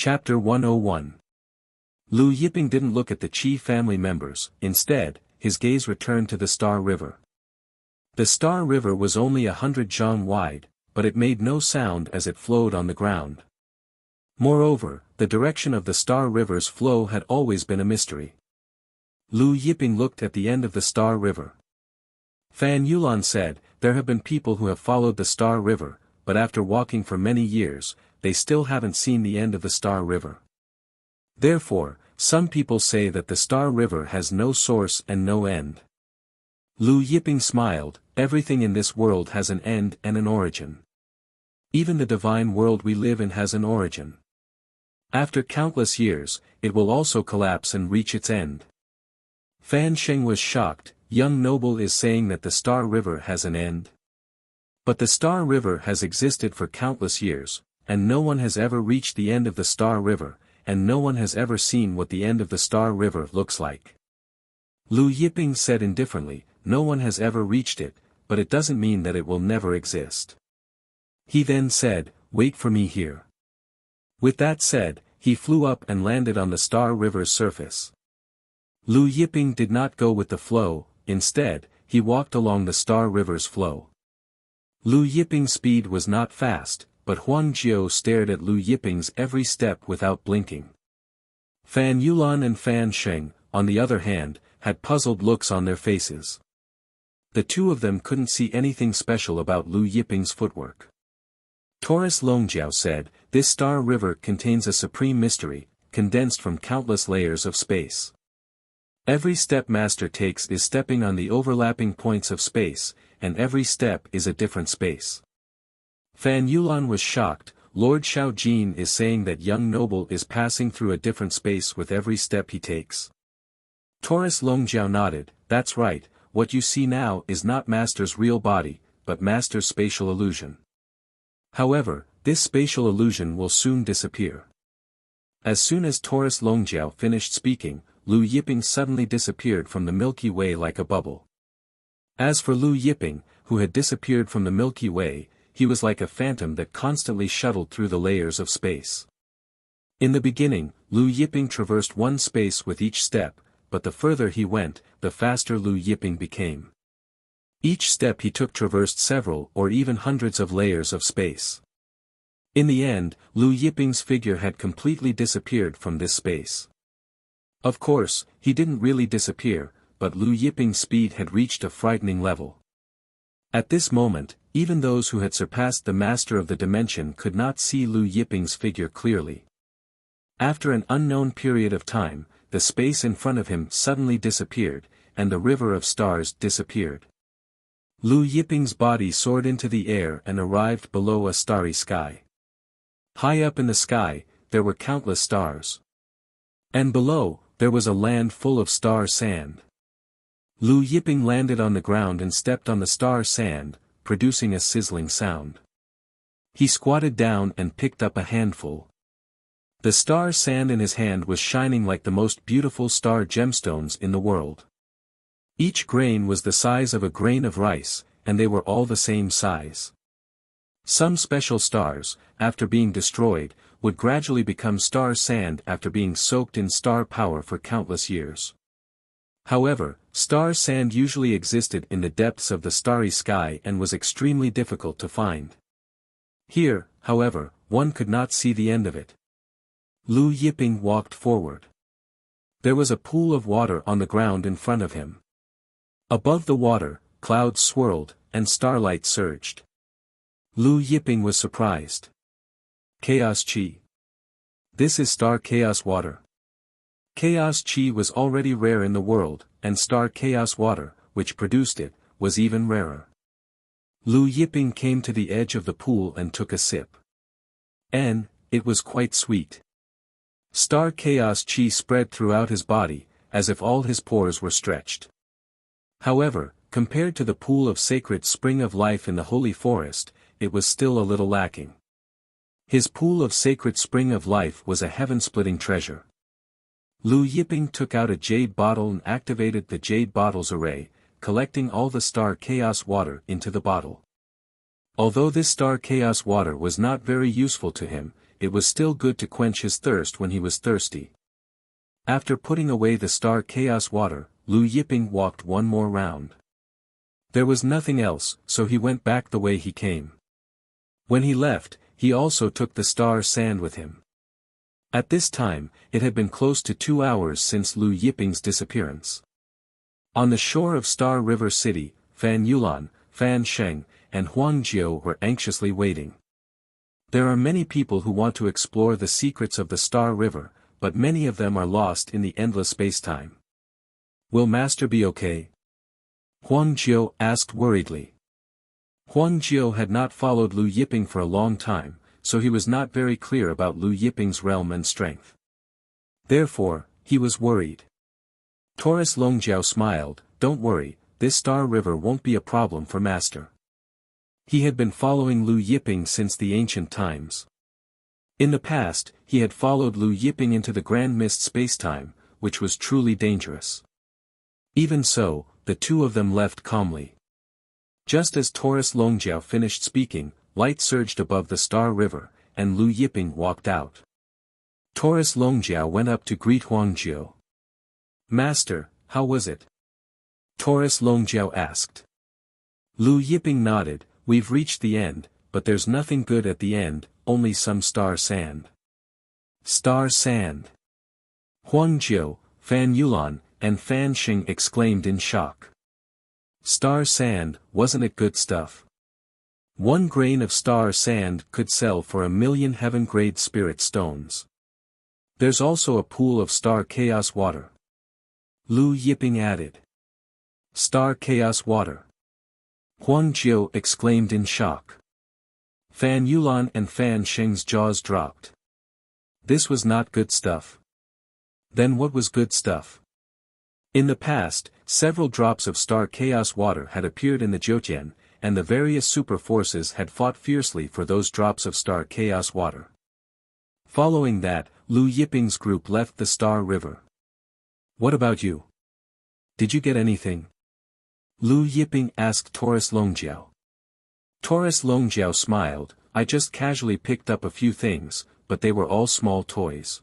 Chapter 101. Lu Yiping didn't look at the Qi family members, instead, his gaze returned to the Star River. The Star River was only 100 zhang wide, but it made no sound as it flowed on the ground. Moreover, the direction of the Star River's flow had always been a mystery. Lu Yiping looked at the end of the Star River. Fan Yulan said, "There have been people who have followed the Star River, but after walking for many years, they still haven't seen the end of the Star River. Therefore, some people say that the Star River has no source and no end." Lu Yiping smiled, "Everything in this world has an end and an origin. Even the divine world we live in has an origin. After countless years, it will also collapse and reach its end." Fan Sheng was shocked. "Young noble is saying that the Star River has an end? But the Star River has existed for countless years, and no one has ever reached the end of the Star River, and no one has ever seen what the end of the Star River looks like." Lu Yiping said indifferently, "No one has ever reached it, but it doesn't mean that it will never exist." He then said, "Wait for me here." With that said, he flew up and landed on the Star River's surface. Lu Yiping did not go with the flow, instead, he walked along the Star River's flow. Lu Yiping's speed was not fast, but Huang Jiao stared at Lu Yiping's every step without blinking. Fan Yulan and Fan Sheng, on the other hand, had puzzled looks on their faces. The two of them couldn't see anything special about Lu Yiping's footwork. Taurus Longjiao said, "This Star River contains a supreme mystery, condensed from countless layers of space. Every step Master takes is stepping on the overlapping points of space, and every step is a different space." Fan Yulan was shocked. "Lord Shaojin is saying that young noble is passing through a different space with every step he takes." Taurus Longjiao nodded, "That's right, what you see now is not Master's real body, but Master's spatial illusion. However, this spatial illusion will soon disappear." As soon as Taurus Longjiao finished speaking, Lu Yiping suddenly disappeared from the Milky Way like a bubble. As for Lu Yiping, who had disappeared from the Milky Way, he was like a phantom that constantly shuttled through the layers of space. In the beginning, Lu Yiping traversed one space with each step, but the further he went, the faster Lu Yiping became. Each step he took traversed several or even hundreds of layers of space. In the end, Lu Yiping's figure had completely disappeared from this space. Of course, he didn't really disappear, but Lu Yiping's speed had reached a frightening level. At this moment, even those who had surpassed the master of the dimension could not see Lu Yiping's figure clearly. After an unknown period of time, the space in front of him suddenly disappeared, and the river of stars disappeared. Lu Yiping's body soared into the air and arrived below a starry sky. High up in the sky, there were countless stars. And below, there was a land full of star sand. Lu Yiping landed on the ground and stepped on the star sand, producing a sizzling sound. He squatted down and picked up a handful. The star sand in his hand was shining like the most beautiful star gemstones in the world. Each grain was the size of a grain of rice, and they were all the same size. Some special stars, after being destroyed, would gradually become star sand after being soaked in star power for countless years. However, star sand usually existed in the depths of the starry sky and was extremely difficult to find. Here, however, one could not see the end of it. Lu Yiping walked forward. There was a pool of water on the ground in front of him. Above the water, clouds swirled, and starlight surged. Lu Yiping was surprised. Chaos Qi. This is star chaos water. Chaos Qi was already rare in the world, and star chaos water, which produced it, was even rarer. Lu Yiping came to the edge of the pool and took a sip. And it was quite sweet. Star chaos Qi spread throughout his body, as if all his pores were stretched. However, compared to the pool of sacred spring of life in the holy forest, it was still a little lacking. His pool of sacred spring of life was a heaven-splitting treasure. Lu Yiping took out a jade bottle and activated the jade bottle's array, collecting all the star chaos water into the bottle. Although this star chaos water was not very useful to him, it was still good to quench his thirst when he was thirsty. After putting away the star chaos water, Lu Yiping walked one more round. There was nothing else, so he went back the way he came. When he left, he also took the star sand with him. At this time, it had been close to 2 hours since Lu Yiping's disappearance. On the shore of Star River City, Fan Yulan, Fan Sheng, and Huang Jiao were anxiously waiting. There are many people who want to explore the secrets of the Star River, but many of them are lost in the endless spacetime. Will Master be okay? Huang Jiao asked worriedly. Huang Jiao had not followed Lu Yiping for a long time, so he was not very clear about Lu Yiping's realm and strength. Therefore, he was worried. Taurus Longjiao smiled, "Don't worry, this Star River won't be a problem for Master." He had been following Lu Yiping since the ancient times. In the past, he had followed Lu Yiping into the Grand Mist spacetime, which was truly dangerous. Even so, the two of them left calmly. Just as Taurus Longjiao finished speaking, light surged above the Star River, and Lu Yiping walked out. Taurus Longjiao went up to greet Huang Jiao. "Master, how was it?" Taurus Longjiao asked. Lu Yiping nodded, "We've reached the end, but there's nothing good at the end, only some star sand." Star sand. Huang Jiao, Fan Yulan, and Fan Sheng exclaimed in shock. Star sand, wasn't it good stuff? 1 grain of star sand could sell for 1,000,000 heaven-grade spirit stones. There's also a pool of star chaos water. Lu Yiping added. Star chaos water. Huang Jiao exclaimed in shock. Fan Yulan and Fan Sheng's jaws dropped. This was not good stuff. Then what was good stuff? In the past, several drops of star chaos water had appeared in the Jiutian, and the various super forces had fought fiercely for those drops of star chaos water. Following that, Lu Yiping's group left the Star River. What about you? Did you get anything? Lu Yiping asked Taurus Longjiao. Taurus Longjiao smiled, I just casually picked up a few things, but they were all small toys.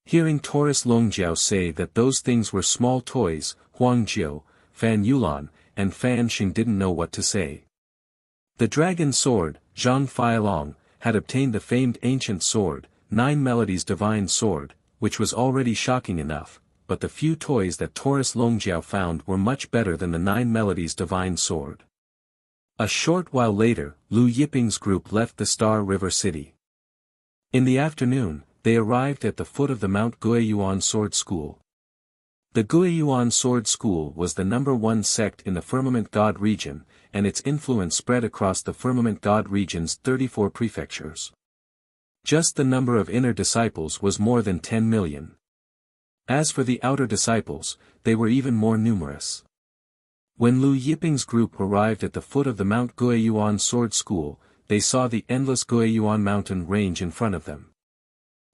Hearing Taurus Longjiao say that those things were small toys, Huang Jiao, Fan Yulan, and Fan Sheng didn't know what to say. The dragon sword, Zhang Feilong, had obtained the famed ancient sword, 9 Melodies Divine Sword, which was already shocking enough, but the few toys that Taurus Longjiao found were much better than the 9 Melodies Divine Sword. A short while later, Lu Yiping's group left the Star River City. In the afternoon, they arrived at the foot of the Mount Guiyuan Sword School. The Guiyuan Sword School was the #1 sect in the Firmament God region, and its influence spread across the Firmament God region's 34 prefectures. Just the number of inner disciples was more than 10 million. As for the outer disciples, they were even more numerous. When Lu Yiping's group arrived at the foot of the Mount Guiyuan Sword School, they saw the endless Guiyuan mountain range in front of them.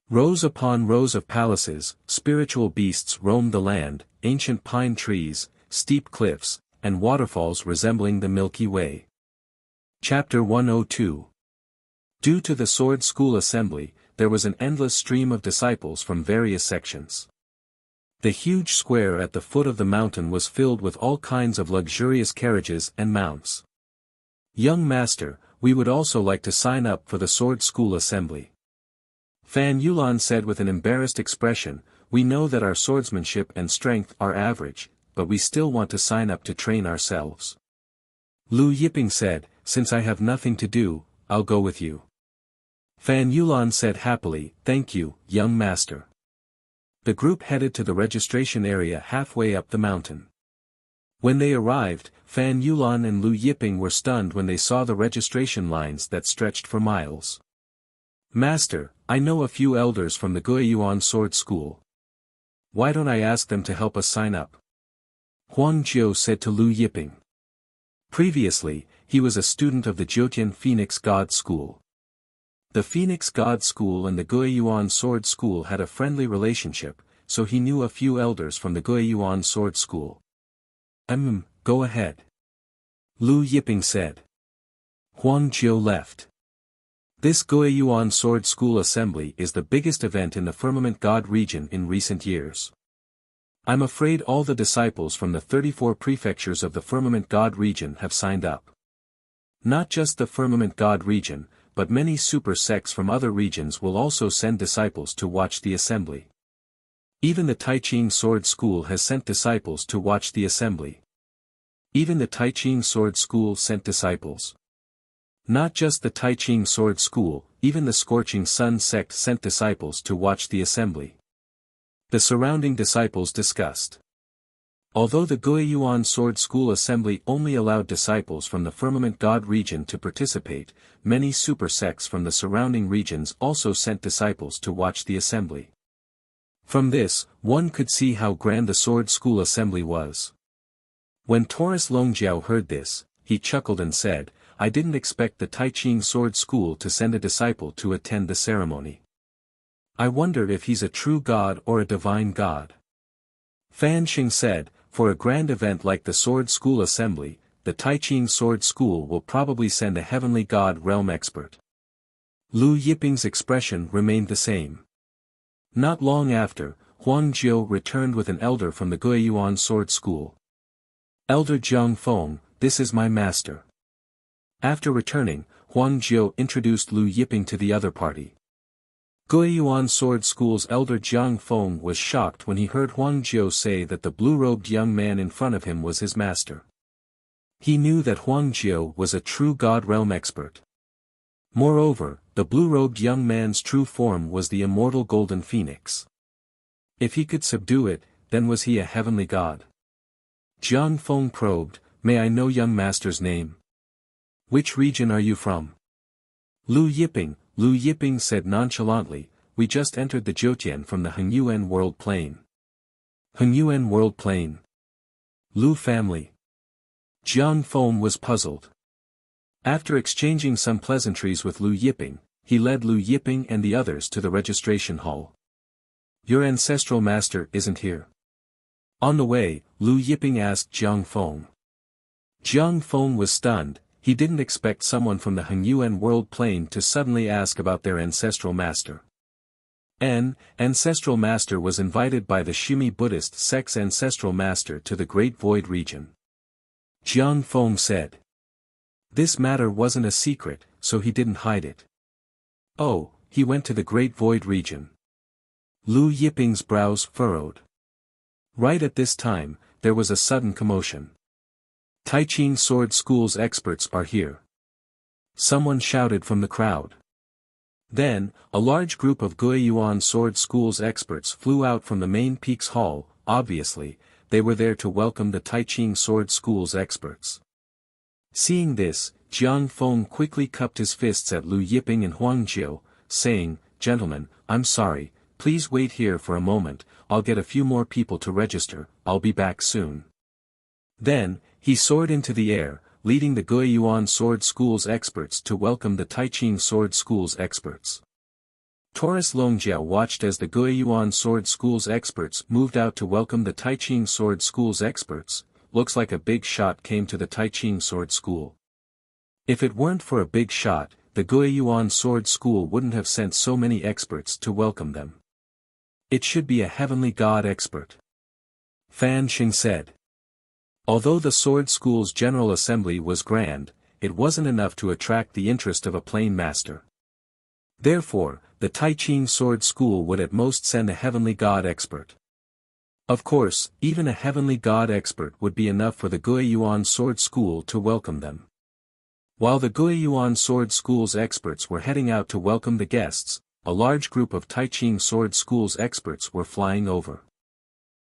Rows upon rows of palaces, spiritual beasts roamed the land, ancient pine trees, steep cliffs, and waterfalls resembling the Milky Way. Chapter 102. Due to the Sword School Assembly, there was an endless stream of disciples from various sections. The huge square at the foot of the mountain was filled with all kinds of luxurious carriages and mounts. Young Master, we would also like to sign up for the Sword School Assembly. Fan Yulan said with an embarrassed expression, we know that our swordsmanship and strength are average, but we still want to sign up to train ourselves. Lu Yiping said, since I have nothing to do, I'll go with you. Fan Yulan said happily, thank you, young master. The group headed to the registration area halfway up the mountain. When they arrived, Fan Yulan and Lu Yiping were stunned when they saw the registration lines that stretched for miles. Master, I know a few elders from the Guiyuan Sword School. Why don't I ask them to help us sign up? Huang Jiao said to Lu Yiping. Previously, he was a student of the Jiutian Phoenix God School. The Phoenix God School and the Guiyuan Sword School had a friendly relationship, so he knew a few elders from the Guiyuan Sword School. Go ahead. Lu Yiping said. Huang Jiao left. This Guiyuan Sword School Assembly is the biggest event in the Firmament God region in recent years. I'm afraid all the disciples from the 34 prefectures of the Firmament God region have signed up. Not just the Firmament God region, but many super sects from other regions will also send disciples to watch the assembly. Even the Taiching Sword School has sent disciples to watch the assembly. Even the Taiching Sword School sent disciples. Not just the Taiching Sword School, even the Scorching Sun sect sent disciples to watch the assembly. The surrounding disciples discussed. Although the Guiyuan Sword School Assembly only allowed disciples from the Firmament God region to participate, many super sects from the surrounding regions also sent disciples to watch the assembly. From this, one could see how grand the Sword School Assembly was. When Taurus Longjiao heard this, he chuckled and said, "I didn't expect the Taiching Sword School to send a disciple to attend the ceremony. I wonder if he's a true god or a divine god." Fan Xing said, "For a grand event like the Sword School Assembly, the Taiching Sword School will probably send a heavenly god realm expert." Lu Yiping's expression remained the same. Not long after, Huang Jiu returned with an elder from the Guiyuan Sword School. "Elder Jiang Feng, this is my master." After returning, Huang Jiu introduced Lu Yiping to the other party. Guiyuan Sword School's elder Jiang Feng was shocked when he heard Huang Jiu say that the blue-robed young man in front of him was his master. He knew that Huang Jiu was a true God realm expert. Moreover, the blue-robed young man's true form was the immortal golden phoenix. If he could subdue it, then was he a heavenly god? Jiang Feng probed, "May I know young master's name? Which region are you from?" Lu Yiping said nonchalantly, "We just entered the Jiutian from the Hengyuan World Plain." Hengyuan World Plain. Lu family. Jiang Feng was puzzled. After exchanging some pleasantries with Lu Yiping, he led Lu Yiping and the others to the registration hall. "Your ancestral master isn't here." On the way, Lu Yiping asked Jiang Feng. Jiang Feng was stunned. He didn't expect someone from the Hengyuan World Plain to suddenly ask about their ancestral master. An ancestral master was invited by the Shimi Buddhist sect's ancestral master to the Great Void region. Jiang Feng said. This matter wasn't a secret, so he didn't hide it. "Oh, he went to the Great Void region." Lu Yiping's brows furrowed. Right at this time, there was a sudden commotion. "Taiching Sword School's experts are here." Someone shouted from the crowd. Then, a large group of Guiyuan Sword School's experts flew out from the main peaks hall. Obviously, they were there to welcome the Taiching Sword School's experts. Seeing this, Jiang Feng quickly cupped his fists at Lu Yiping and Huang Jiu, saying, "Gentlemen, I'm sorry, please wait here for a moment, I'll get a few more people to register, I'll be back soon." Then, he soared into the air, leading the Guiyuan Sword School's experts to welcome the Taiching Sword School's experts. Taurus Longjiao watched as the Guiyuan Sword School's experts moved out to welcome the Taiching Sword School's experts. Looks like a big shot came to the Taiching Sword School. If it weren't for a big shot, the Guiyuan Sword School wouldn't have sent so many experts to welcome them. It should be a heavenly god expert. Fan Xing said. Although the Sword School's General Assembly was grand, it wasn't enough to attract the interest of a plain master. Therefore, the Taiching Sword School would at most send a heavenly god expert. Of course, even a heavenly god expert would be enough for the Guiyuan Sword School to welcome them. While the Guiyuan Sword School's experts were heading out to welcome the guests, a large group of Taiching Sword School's experts were flying over.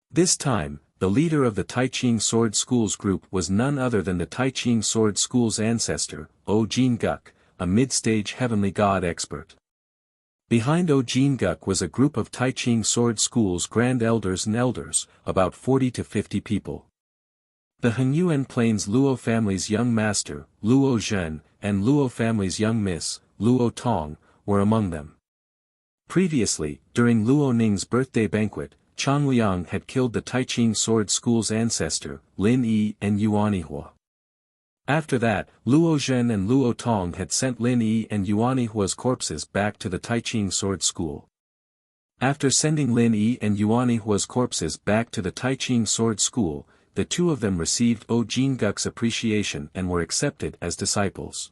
This time, the leader of the Taiching Sword School's group was none other than the Taiching Sword School's ancestor, O Jin-guk, a mid-stage heavenly god expert. Behind O Jin-guk was a group of Taiching Sword School's grand elders and elders, about 40 to 50 people. The Hengyuan Plains Luo family's young master, Luo Zhen, and Luo family's young miss, Luo Tong, were among them. Previously, during Luo Ning's birthday banquet, Chang Liang had killed the Taiching Sword School's ancestor, Lin Yi and Yuan Yihua. After that, Luo Zhen and Luo Tong had sent Lin Yi and Yuan Yihua's corpses back to the Taiqing sword school. After sending Lin Yi and Yuan Yihua's corpses back to the Taiqing sword school, the two of them received Jingguk's appreciation and were accepted as disciples.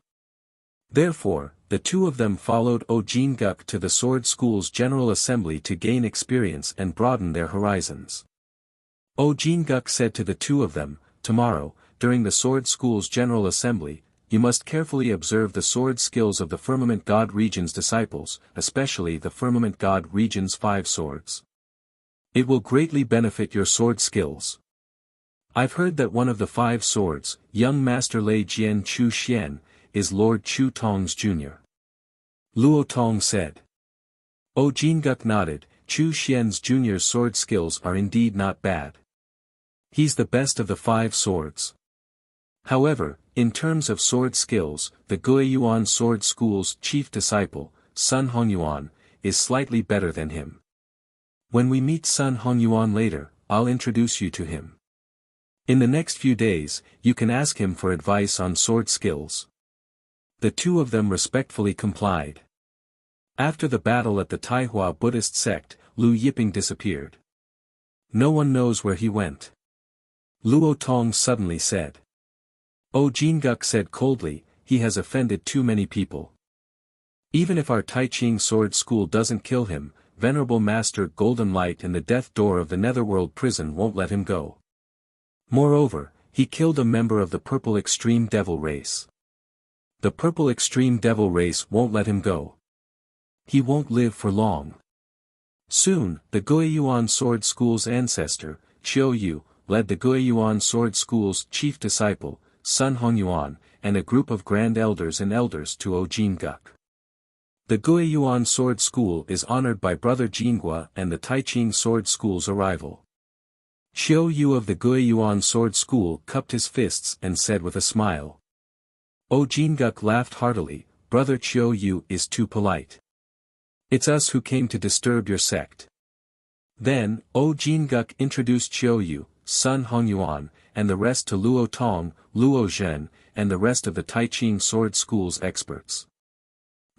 Therefore, the two of them followed Jingguk to the sword school's general assembly to gain experience and broaden their horizons. Jingguk said to the two of them, "Tomorrow, during the sword school's general assembly, you must carefully observe the sword skills of the Firmament God Region's disciples, especially the Firmament God Region's 5 swords. It will greatly benefit your sword skills. I've heard that one of the 5 swords, young Master Lei Jian Chu Xian, is Lord Chu Tong's junior." Luo Tong said. Jingguk nodded. Chu Xian's junior's sword skills are indeed not bad. He's the best of the 5 swords. However, in terms of sword skills, the Guiyuan Sword School's chief disciple, Sun Hongyuan, is slightly better than him. When we meet Sun Hongyuan later, I'll introduce you to him. In the next few days, you can ask him for advice on sword skills. The two of them respectfully complied. After the battle at the Taihua Buddhist sect, Lu Yiping disappeared. No one knows where he went. Luo Tong suddenly said. Jingguk said coldly, "He has offended too many people. Even if our Taiqing sword school doesn't kill him, Venerable Master Golden Light and the death door of the Netherworld prison won't let him go. Moreover, he killed a member of the Purple Extreme Devil race. The Purple Extreme Devil race won't let him go. He won't live for long." Soon, the Guiyuan Sword School's ancestor, Qiu Yu, led the Guiyuan Sword School's chief disciple, Sun Hongyuan, and a group of grand elders and elders to Jingguk. The Guiyuan Sword School is honored by Brother Jinghua and the Taiqing Sword School's arrival. Qiu Yu of the Guiyuan Sword School cupped his fists and said with a smile. Jingguk laughed heartily, "Brother Qiu Yu is too polite. It's us who came to disturb your sect." Then, Jingguk introduced Qiu Yu, Sun Hongyuan, and the rest to Luo Tong, Luo Zhen, and the rest of the Taiqing Sword School's experts.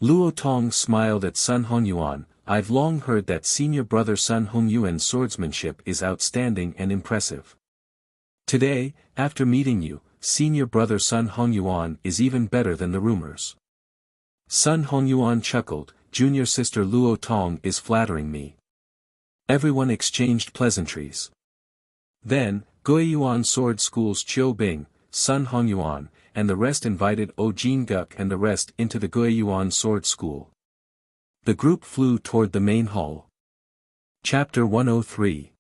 Luo Tong smiled at Sun Hongyuan. "I've long heard that senior brother Sun Hongyuan's swordsmanship is outstanding and impressive. Today, after meeting you, senior brother Sun Hongyuan is even better than the rumors." Sun Hongyuan chuckled, "Junior sister Luo Tong is flattering me." Everyone exchanged pleasantries. Then, Guiyuan Sword School's Qiu Bing, Sun Hongyuan, and the rest invited Jingguk and the rest into the Guiyuan Sword School. The group flew toward the main hall. Chapter 103.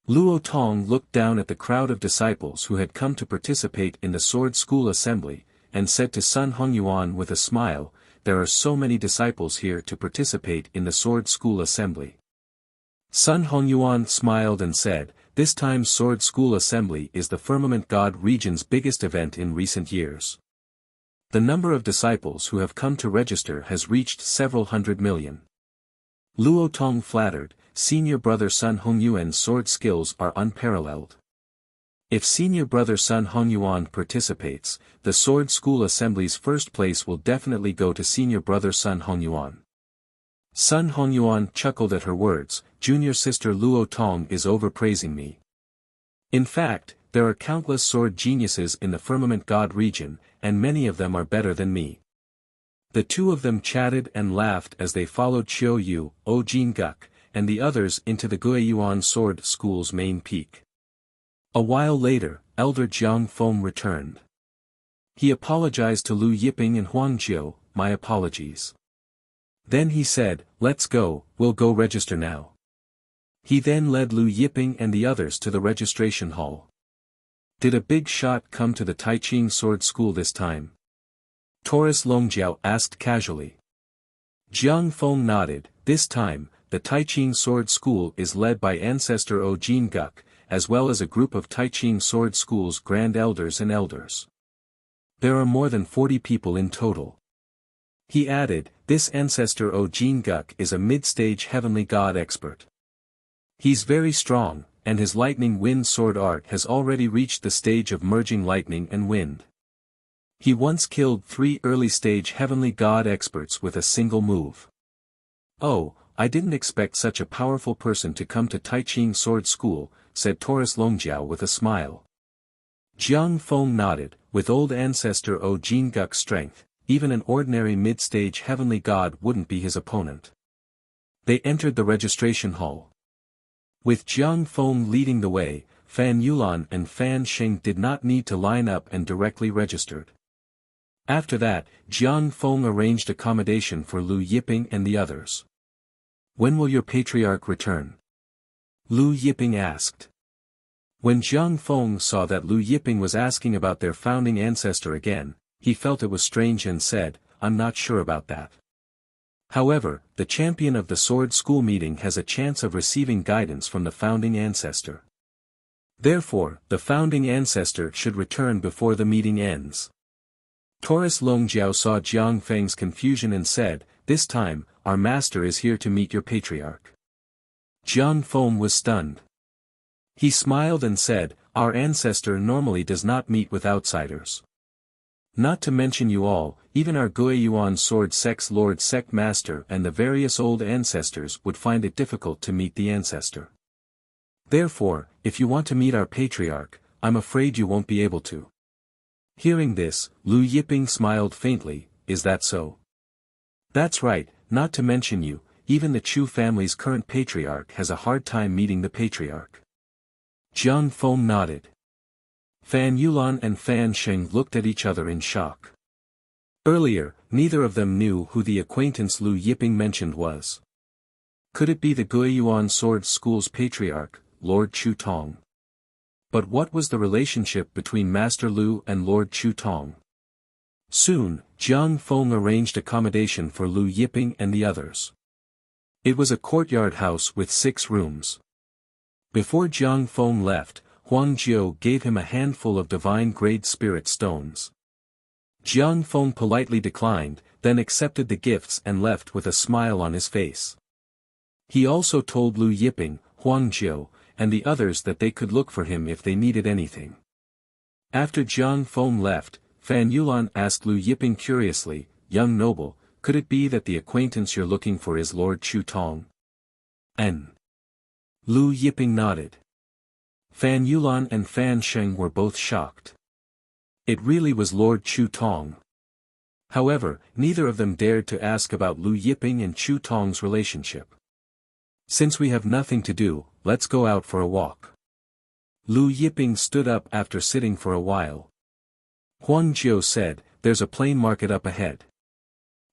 Luo Tong looked down at the crowd of disciples who had come to participate in the Sword School assembly, and said to Sun Hongyuan with a smile, "There are so many disciples here to participate in the Sword School assembly." Sun Hongyuan smiled and said, "This time's Sword School Assembly is the Firmament God Region's biggest event in recent years. The number of disciples who have come to register has reached several hundred million." Luo Tong flattered, "Senior brother Sun Hongyuan's sword skills are unparalleled. If senior brother Sun Hongyuan participates, the Sword School Assembly's first place will definitely go to senior brother Sun Hongyuan." Sun Hongyuan chuckled at her words, "Junior sister Luo Tong is overpraising me. In fact, there are countless sword geniuses in the Firmament God region, and many of them are better than me." The two of them chatted and laughed as they followed Qiu Yu, Jingguk, and the others into the Guiyuan Sword School's main peak. A while later, Elder Jiang Feng returned. He apologized to Lu Yiping and Huang Jiu, "My apologies." Then he said, "Let's go, we'll go register now." He then led Lu Yiping and the others to the registration hall. "Did a big shot come to the Taiqing Sword School this time?" Taurus Longjiao asked casually. Jiang Feng nodded. "This time, the Taiqing Sword School is led by ancestor Jingguk, as well as a group of Taiqing Sword School's grand elders and elders. There are more than 40 people in total." He added, "This ancestor Jingguk is a mid-stage heavenly god expert. He's very strong, and his lightning wind sword art has already reached the stage of merging lightning and wind. He once killed 3 early-stage heavenly god experts with a single move. Oh, I didn't expect such a powerful person to come to Taiching Sword School, said Taurus Longjiao with a smile. Jiang Feng nodded, with old ancestor O Jinguk's strength, even an ordinary mid-stage heavenly god wouldn't be his opponent. They entered the registration hall. With Jiang Feng leading the way, Fan Yulan and Fan Xing did not need to line up and directly registered. After that, Jiang Feng arranged accommodation for Lu Yiping and the others. When will your patriarch return? Lu Yiping asked. When Jiang Feng saw that Lu Yiping was asking about their founding ancestor again, he felt it was strange and said, I'm not sure about that. However, the champion of the sword school meeting has a chance of receiving guidance from the founding ancestor. Therefore, the founding ancestor should return before the meeting ends. Taurus Longjiao saw Jiang Feng's confusion and said, this time, our master is here to meet your patriarch. Jiang Feng was stunned. He smiled and said, our ancestor normally does not meet with outsiders. Not to mention you all, even our Guiyuan sword sect's lord sect master and the various old ancestors would find it difficult to meet the ancestor. Therefore, if you want to meet our patriarch, I'm afraid you won't be able to. Hearing this, Lu Yiping smiled faintly, is that so? That's right, not to mention you, even the Chu family's current patriarch has a hard time meeting the patriarch. Jiang Feng nodded. Fan Yulan and Fan Xing looked at each other in shock. Earlier, neither of them knew who the acquaintance Lu Yiping mentioned was. Could it be the Guiyuan Sword School's patriarch, Lord Chu Tong? But what was the relationship between Master Lu and Lord Chu Tong? Soon, Jiang Feng arranged accommodation for Lu Yiping and the others. It was a courtyard house with 6 rooms. Before Jiang Feng left, Huang Jiu gave him a handful of divine-grade spirit stones. Jiang Feng politely declined, then accepted the gifts and left with a smile on his face. He also told Lu Yiping, Huang Jiu, and the others that they could look for him if they needed anything. After Jiang Feng left, Fan Yulan asked Lu Yiping curiously, young noble, could it be that the acquaintance you're looking for is Lord Chu Tong? N. Lu Yiping nodded. Fan Yulan and Fan Sheng were both shocked. It really was Lord Chu Tong. However, neither of them dared to ask about Lu Yiping and Chu Tong's relationship. Since we have nothing to do, let's go out for a walk. Lu Yiping stood up after sitting for a while. Huang Jiu said, there's a plain market up ahead.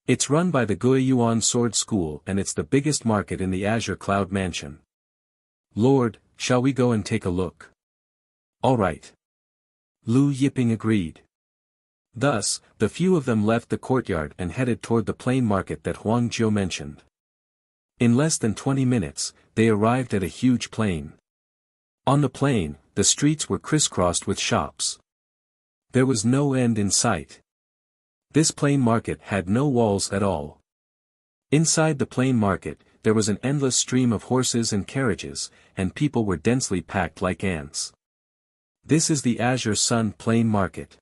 It's run by the Guiyuan Sword School and it's the biggest market in the Azure Cloud Mansion. Lord, shall we go and take a look? All right. Lu Yiping agreed. Thus, the few of them left the courtyard and headed toward the plain market that Huang Jiu mentioned. In less than 20 minutes, they arrived at a huge plain. On the plain, the streets were crisscrossed with shops. There was no end in sight. This plain market had no walls at all. Inside the plain market, there was an endless stream of horses and carriages, and people were densely packed like ants. This is the Azure Sun Plain Market.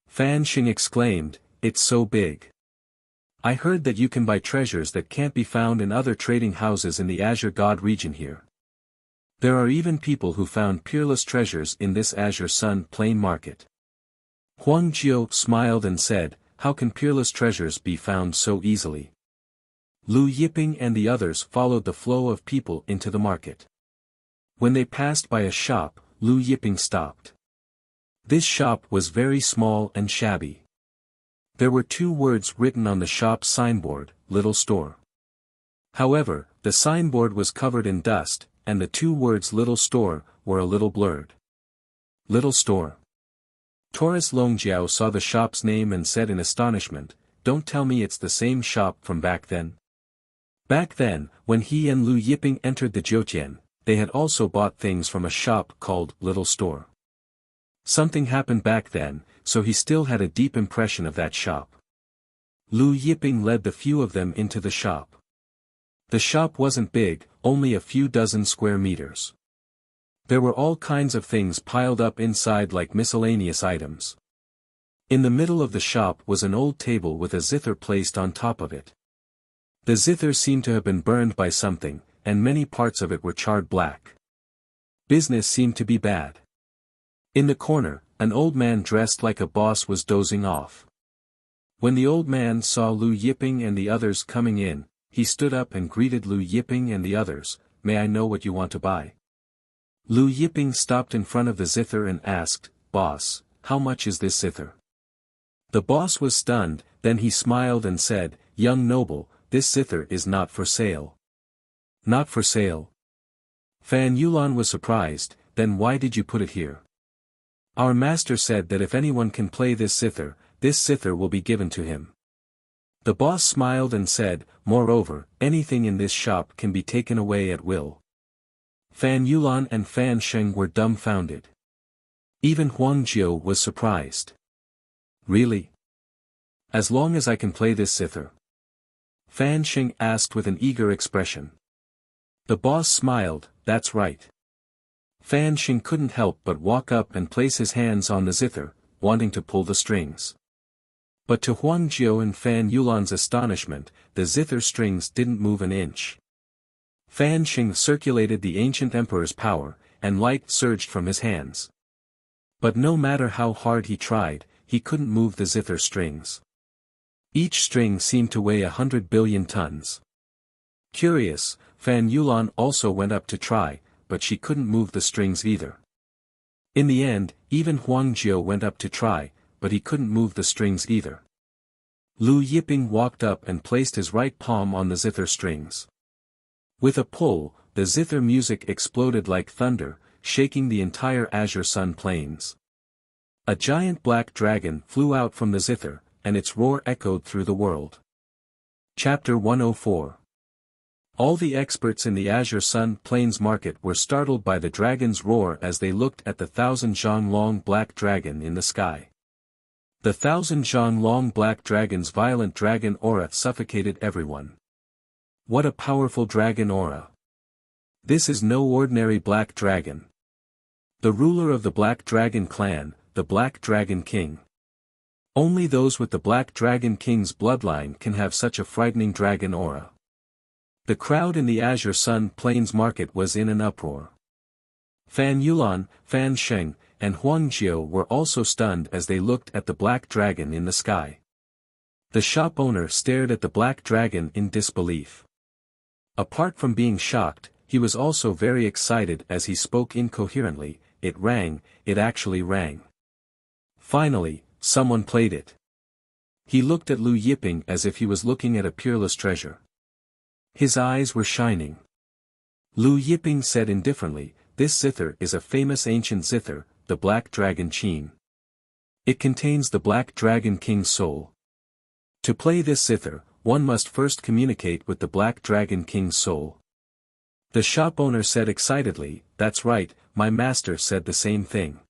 Fan Xing exclaimed, it's so big. I heard that you can buy treasures that can't be found in other trading houses in the Azure God region here. There are even people who found peerless treasures in this Azure Sun Plain Market. Huang Jiu smiled and said, how can peerless treasures be found so easily? Lu Yiping and the others followed the flow of people into the market. When they passed by a shop, Lu Yiping stopped. This shop was very small and shabby. There were 2 words written on the shop's signboard, Little Store. However, the signboard was covered in dust, and the 2 words Little Store were a little blurred. Little Store. Taurus Longjiao saw the shop's name and said in astonishment, don't tell me it's the same shop from back then. Back then, when he and Lu Yiping entered the Jiutian, they had also bought things from a shop called Little Store. Something happened back then, so he still had a deep impression of that shop. Lu Yiping led the few of them into the shop. The shop wasn't big, only a few dozen square meters. There were all kinds of things piled up inside like miscellaneous items. In the middle of the shop was an old table with a zither placed on top of it. The zither seemed to have been burned by something, and many parts of it were charred black. Business seemed to be bad. In the corner, an old man dressed like a boss was dozing off. When the old man saw Lu Yiping and the others coming in, he stood up and greeted Lu Yiping and the others, "May I know what you want to buy?" Lu Yiping stopped in front of the zither and asked, "Boss, how much is this zither?" The boss was stunned, then he smiled and said, "Young noble, this zither is not for sale." "Not for sale?" Fan Yulan was surprised, "Then why did you put it here?" "Our master said that if anyone can play this zither will be given to him." The boss smiled and said, "Moreover, anything in this shop can be taken away at will." Fan Yulan and Fan Sheng were dumbfounded. Even Huang Jiu was surprised. "Really? As long as I can play this zither?" Fan Sheng asked with an eager expression. The boss smiled, "That's right." Fan Sheng couldn't help but walk up and place his hands on the zither, wanting to pull the strings. But to Huang Jiu and Fan Yulan's astonishment, the zither strings didn't move an inch. Fan Sheng circulated the ancient emperor's power, and light surged from his hands. But no matter how hard he tried, he couldn't move the zither strings. Each string seemed to weigh 100 billion tons. Curious, Fan Yulan also went up to try, but she couldn't move the strings either. In the end, even Huang Jiu went up to try, but he couldn't move the strings either. Lu Yiping walked up and placed his right palm on the zither strings. With a pull, the zither music exploded like thunder, shaking the entire Azure Sun Plains. A giant black dragon flew out from the zither, and its roar echoed through the world. Chapter 104. All the experts in the Azure Sun Plains market were startled by the dragon's roar as they looked at the 1,000-zhang-long black dragon in the sky. The 1,000-zhang-long black dragon's violent dragon aura suffocated everyone. What a powerful dragon aura! This is no ordinary black dragon. The ruler of the Black Dragon clan, the Black Dragon King. Only those with the Black Dragon King's bloodline can have such a frightening dragon aura. The crowd in the Azure Sun Plains market was in an uproar. Fan Yulan, Fan Sheng, and Huang Jiu were also stunned as they looked at the black dragon in the sky. The shop owner stared at the black dragon in disbelief. Apart from being shocked, he was also very excited as he spoke incoherently. It rang, it actually rang. Finally, someone played it. He looked at Lu Yiping as if he was looking at a peerless treasure. His eyes were shining. Lu Yiping said indifferently, "This zither is a famous ancient zither, the Black Dragon Qin. It contains the Black Dragon King's soul. To play this zither, one must first communicate with the Black Dragon King's soul." The shop owner said excitedly, "That's right, my master said the same thing."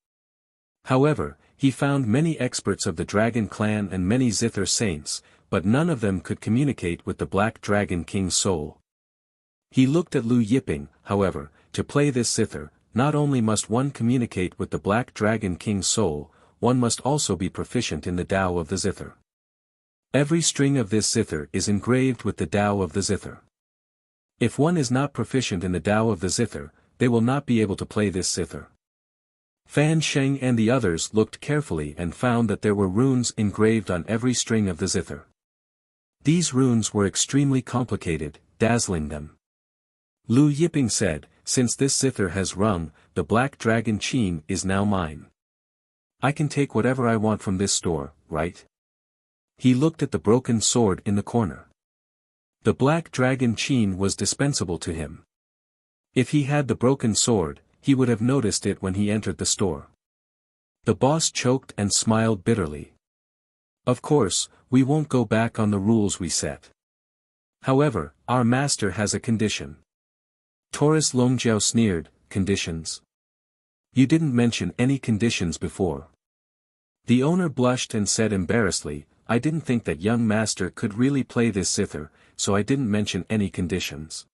However, he found many experts of the Dragon Clan and many zither saints, but none of them could communicate with the Black Dragon King's soul. He looked at Lu Yiping, however, to play this zither, not only must one communicate with the Black Dragon King's soul, one must also be proficient in the Tao of the zither. Every string of this zither is engraved with the Tao of the zither. If one is not proficient in the Tao of the zither, they will not be able to play this zither. Fan Sheng and the others looked carefully and found that there were runes engraved on every string of the zither. These runes were extremely complicated, dazzling them. Lu Yiping said, "Since this zither has rung, the Black Dragon Qin is now mine. I can take whatever I want from this store, right?" He looked at the broken sword in the corner. The Black Dragon Qin was dispensable to him. If he had the broken sword, he would have noticed it when he entered the store. The boss choked and smiled bitterly. "Of course, we won't go back on the rules we set. However, our master has a condition." Taurus Longjiao sneered, "Conditions? You didn't mention any conditions before." The owner blushed and said embarrassedly, "I didn't think that young master could really play this zither, so I didn't mention any conditions."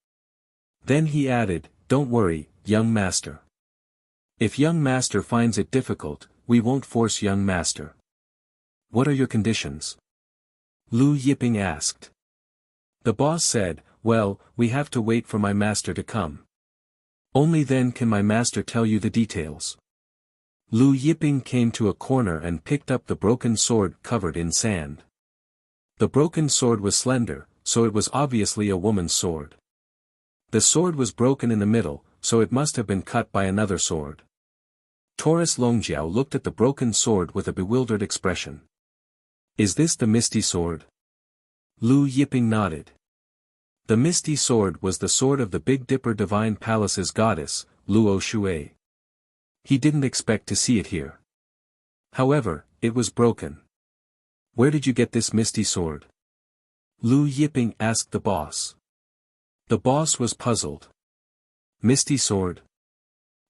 Then he added, "Don't worry, young master. If young master finds it difficult, we won't force young master. What are your conditions? Lu Yiping asked. The boss said, well, we have to wait for my master to come. Only then can my master tell you the details. Lu Yiping came to a corner and picked up the broken sword covered in sand. The broken sword was slender, so it was obviously a woman's sword. The sword was broken in the middle, so it must have been cut by another sword. Taurus Longjiao looked at the broken sword with a bewildered expression. Is this the Misty Sword? Lu Yiping nodded. The Misty Sword was the sword of the Big Dipper Divine Palace's goddess, Luo Shui. He didn't expect to see it here. However, it was broken. Where did you get this Misty Sword? Lu Yiping asked the boss. The boss was puzzled. Misty Sword?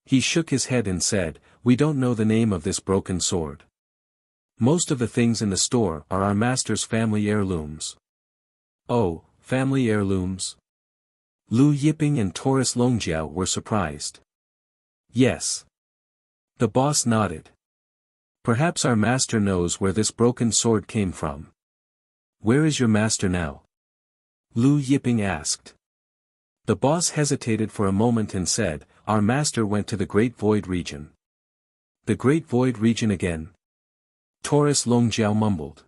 He shook his head and said, we don't know the name of this broken sword. Most of the things in the store are our master's family heirlooms. Oh, family heirlooms? Lu Yiping and Taurus Longjiao were surprised. Yes. The boss nodded. Perhaps our master knows where this broken sword came from. Where is your master now? Lu Yiping asked. The boss hesitated for a moment and said, our master went to the Great Void region. The Great Void region again? Taurus Longjiao mumbled.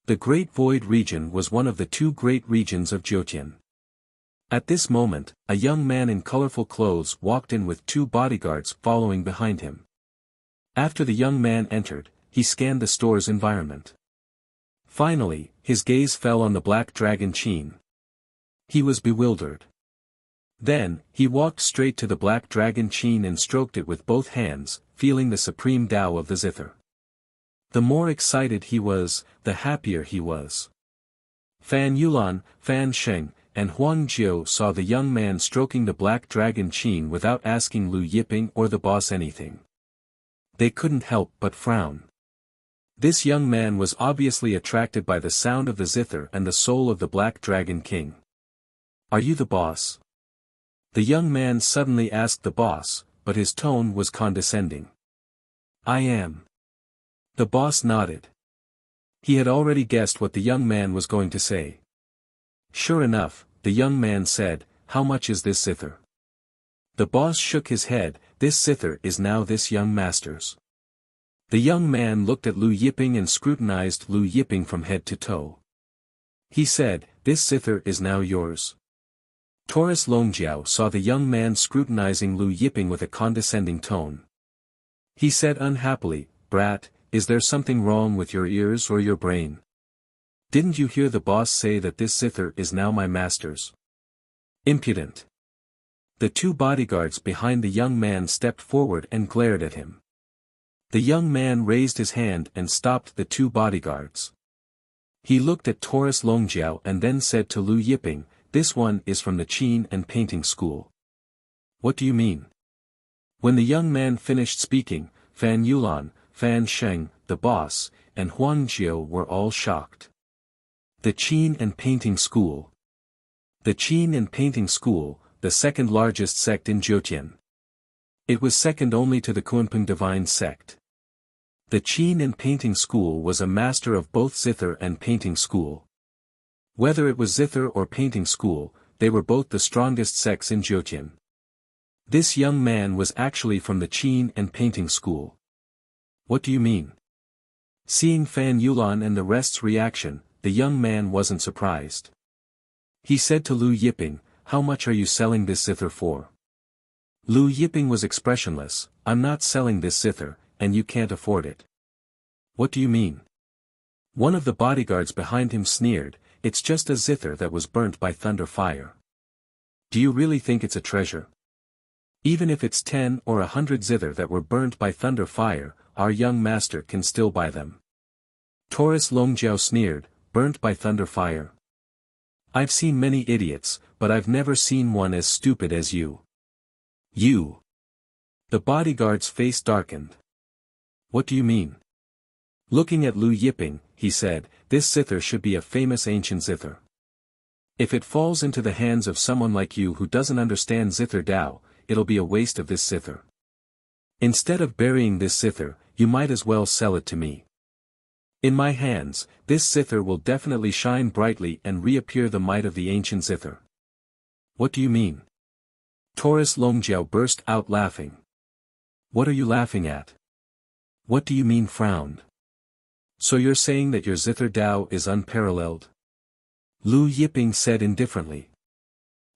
The Great Void region was one of the two great regions of Jyotian. At this moment, a young man in colorful clothes walked in with two bodyguards following behind him. After the young man entered, he scanned the store's environment. Finally, his gaze fell on the black dragon chain. He was bewildered. Then, he walked straight to the black dragon chain and stroked it with both hands, feeling the supreme Tao of the zither. The more excited he was, the happier he was. Fan Yulan, Fan Sheng, and Huang Jiu saw the young man stroking the black dragon chain without asking Lu Yiping or the boss anything. They couldn't help but frown. This young man was obviously attracted by the sound of the zither and the soul of the Black Dragon King. Are you the boss? The young man suddenly asked the boss, but his tone was condescending. I am. The boss nodded. He had already guessed what the young man was going to say. Sure enough, the young man said, how much is this zither? The boss shook his head, this zither is now this young master's. The young man looked at Lu Yiping and scrutinized Lu Yiping from head to toe. He said, this zither is now yours. Taurus Longjiao saw the young man scrutinizing Lu Yiping with a condescending tone. He said unhappily, brat, is there something wrong with your ears or your brain? Didn't you hear the boss say that this zither is now my master's? Impudent. The two bodyguards behind the young man stepped forward and glared at him. The young man raised his hand and stopped the two bodyguards. He looked at Taurus Longjiao and then said to Lu Yiping, this one is from the Qin and painting school. What do you mean? When the young man finished speaking, Fan Yulan, Fan Sheng, the boss, and Huang Jiu were all shocked. The Qin and painting school. The Qin and painting school, the second largest sect in Jyotian. It was second only to the Kunpeng divine sect. The Qin and painting school was a master of both zither and painting school. Whether it was zither or painting school, they were both the strongest sects in Jyotian. This young man was actually from the Qin and painting school. What do you mean? Seeing Fan Yulan and the rest's reaction, the young man wasn't surprised. He said to Lu Yiping, how much are you selling this zither for? Lu Yiping was expressionless, I'm not selling this zither, and you can't afford it. What do you mean? One of the bodyguards behind him sneered, it's just a zither that was burnt by thunder fire. Do you really think it's a treasure? Even if it's 10 or 100 zither that were burnt by thunder fire, our young master can still buy them. Taurus Longjiao sneered, burnt by thunder fire. I've seen many idiots, but I've never seen one as stupid as you. You. The bodyguard's face darkened. What do you mean? Looking at Lu Yiping, he said, this zither should be a famous ancient zither. If it falls into the hands of someone like you who doesn't understand zither Tao, it'll be a waste of this zither. Instead of burying this zither, you might as well sell it to me. In my hands, this zither will definitely shine brightly and reappear the might of the ancient zither. What do you mean? Taurus Longjiao burst out laughing. What are you laughing at? What do you mean frowned? So you're saying that your zither Dao is unparalleled? Lu Yiping said indifferently.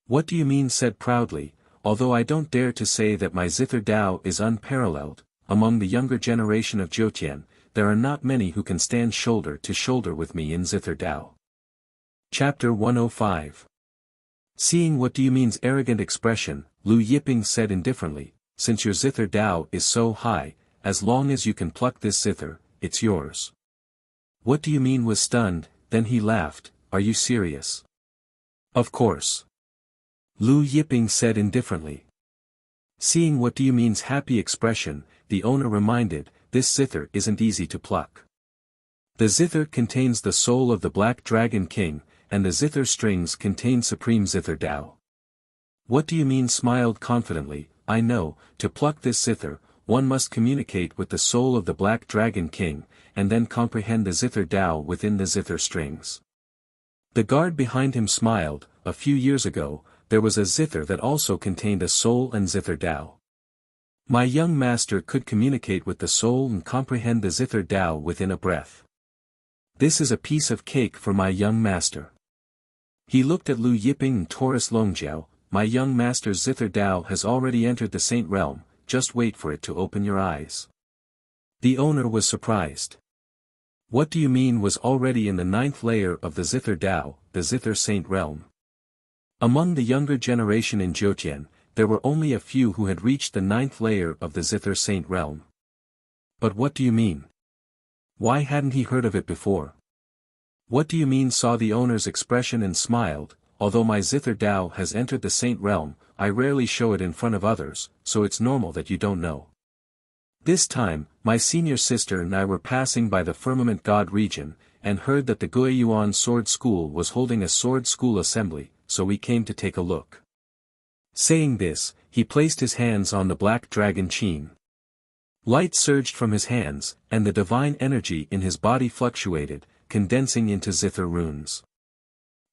What do you mean said proudly, although I don't dare to say that my zither Dao is unparalleled, among the younger generation of Jiutian, there are not many who can stand shoulder to shoulder with me in zither Dao. Chapter 105. Seeing what do you mean's arrogant expression, Lu Yiping said indifferently, since your zither Dao is so high, as long as you can pluck this zither, it's yours. What do you mean was stunned, then he laughed, are you serious? Of course. Lu Yiping said indifferently. Seeing what do you mean's happy expression, the owner reminded, this zither isn't easy to pluck. The zither contains the soul of the Black Dragon King, and the zither strings contain supreme zither Dao. What do you mean smiled confidently, I know, to pluck this zither, one must communicate with the soul of the Black Dragon King, and then comprehend the zither Dao within the zither strings. The guard behind him smiled, a few years ago, there was a zither that also contained a soul and zither Dao. My young master could communicate with the soul and comprehend the zither Dao within a breath. This is a piece of cake for my young master. He looked at Lu Yiping and Taurus Longjiao, my young master's zither Dao has already entered the saint realm, just wait for it to open your eyes. The owner was surprised. What do you mean was already in the 9th layer of the zither Dao, the zither saint realm? Among the younger generation in Jiutian, there were only a few who had reached the 9th layer of the zither saint realm. But what do you mean? Why hadn't he heard of it before? What do you mean saw the owner's expression and smiled, although my zither Dao has entered the saint realm, I rarely show it in front of others, so it's normal that you don't know. This time, my senior sister and I were passing by the Firmament God region, and heard that the Guiyuan Sword School was holding a sword school assembly, so we came to take a look. Saying this, he placed his hands on the Black Dragon Qin. Light surged from his hands, and the divine energy in his body fluctuated, condensing into zither runes.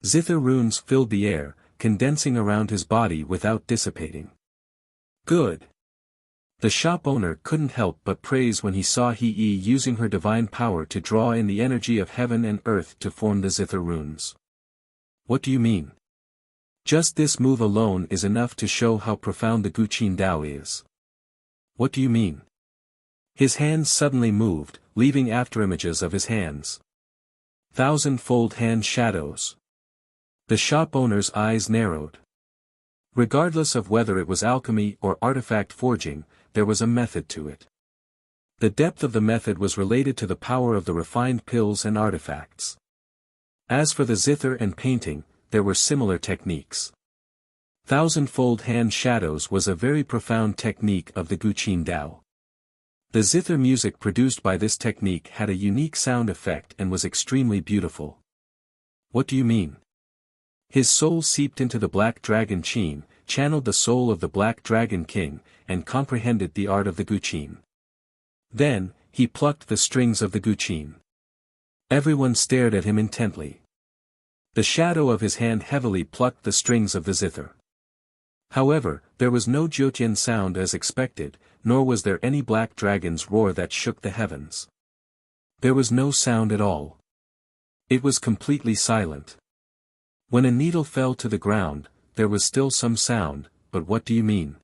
Zither runes filled the air, condensing around his body without dissipating. Good. The shop owner couldn't help but praise when he saw He using her divine power to draw in the energy of heaven and earth to form the zither runes. What do you mean? Just this move alone is enough to show how profound the Guqin Dao is. What do you mean? His hands suddenly moved, leaving afterimages of his hands. 1,000-fold hand shadows. The shop owner's eyes narrowed. Regardless of whether it was alchemy or artifact forging, there was a method to it. The depth of the method was related to the power of the refined pills and artifacts. As for the zither and painting, there were similar techniques. 1,000-fold hand shadows was a very profound technique of the Guqin Dao. The zither music produced by this technique had a unique sound effect and was extremely beautiful. What do you mean? His soul seeped into the Black Dragon Qin, channeled the soul of the Black Dragon King, and comprehended the art of the Guqin. Then, he plucked the strings of the Guqin. Everyone stared at him intently. The shadow of his hand heavily plucked the strings of the zither. However, there was no Jiutian sound as expected, nor was there any black dragon's roar that shook the heavens. There was no sound at all. It was completely silent. When a needle fell to the ground, there was still some sound, but what do you mean?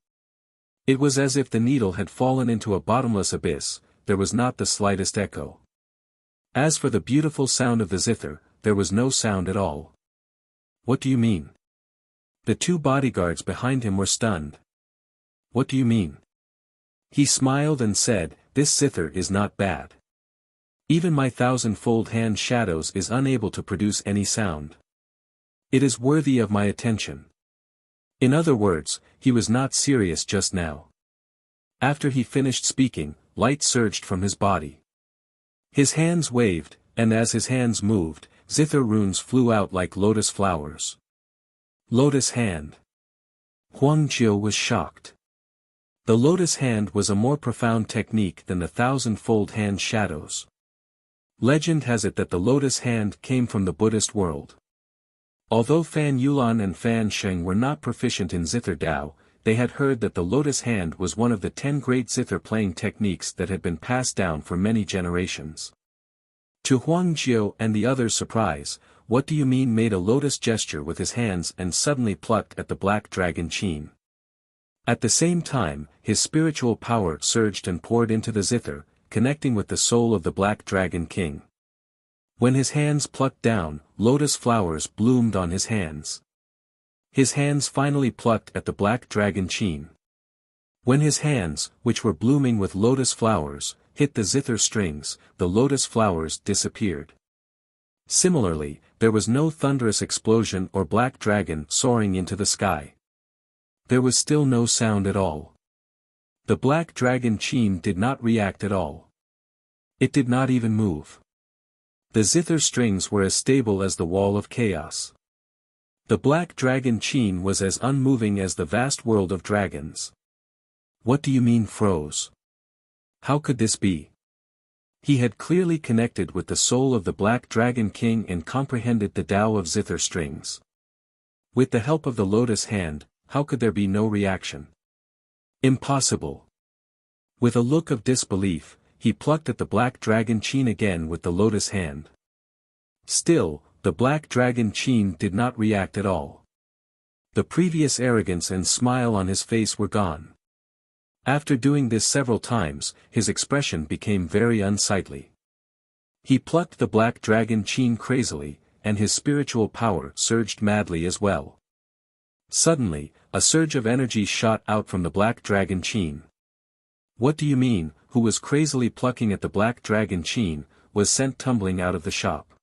It was as if the needle had fallen into a bottomless abyss, there was not the slightest echo. As for the beautiful sound of the zither, there was no sound at all. What do you mean? The two bodyguards behind him were stunned. What do you mean? He smiled and said, this zither is not bad. Even my 1,000-fold hand shadows is unable to produce any sound. It is worthy of my attention. In other words, he was not serious just now. After he finished speaking, light surged from his body. His hands waved, and as his hands moved, zither runes flew out like lotus flowers. Lotus hand. Huang Jiu was shocked. The lotus hand was a more profound technique than the 1,000-fold hand shadows. Legend has it that the lotus hand came from the Buddhist world. Although Fan Yulan and Fan Sheng were not proficient in zither Dao, they had heard that the lotus hand was one of the 10 great zither playing techniques that had been passed down for many generations. To Huang Jiao and the others' surprise, "What do you mean?" made a lotus gesture with his hands and suddenly plucked at the black dragon Qin. At the same time, his spiritual power surged and poured into the zither, connecting with the soul of the black dragon king. When his hands plucked down, lotus flowers bloomed on his hands. His hands finally plucked at the black dragon Qin. When his hands, which were blooming with lotus flowers, hit the zither strings, the lotus flowers disappeared. Similarly, there was no thunderous explosion or black dragon soaring into the sky. There was still no sound at all. The black dragon Qin did not react at all. It did not even move. The zither strings were as stable as the wall of chaos. The black dragon Qin was as unmoving as the vast world of dragons. "What do you mean froze? How could this be?" He had clearly connected with the soul of the black dragon king and comprehended the Tao of zither strings. With the help of the lotus hand, how could there be no reaction? Impossible. With a look of disbelief, he plucked at the black dragon Qin again with the lotus hand. Still, the black dragon Qin did not react at all. The previous arrogance and smile on his face were gone. After doing this several times, his expression became very unsightly. He plucked the black dragon Qin crazily, and his spiritual power surged madly as well. Suddenly, a surge of energy shot out from the black dragon Qin. "What do you mean?" Who was crazily plucking at the black dragon Qin, was sent tumbling out of the shop.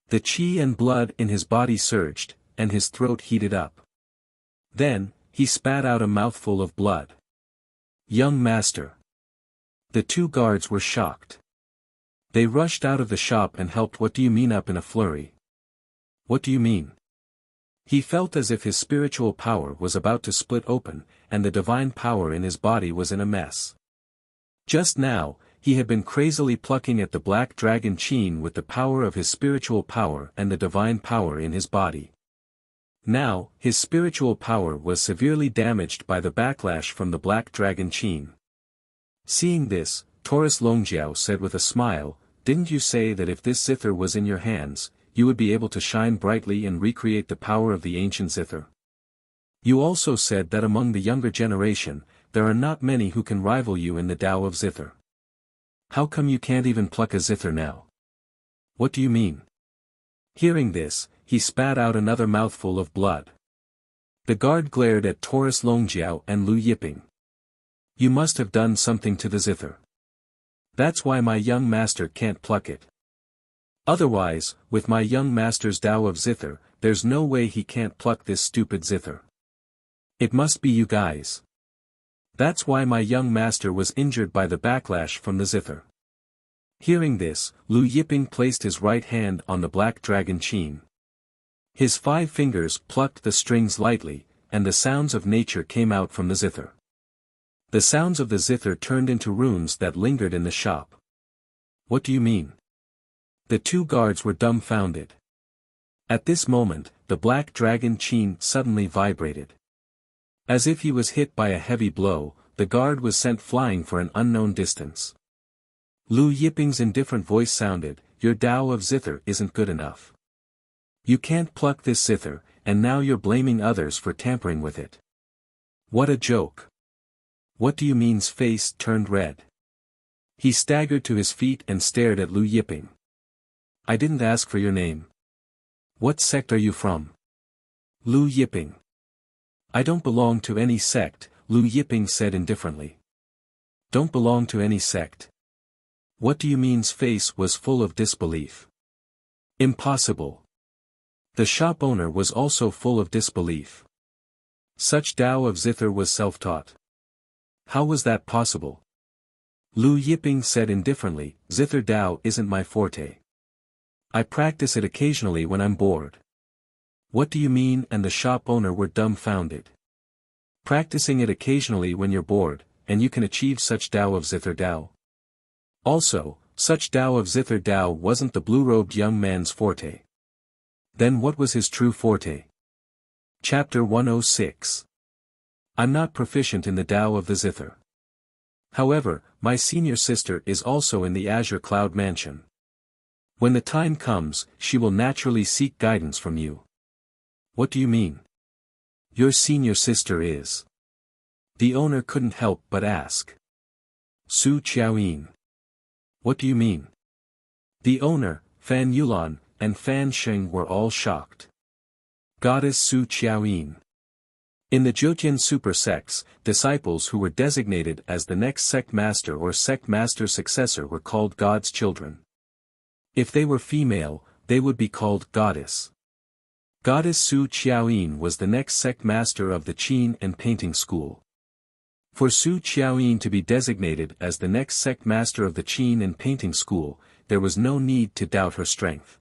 The qi and blood in his body surged, and his throat heated up. Then, he spat out a mouthful of blood. "Young master." The two guards were shocked. They rushed out of the shop and helped. "What do you mean?" up in a flurry. "What do you mean?" He felt as if his spiritual power was about to split open, and the divine power in his body was in a mess. Just now, he had been crazily plucking at the black dragon Qin with the power of his spiritual power and the divine power in his body. Now, his spiritual power was severely damaged by the backlash from the black dragon Qin. Seeing this, Taurus Longjiao said with a smile, "Didn't you say that if this zither was in your hands, you would be able to shine brightly and recreate the power of the ancient zither? You also said that among the younger generation, there are not many who can rival you in the Tao of zither. How come you can't even pluck a zither now? What do you mean?" Hearing this, he spat out another mouthful of blood. The guard glared at Taurus Longjiao and Lu Yiping. "You must have done something to the zither. That's why my young master can't pluck it. Otherwise, with my young master's Tao of zither, there's no way he can't pluck this stupid zither. It must be you guys. That's why my young master was injured by the backlash from the zither." Hearing this, Lu Yiping placed his right hand on the black dragon Qin. His 5 fingers plucked the strings lightly, and the sounds of nature came out from the zither. The sounds of the zither turned into runes that lingered in the shop. "What do you mean?" The two guards were dumbfounded. At this moment, the black dragon Qin suddenly vibrated. As if he was hit by a heavy blow, the guard was sent flying for an unknown distance. Lu Yiping's indifferent voice sounded, "Your Tao of zither isn't good enough. You can't pluck this zither, and now you're blaming others for tampering with it. What a joke. What do you mean's face turned red. He staggered to his feet and stared at Lu Yiping. "I didn't ask for your name. What sect are you from?" Lu Yiping. "I don't belong to any sect," Lu Yiping said indifferently. "Don't belong to any sect? What do you mean's face was full of disbelief. "Impossible." The shop owner was also full of disbelief. Such Tao of zither was self-taught. How was that possible? Lu Yiping said indifferently, "Zither Tao isn't my forte. I practice it occasionally when I'm bored." "What do you mean?" and the shop owner were dumbfounded. "Practicing it occasionally when you're bored, and you can achieve such Tao of zither Tao? Also, such Tao of Zither Tao wasn't the blue-robed young man's forte. Then what was his true forte? Chapter 106. I'm not proficient in the Tao of the Zither. However, my senior sister is also in the Azure Cloud Mansion. When the time comes, she will naturally seek guidance from you. What do you mean? Your senior sister is. The owner couldn't help but ask. Su Qiaoyin. What do you mean? The owner, Fan Yulan, and Fan Sheng were all shocked. Goddess Su Qiaoyin. In the Jyotian super sects, disciples who were designated as the next sect master or sect master successor were called God's children. If they were female, they would be called goddess. Goddess Su Qiaoyin was the next sect master of the Qin and painting school. For Su Qiaoyin to be designated as the next sect master of the Qin and painting school, there was no need to doubt her strength.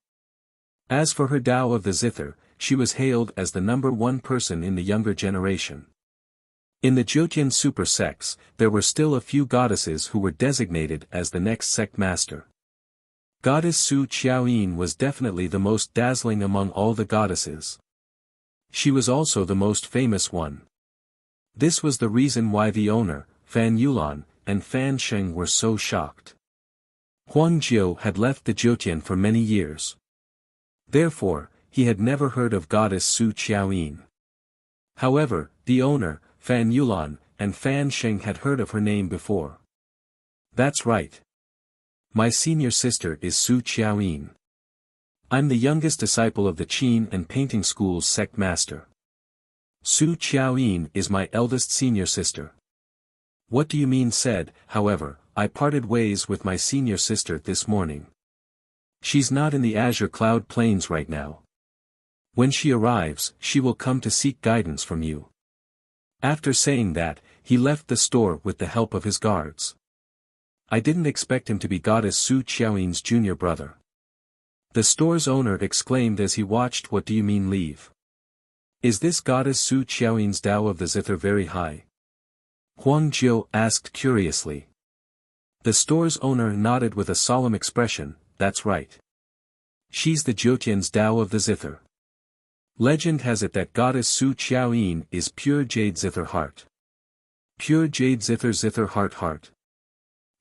As for her Tao of the Zither, she was hailed as the #1 person in the younger generation. In the Jyotian super sects, there were still a few goddesses who were designated as the next sect master. Goddess Su Qiaoyin was definitely the most dazzling among all the goddesses. She was also the most famous one. This was the reason why the owner, Fan Yulan, and Fan Sheng were so shocked. Huang Jiu had left the Jyotian for many years. Therefore, he had never heard of Goddess Su Qiaoyin. However, the owner, Fan Yulan, and Fan Sheng had heard of her name before. That's right. My senior sister is Su Qiaoyin. I'm the youngest disciple of the Qin and painting school's sect master. Su Qiaoyin is my eldest senior sister. What do you mean? Said, however, I parted ways with my senior sister this morning. She's not in the Azure Cloud Plains right now. When she arrives, she will come to seek guidance from you. After saying that, he left the store with the help of his guards. I didn't expect him to be Goddess Su Qiaoyin's junior brother. The store's owner exclaimed as he watched. What do you mean leave? Is this Goddess Su Qiaoyin's Tao of the Zither very high? Huang Jiu asked curiously. The store's owner nodded with a solemn expression. That's right. She's the Jyotian's Tao of the Zither. Legend has it that Goddess Su Qiaoyin is pure jade zither heart. Pure jade zither heart.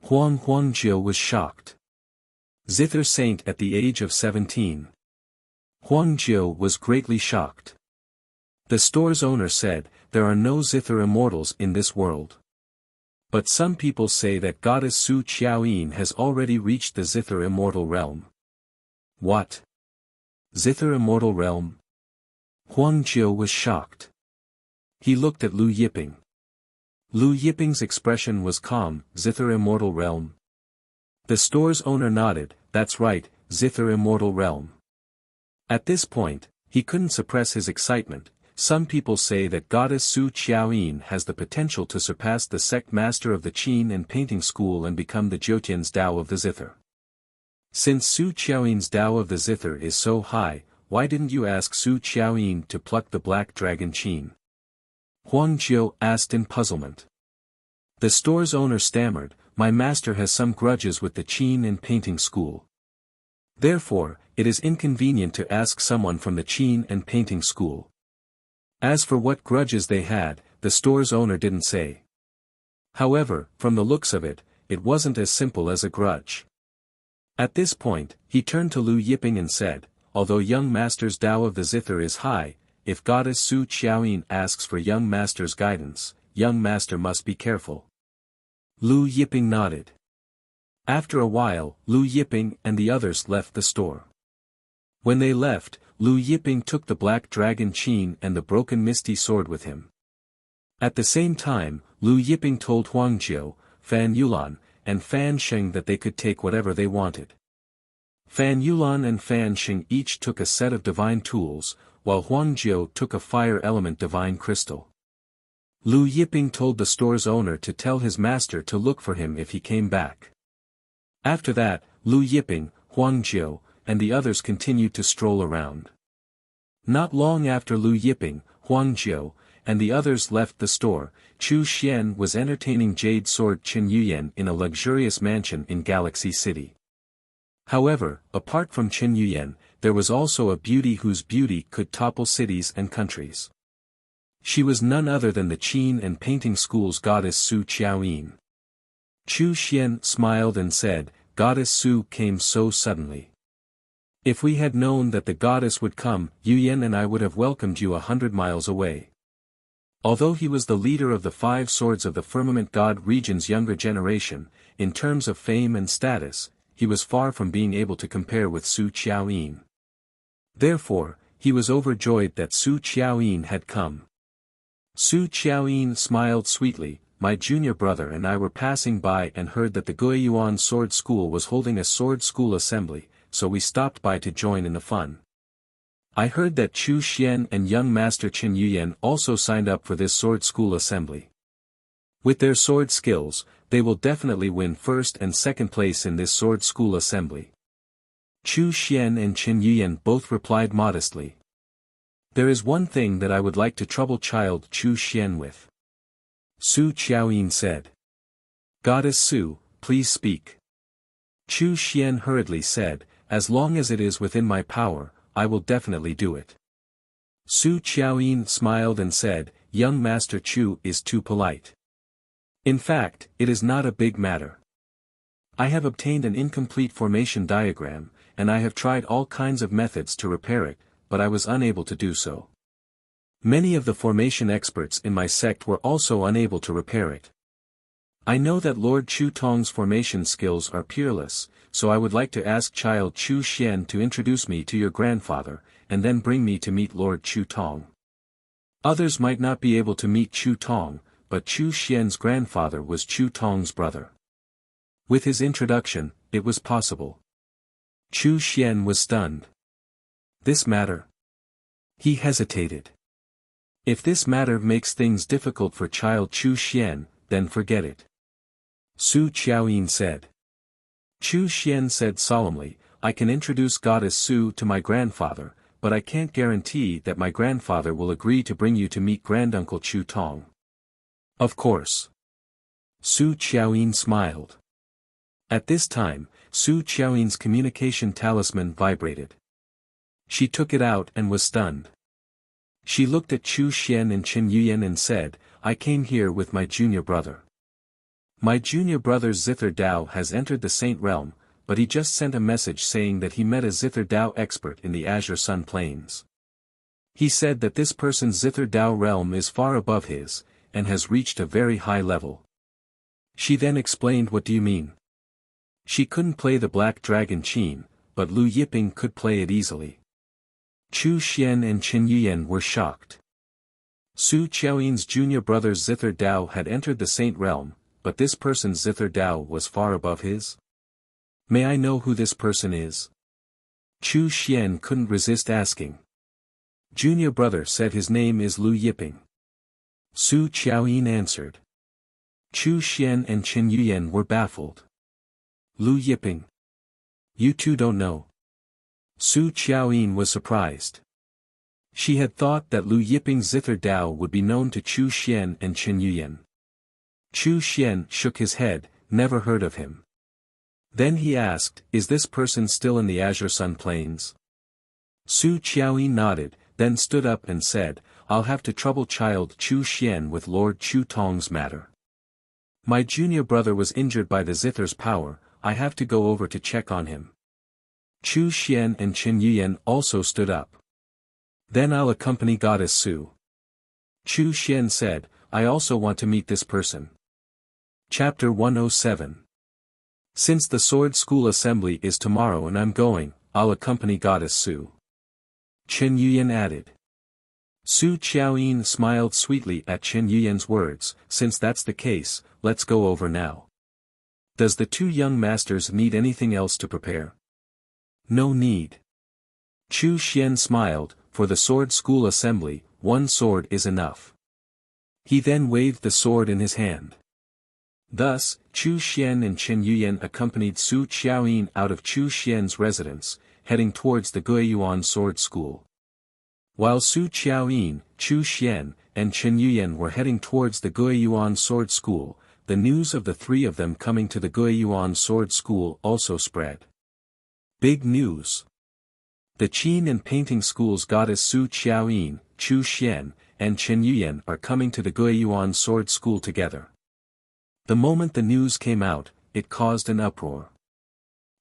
Huang Jiu was shocked. Zither saint at the age of 17. Huang Jiu was greatly shocked. The store's owner said, there are no Zither immortals in this world. But some people say that Goddess Su Qiaoyin has already reached the Zither immortal realm. What? Zither immortal realm? Huang Jiu was shocked. He looked at Lu Yiping. Lu Yiping's expression was calm. Zither immortal realm? The store's owner nodded. That's right, Zither immortal realm. At this point, he couldn't suppress his excitement. Some people say that Goddess Su Qiaoyin has the potential to surpass the sect master of the Qin and painting school and become the Jyotian's Tao of the Zither. Since Su Qiaoyin's Tao of the Zither is so high, why didn't you ask Su Qiaoyin to pluck the black dragon Qin? Huang Jiu asked in puzzlement. The store's owner stammered, my master has some grudges with the Qin and painting school. Therefore, it is inconvenient to ask someone from the Qin and painting school. As for what grudges they had, the store's owner didn't say. However, from the looks of it, it wasn't as simple as a grudge. At this point, he turned to Lu Yiping and said, although young master's Tao of the Zither is high, if Goddess Su Qiaoyin asks for young master's guidance, young master must be careful. Lu Yiping nodded. After a while, Lu Yiping and the others left the store. When they left, Lu Yiping took the black dragon Qin and the broken misty sword with him. At the same time, Lu Yiping told Huang Jiu, Fan Yulan, and Fan Sheng that they could take whatever they wanted. Fan Yulan and Fan Sheng each took a set of divine tools, while Huang Jiu took a fire element divine crystal. Lu Yiping told the store's owner to tell his master to look for him if he came back. After that, Lu Yiping, Huang Jiu, and the others continued to stroll around. Not long after Lu Yiping, Huang Jiu, and the others left the store, Chu Xian was entertaining Jade Sword Qin Yuyan in a luxurious mansion in Galaxy City. However, apart from Qin Yuyan, there was also a beauty whose beauty could topple cities and countries. She was none other than the Qin and painting school's goddess Su Qiaoyin. Chu Xian smiled and said, "Goddess Su came so suddenly. If we had known that the goddess would come, Yuyan and I would have welcomed you 100 miles away." Although he was the leader of the 5 swords of the firmament god region's younger generation, in terms of fame and status, he was far from being able to compare with Su Qiaoyin. Therefore, he was overjoyed that Su Qiaoyin had come. Su Qiaoyin smiled sweetly. "My junior brother and I were passing by and heard that the Guiyuan Sword School was holding a sword school assembly, so we stopped by to join in the fun. I heard that Chu Xian and young master Qin Yuyan also signed up for this sword school assembly. With their sword skills, they will definitely win first and second place in this sword school assembly." Chu Xian and Qin Yuyan both replied modestly. "There is one thing that I would like to trouble child Chu Xian with," Su Qiaoyin said. "Goddess Su, please speak." Chu Xian hurriedly said, "As long as it is within my power, I will definitely do it." Su Qiaoyin smiled and said, "Young Master Chu is too polite. In fact, it is not a big matter. I have obtained an incomplete formation diagram, and I have tried all kinds of methods to repair it, but I was unable to do so. Many of the formation experts in my sect were also unable to repair it. I know that Lord Chu Tong's formation skills are peerless, so I would like to ask child Chu Xian to introduce me to your grandfather, and then bring me to meet Lord Chu Tong. Others might not be able to meet Chu Tong, but Chu Xian's grandfather was Chu Tong's brother. With his introduction, it was possible." Chu Xian was stunned. "This matter?" He hesitated. "If this matter makes things difficult for child Chu Xian, then forget it," Su Qiaoyin said. Chu Xian said solemnly, "I can introduce Goddess Su to my grandfather, but I can't guarantee that my grandfather will agree to bring you to meet granduncle Chu Tong." "Of course." Su Qiaoyin smiled. At this time, Su Qiaoyin's communication talisman vibrated. She took it out and was stunned. She looked at Chu Xian and Qin Yuyan and said, "I came here with my junior brother. My junior brother Zither Dao has entered the Saint Realm, but he just sent a message saying that he met a Zither Dao expert in the Azure Sun Plains. He said that this person's Zither Dao realm is far above his, and has reached a very high level." She then explained, "What do you mean?" She couldn't play the Black Dragon Qin, but Lu Yiping could play it easily. Chu Xian and Qin Yuyan were shocked. Su Qiaoyin's junior brother Zither Dao had entered the Saint Realm, but this person's Zither Dao was far above his? "May I know who this person is?" Chu Xian couldn't resist asking. "Junior brother said his name is Lu Yiping," Su Qiaoyin answered. Chu Xian and Qin Yuyan were baffled. "Lu Yiping? You two don't know?" Su Qiaoyin was surprised. She had thought that Lu Yiping's Zither Dao would be known to Chu Xian and Qin Yuyan. Chu Xian shook his head, "Never heard of him." Then he asked, "Is this person still in the Azure Sun Plains?" Su Qiaoyin nodded, then stood up and said, "I'll have to trouble child Chu Xian with Lord Chu Tong's matter. My junior brother was injured by the Zither's power, I have to go over to check on him." Chu Xian and Qin Yuyan also stood up. "Then I'll accompany Goddess Su." Chu Xian said, "I also want to meet this person." Chapter 107. Since the Sword School Assembly is tomorrow and I'm going, I'll accompany Goddess Su. Qin Yuyan added. Su Qiaoyin smiled sweetly at Qin Yuyan's words, "Since that's the case, let's go over now. Does the two young masters need anything else to prepare?" "No need." Chu Xian smiled, "For the Sword School Assembly, one sword is enough." He then waved the sword in his hand. Thus, Chu Xian and Qin Yuyan accompanied Su Qiaoyin out of Chu Xian's residence, heading towards the Guiyuan Sword School. While Su Qiaoyin, Chu Xian, and Qin Yuyan were heading towards the Guiyuan Sword School, the news of the three of them coming to the Guiyuan Sword School also spread. Big news! The Qin and painting school's goddess Su Qiaoyin, Chu Xian, and Chen Yuyan are coming to the Guiyuan sword school together. The moment the news came out, it caused an uproar.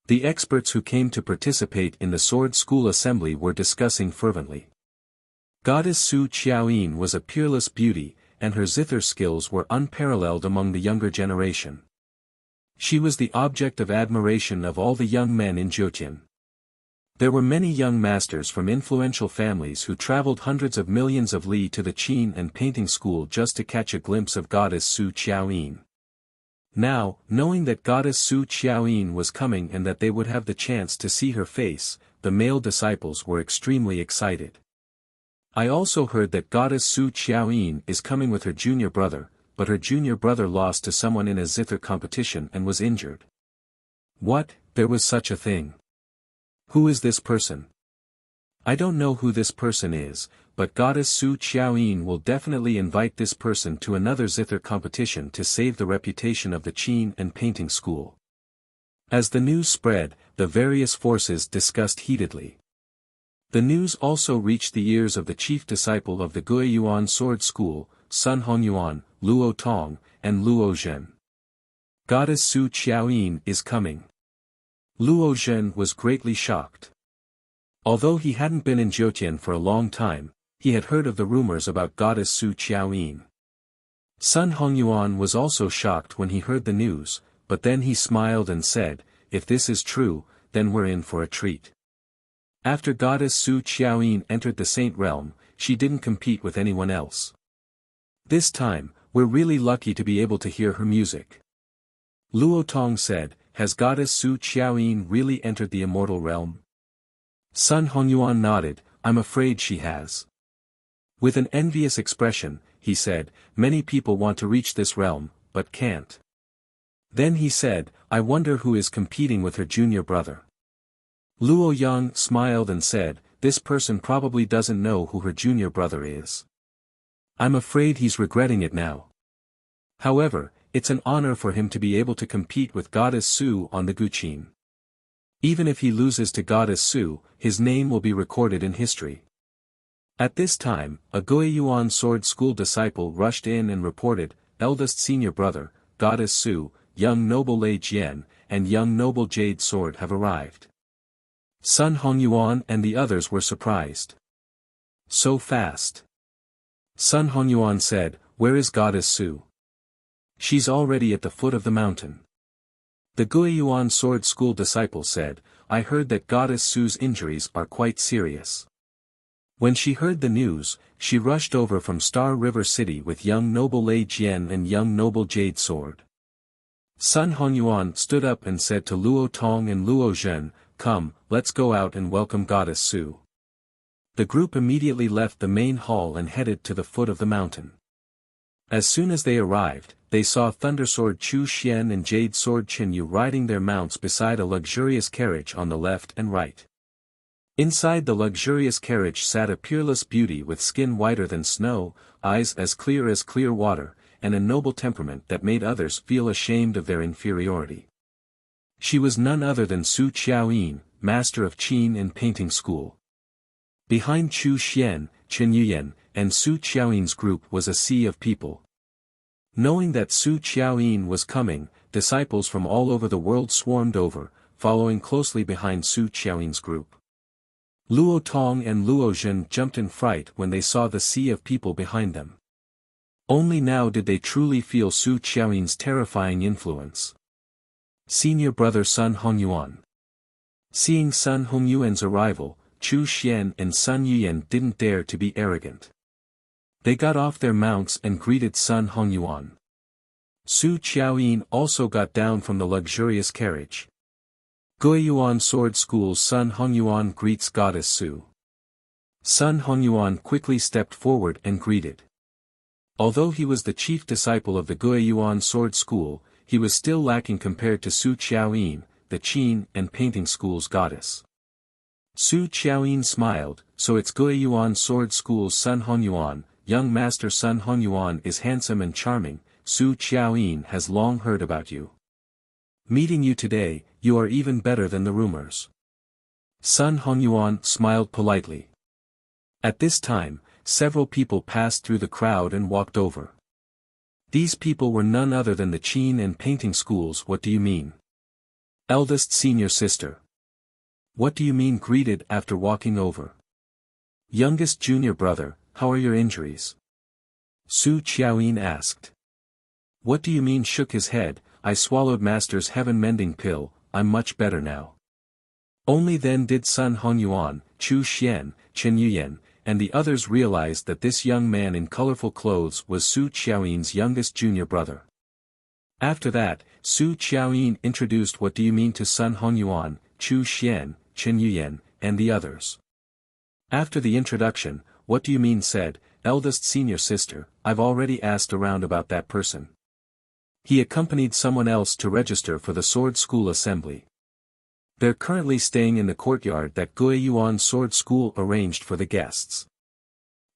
The experts who came to participate in the sword school assembly were discussing fervently. Goddess Su Qiaoyin was a peerless beauty, and her zither skills were unparalleled among the younger generation. She was the object of admiration of all the young men in Jyotian. There were many young masters from influential families who traveled hundreds of millions of li to the Qin and painting school just to catch a glimpse of goddess Su Qiaoyin. Now, knowing that goddess Su Qiaoyin was coming and that they would have the chance to see her face, the male disciples were extremely excited. I also heard that goddess Su Qiaoyin is coming with her junior brother, but her junior brother lost to someone in a zither competition and was injured. What, there was such a thing? Who is this person? I don't know who this person is, but goddess Su Qiaoyin will definitely invite this person to another zither competition to save the reputation of the Qin and painting school. As the news spread, the various forces discussed heatedly. The news also reached the ears of the chief disciple of the Guiyuan sword school, Sun Hongyuan, Luo Tong, and Luo Zhen. Goddess Su Qiaoyin is coming. Luo Zhen was greatly shocked. Although he hadn't been in Jyotian for a long time, he had heard of the rumors about goddess Su Qiaoyin. Sun Hongyuan was also shocked when he heard the news, but then he smiled and said, "If this is true, then we're in for a treat." After goddess Su Qiaoyin entered the Saint Realm, she didn't compete with anyone else. This time, we're really lucky to be able to hear her music. Luo Tong said, "Has goddess Su Qiaoyin really entered the immortal realm?" Sun Hongyuan nodded, "I'm afraid she has." With an envious expression, he said, "Many people want to reach this realm, but can't." Then he said, "I wonder who is competing with her junior brother." Luo Yang smiled and said, "This person probably doesn't know who her junior brother is. I'm afraid he's regretting it now. However, it's an honor for him to be able to compete with goddess Su on the Guqin. Even if he loses to goddess Su, his name will be recorded in history." At this time, a Guiyuan sword school disciple rushed in and reported, "Eldest senior brother, goddess Su, young noble Lei Jian, and young noble Jade Sword have arrived." Sun Hongyuan and the others were surprised. "So fast?" Sun Hongyuan said, "Where is goddess Su?" "She's already at the foot of the mountain." The Guiyuan sword school disciple said, "I heard that goddess Su's injuries are quite serious." When she heard the news, she rushed over from Star River City with young noble Lei Jian and young noble Jade Sword. Sun Hongyuan stood up and said to Luo Tong and Luo Zhen, "Come, let's go out and welcome goddess Su." The group immediately left the main hall and headed to the foot of the mountain. As soon as they arrived, they saw Thundersword Chu Xian and Jade Sword Chen Yu riding their mounts beside a luxurious carriage on the left and right. Inside the luxurious carriage sat a peerless beauty with skin whiter than snow, eyes as clear water, and a noble temperament that made others feel ashamed of their inferiority. She was none other than Su Qiaoyin, master of Qin and painting school. Behind Chu Xian, Chen Yuyan, and Su Qiaoyin's group was a sea of people. Knowing that Su Qiaoyin was coming, disciples from all over the world swarmed over, following closely behind Su Qiaoyin's group. Luo Tong and Luo Zhen jumped in fright when they saw the sea of people behind them. Only now did they truly feel Su Qiaoyin's terrifying influence. Senior brother Sun Hongyuan. Seeing Sun Hongyuan's arrival, Chu Xian and Sun Yuyan didn't dare to be arrogant. They got off their mounts and greeted Sun Hongyuan. Su Qiaoyin also got down from the luxurious carriage. Guiyuan Sword School's Sun Hongyuan greets goddess Su. Sun Hongyuan quickly stepped forward and greeted. Although he was the chief disciple of the Guiyuan Sword School, he was still lacking compared to Su Qiaoyin, the Qin and painting school's goddess. Su Qiaoyin smiled, "So it's Guiyuan Sword School's Sun Hongyuan. Young master Sun Hongyuan is handsome and charming. Su Qiaoyin has long heard about you. Meeting you today, you are even better than the rumors." Sun Hongyuan smiled politely. At this time, several people passed through the crowd and walked over. These people were none other than the Qin and painting schools. What do you mean? Eldest senior sister. What do you mean greeted after walking over? Youngest junior brother, how are your injuries? Su Qiaoyin asked. What do you mean? Shook his head, I swallowed master's heaven-mending pill, I'm much better now. Only then did Sun Hongyuan, Chu Xian, Chen Yuyan, and the others realized that this young man in colorful clothes was Su Qiaoyin's youngest junior brother. After that, Su Qiaoyin introduced what do you mean to Sun Hongyuan, Chu Xian, Chen Yuyan, and the others. After the introduction, what do you mean said, eldest senior sister, I've already asked around about that person. He accompanied someone else to register for the sword school assembly. They're currently staying in the courtyard that Guiyuan Sword School arranged for the guests.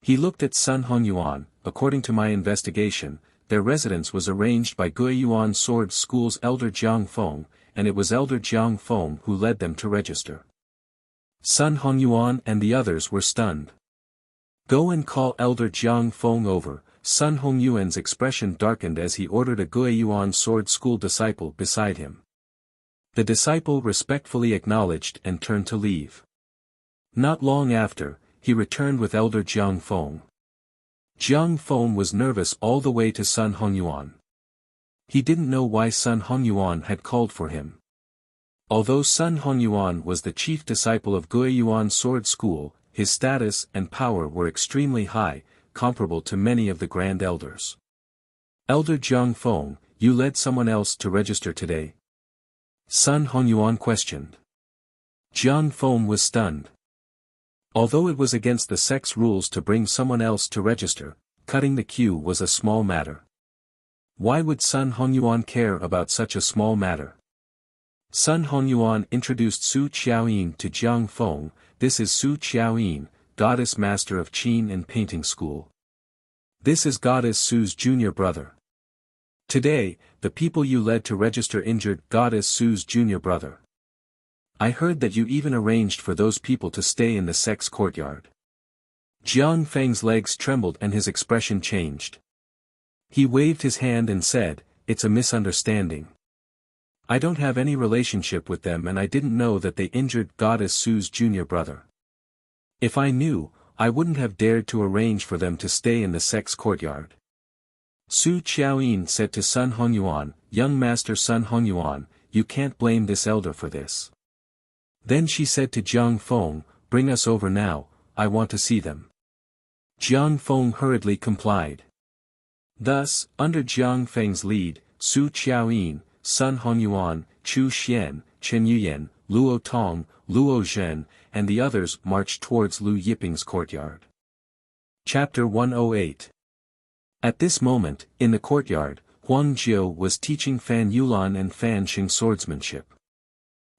He looked at Sun Hongyuan. According to my investigation, their residence was arranged by Guiyuan Sword School's elder Jiang Feng, and it was elder Jiang Feng who led them to register. Sun Hongyuan and the others were stunned. Go and call elder Jiang Feng over. Sun Hongyuan's expression darkened as he ordered a Guiyuan Sword School disciple beside him. The disciple respectfully acknowledged and turned to leave. Not long after, he returned with elder Jiang Feng. Jiang Feng was nervous all the way to Sun Hongyuan. He didn't know why Sun Hongyuan had called for him. Although Sun Hongyuan was the chief disciple of Guiyuan Sword School, his status and power were extremely high, comparable to many of the grand elders. Elder Jiang Feng, you led someone else to register today? Sun Hongyuan questioned. Jiang Feng was stunned. Although it was against the sex rules to bring someone else to register, cutting the queue was a small matter. Why would Sun Hongyuan care about such a small matter? Sun Hongyuan introduced Su Qiaoyin to Jiang Feng. This is Su Qiaoyin, goddess master of Qin and painting school. This is goddess Su's junior brother. Today, the people you led to register injured goddess Su's junior brother. I heard that you even arranged for those people to stay in the sex courtyard. Jiang Feng's legs trembled and his expression changed. He waved his hand and said, it's a misunderstanding. I don't have any relationship with them and I didn't know that they injured goddess Su's junior brother. If I knew, I wouldn't have dared to arrange for them to stay in the sex courtyard. Su Qiaoyin said to Sun Hongyuan, young master Sun Hongyuan, you can't blame this elder for this. Then she said to Jiang Feng, bring us over now, I want to see them. Jiang Feng hurriedly complied. Thus, under Jiang Feng's lead, Su Qiaoyin, Sun Hongyuan, Chu Xian, Chen Yuyan, Luo Tong, Luo Zhen, and the others marched towards Lu Yiping's courtyard. Chapter 108. At this moment, in the courtyard, Huang Jiu was teaching Fan Yulan and Fan Xing swordsmanship.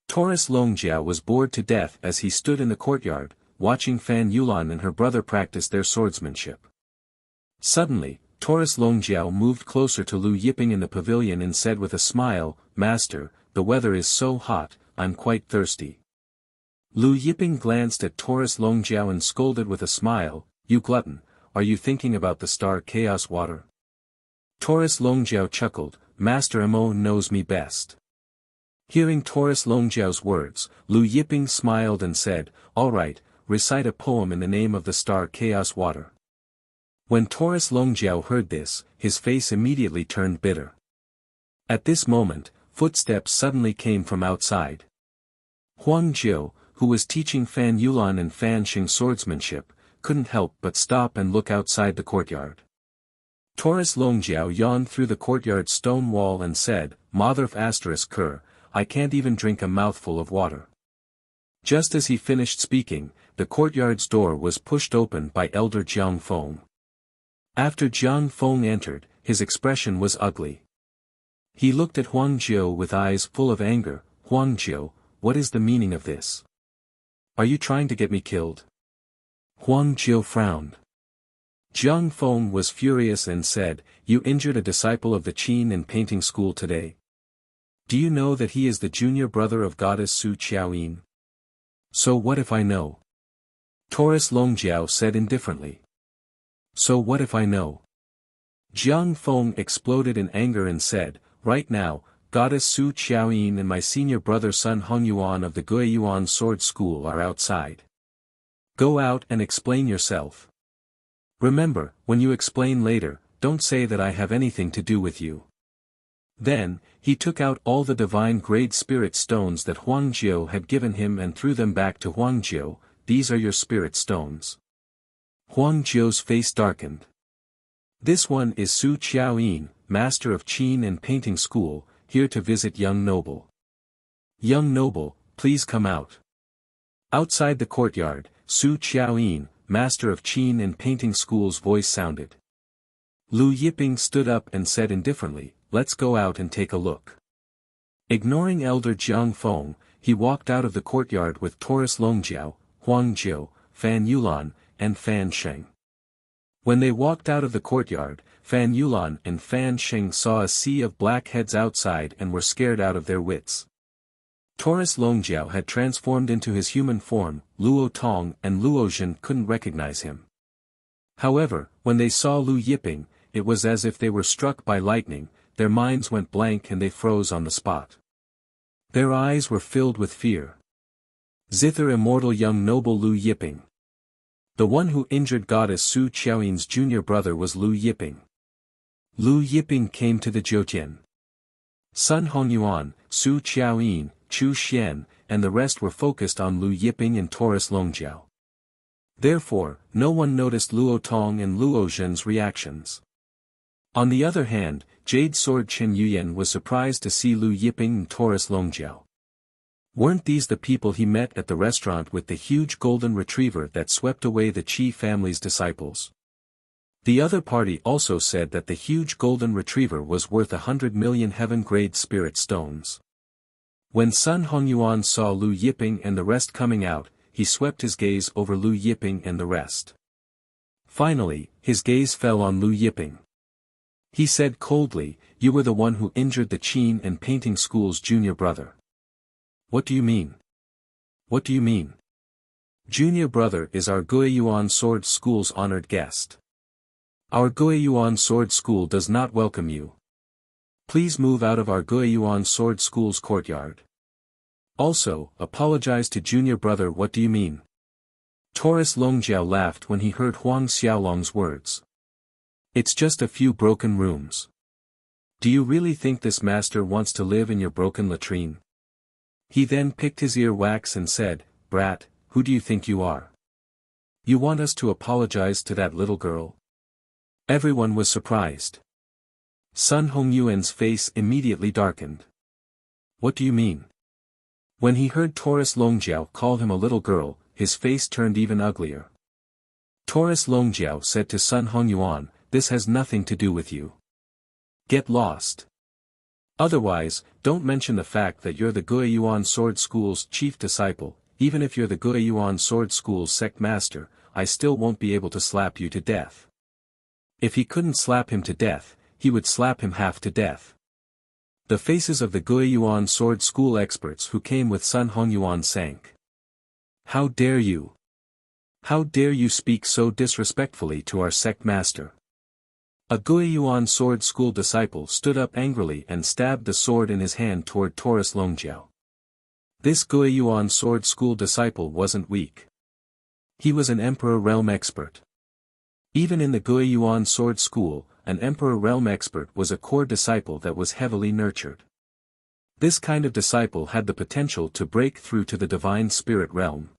Taurus Longjiao was bored to death as he stood in the courtyard, watching Fan Yulan and her brother practice their swordsmanship. Suddenly, Taurus Longjiao moved closer to Lu Yiping in the pavilion and said with a smile, Master, the weather is so hot, I'm quite thirsty. Lu Yiping glanced at Taurus Longjiao and scolded with a smile, you glutton, are you thinking about the star chaos water? Taurus Longjiao chuckled, Master Mo knows me best. Hearing Taurus Longjiao's words, Lu Yiping smiled and said, all right, recite a poem in the name of the star chaos water. When Taurus Longjiao heard this, his face immediately turned bitter. At this moment, footsteps suddenly came from outside. Huang Jiu, who was teaching Fan Yulan and Fan Xing swordsmanship, couldn't help but stop and look outside the courtyard. Taurus Longjiao yawned through the courtyard stone wall and said, Mother Kur, I can't even drink a mouthful of water. Just as he finished speaking, the courtyard's door was pushed open by elder Jiang Feng. After Jiang Feng entered, his expression was ugly. He looked at Huang Jiu with eyes full of anger. Huang Jiu, what is the meaning of this? Are you trying to get me killed? Huang Jiu frowned. Jiang Feng was furious and said, you injured a disciple of the Qin and painting school today. Do you know that he is the junior brother of goddess Su Qiaoyin? So what if I know? Taurus Longjiao said indifferently. So what if I know? Jiang Feng exploded in anger and said, right now, Goddess Su Qiaoyin and my senior brother Sun Hongyuan of the Guiyuan Sword School are outside. Go out and explain yourself. Remember, when you explain later, don't say that I have anything to do with you. Then, he took out all the divine grade spirit stones that Huangjiu had given him and threw them back to Huangjiu. These are your spirit stones. Huangjiu's face darkened. This one is Su Qiaoyin, master of Qin and painting school, here to visit young noble. Young noble, please come out. Outside the courtyard, Su Qiaoyin, master of Qin and painting school's voice sounded. Lu Yiping stood up and said indifferently, let's go out and take a look. Ignoring elder Jiang Feng, he walked out of the courtyard with Taurus Longjiao, Huang Jiu, Fan Yulan, and Fan Sheng. When they walked out of the courtyard, Fan Yulan and Fan Sheng saw a sea of black heads outside and were scared out of their wits. Taurus Longjiao had transformed into his human form. Luo Tong and Luo Zhen couldn't recognize him. However, when they saw Lu Yiping, it was as if they were struck by lightning, their minds went blank and they froze on the spot. Their eyes were filled with fear. Zither immortal young noble Lu Yiping. The one who injured goddess Su Qiaoyin's junior brother was Lu Yiping. Lu Yiping came to the Jiutian. Sun Hongyuan, Su Qiaoyin, Chu Xian, and the rest were focused on Lu Yiping and Taurus Longjiao. Therefore, no one noticed Luo Tong and Luo Zhen's reactions. On the other hand, Jade Sword Chen Yuyan was surprised to see Lu Yiping and Taurus Longjiao. Weren't these the people he met at the restaurant with the huge golden retriever that swept away the Qi family's disciples? The other party also said that the huge golden retriever was worth 100 million heaven-grade spirit stones. When Sun Hongyuan saw Lu Yiping and the rest coming out, he swept his gaze over Lu Yiping and the rest. Finally, his gaze fell on Lu Yiping. He said coldly, you were the one who injured the Qin and painting school's junior brother. What do you mean? What do you mean? Junior brother is our Guiyuan Sword School's honored guest. Our Guiyuan Sword School does not welcome you. Please move out of our Guiyuan Sword School's courtyard. Also, apologize to junior brother. What do you mean? Taurus Longjiao laughed when he heard Huang Xiaolong's words. It's just a few broken rooms. Do you really think this master wants to live in your broken latrine? He then picked his ear wax and said, brat, who do you think you are? You want us to apologize to that little girl? Everyone was surprised. Sun Hongyuan's face immediately darkened. What do you mean? When he heard Taurus Longjiao call him a little girl, his face turned even uglier. Taurus Longjiao said to Sun Hongyuan, this has nothing to do with you. Get lost. Otherwise, don't mention the fact that you're the Guiyuan Sword School's chief disciple. Even if you're the Guiyuan Sword School's sect master, I still won't be able to slap you to death. If he couldn't slap him to death, he would slap him half to death. The faces of the Guiyuan Sword School experts who came with Sun Hongyuan sank. How dare you? How dare you speak so disrespectfully to our sect master? A Guiyuan Sword School disciple stood up angrily and stabbed the sword in his hand toward Taurus Longjiao. This Guiyuan Sword School disciple wasn't weak. He was an Emperor Realm expert. Even in the Guiyuan Sword School, an Emperor Realm expert was a core disciple that was heavily nurtured. This kind of disciple had the potential to break through to the divine spirit realm.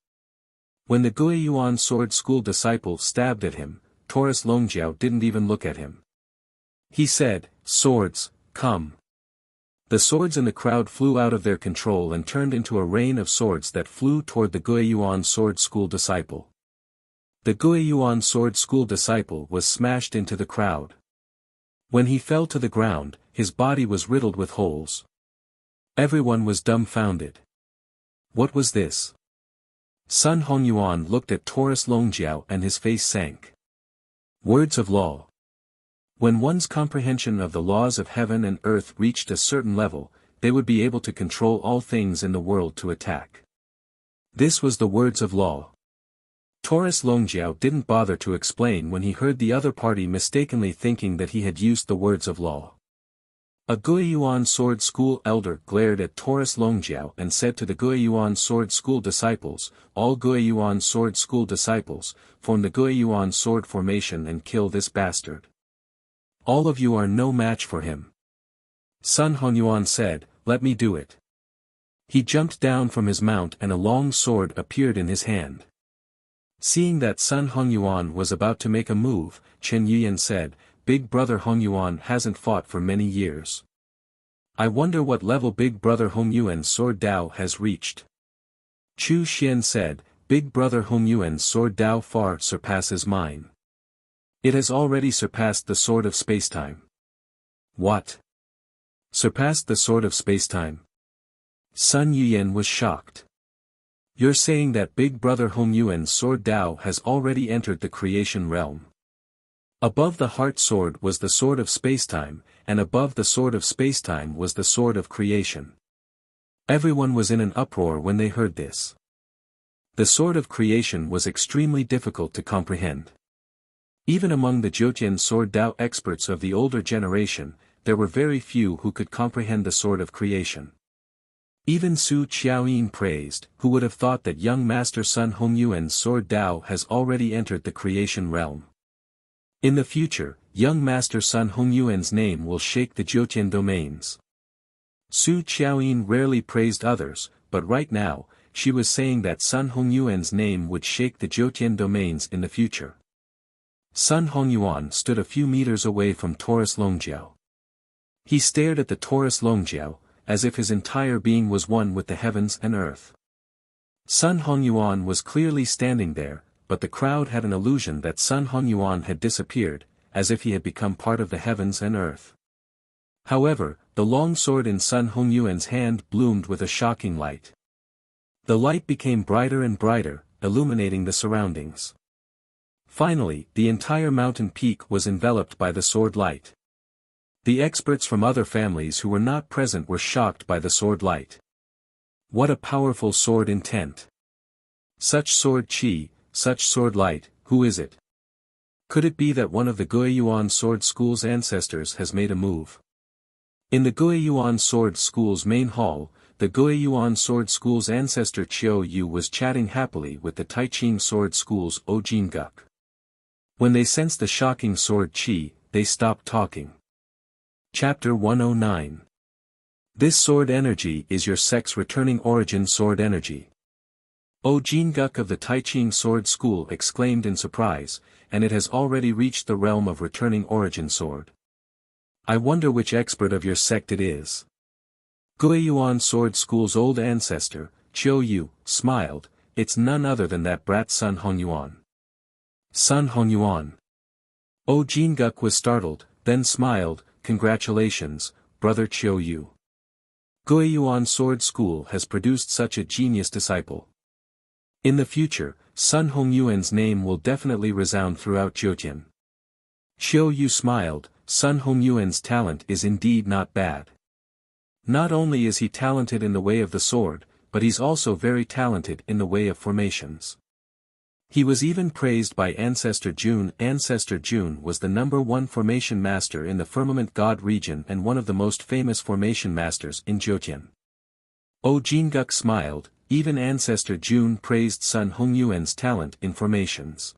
When the Guiyuan Sword School disciple stabbed at him, Taurus Longjiao didn't even look at him. He said, swords, come. The swords in the crowd flew out of their control and turned into a rain of swords that flew toward the Guiyuan Sword School disciple. The Guiyuan Sword School disciple was smashed into the crowd. When he fell to the ground, his body was riddled with holes. Everyone was dumbfounded. What was this? Sun Hongyuan looked at Taurus Longjiao and his face sank. Words of law. When one's comprehension of the laws of heaven and earth reached a certain level, they would be able to control all things in the world to attack. This was the words of law. Taurus Longjiao didn't bother to explain when he heard the other party mistakenly thinking that he had used the words of law. A Guiyuan Sword School elder glared at Taurus Longjiao and said to the Guiyuan Sword School disciples, "All Guiyuan Sword School disciples, form the Guiyuan Sword formation and kill this bastard. All of you are no match for him." Sun Hongyuan said, "Let me do it." He jumped down from his mount and a long sword appeared in his hand. Seeing that Sun Hongyuan was about to make a move, Chen Yuyan said, "Big brother Hongyuan hasn't fought for many years. I wonder what level Big brother Hongyuan's sword Dao has reached." Chu Xian said, "Big brother Hongyuan's sword Dao far surpasses mine. It has already surpassed the sword of spacetime." "What? Surpassed the sword of spacetime?" Sun Yuyan was shocked. "You're saying that Big brother Hongyuan's sword Dao has already entered the creation realm?" Above the heart sword was the sword of spacetime, and above the sword of spacetime was the sword of creation. Everyone was in an uproar when they heard this. The sword of creation was extremely difficult to comprehend. Even among the Jyotian sword Dao experts of the older generation, there were very few who could comprehend the sword of creation. Even Su Qiaoyin praised, who would have thought that young Master Sun Hongyuan's sword Dao has already entered the creation realm. In the future, young Master Sun Hongyuan's name will shake the Jyotian domains. Su Qiaoyin rarely praised others, but right now, she was saying that Sun Hongyuan's name would shake the Jyotian domains in the future. Sun Hongyuan stood a few meters away from Taurus Longjiao. He stared at the Taurus Longjiao, as if his entire being was one with the heavens and earth. Sun Hongyuan was clearly standing there, but the crowd had an illusion that Sun Hongyuan had disappeared, as if he had become part of the heavens and earth. However, the long sword in Sun Hongyuan's hand bloomed with a shocking light. The light became brighter and brighter, illuminating the surroundings. Finally, the entire mountain peak was enveloped by the sword light. The experts from other families who were not present were shocked by the sword light. What a powerful sword intent! Such sword chi, such sword light, who is it? Could it be that one of the Guiyuan Sword School's ancestors has made a move? In the Guiyuan Sword School's main hall, the Guiyuan Sword School's ancestor Qiu Yu was chatting happily with the Taiching Sword School's Ojin Guk. When they sensed the shocking sword chi, they stopped talking. Chapter 109. This sword energy is your sex returning origin sword energy. Ojin Guk of the Taiching Sword School exclaimed in surprise, and it has already reached the realm of returning origin sword. I wonder which expert of your sect it is. Guiyuan Sword School's old ancestor, Qiu Yu, smiled, it's none other than that brat Sun Hongyuan. Sun Hongyuan. Ojin Guk was startled, then smiled, congratulations, brother Qiu Yu. Guiyuan Sword School has produced such a genius disciple. In the future, Sun Hongyuan's name will definitely resound throughout Jyotian. Qiu Yu smiled, Sun Hongyuan's talent is indeed not bad. Not only is he talented in the way of the sword, but he's also very talented in the way of formations. He was even praised by Ancestor Jun. Ancestor Jun was the #1 formation master in the Firmament God region and one of the most famous formation masters in Jyotian. Ojin Guk smiled, even Ancestor Jun praised Sun Hongyuan's talent in formations.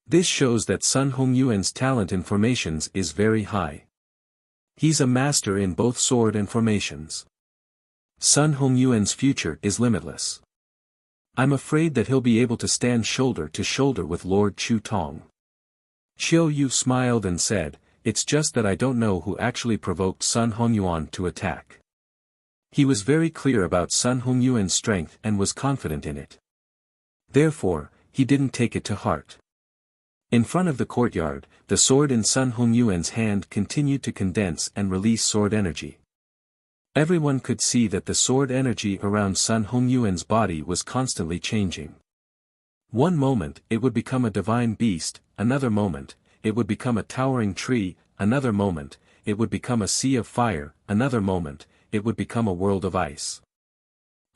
This shows that Sun Hongyuan's talent in formations is very high. He's a master in both sword and formations. Sun Hongyuan's future is limitless. I'm afraid that he'll be able to stand shoulder to shoulder with Lord Chu Tong. Qiu Yu smiled and said, it's just that I don't know who actually provoked Sun Hongyuan to attack. He was very clear about Sun Hongyuan's strength and was confident in it. Therefore, he didn't take it to heart. In front of the courtyard, the sword in Sun Hongyuan's hand continued to condense and release sword energy. Everyone could see that the sword energy around Sun Hongyuan's body was constantly changing. One moment, it would become a divine beast, another moment, it would become a towering tree, another moment, it would become a sea of fire, another moment, it would become a world of ice.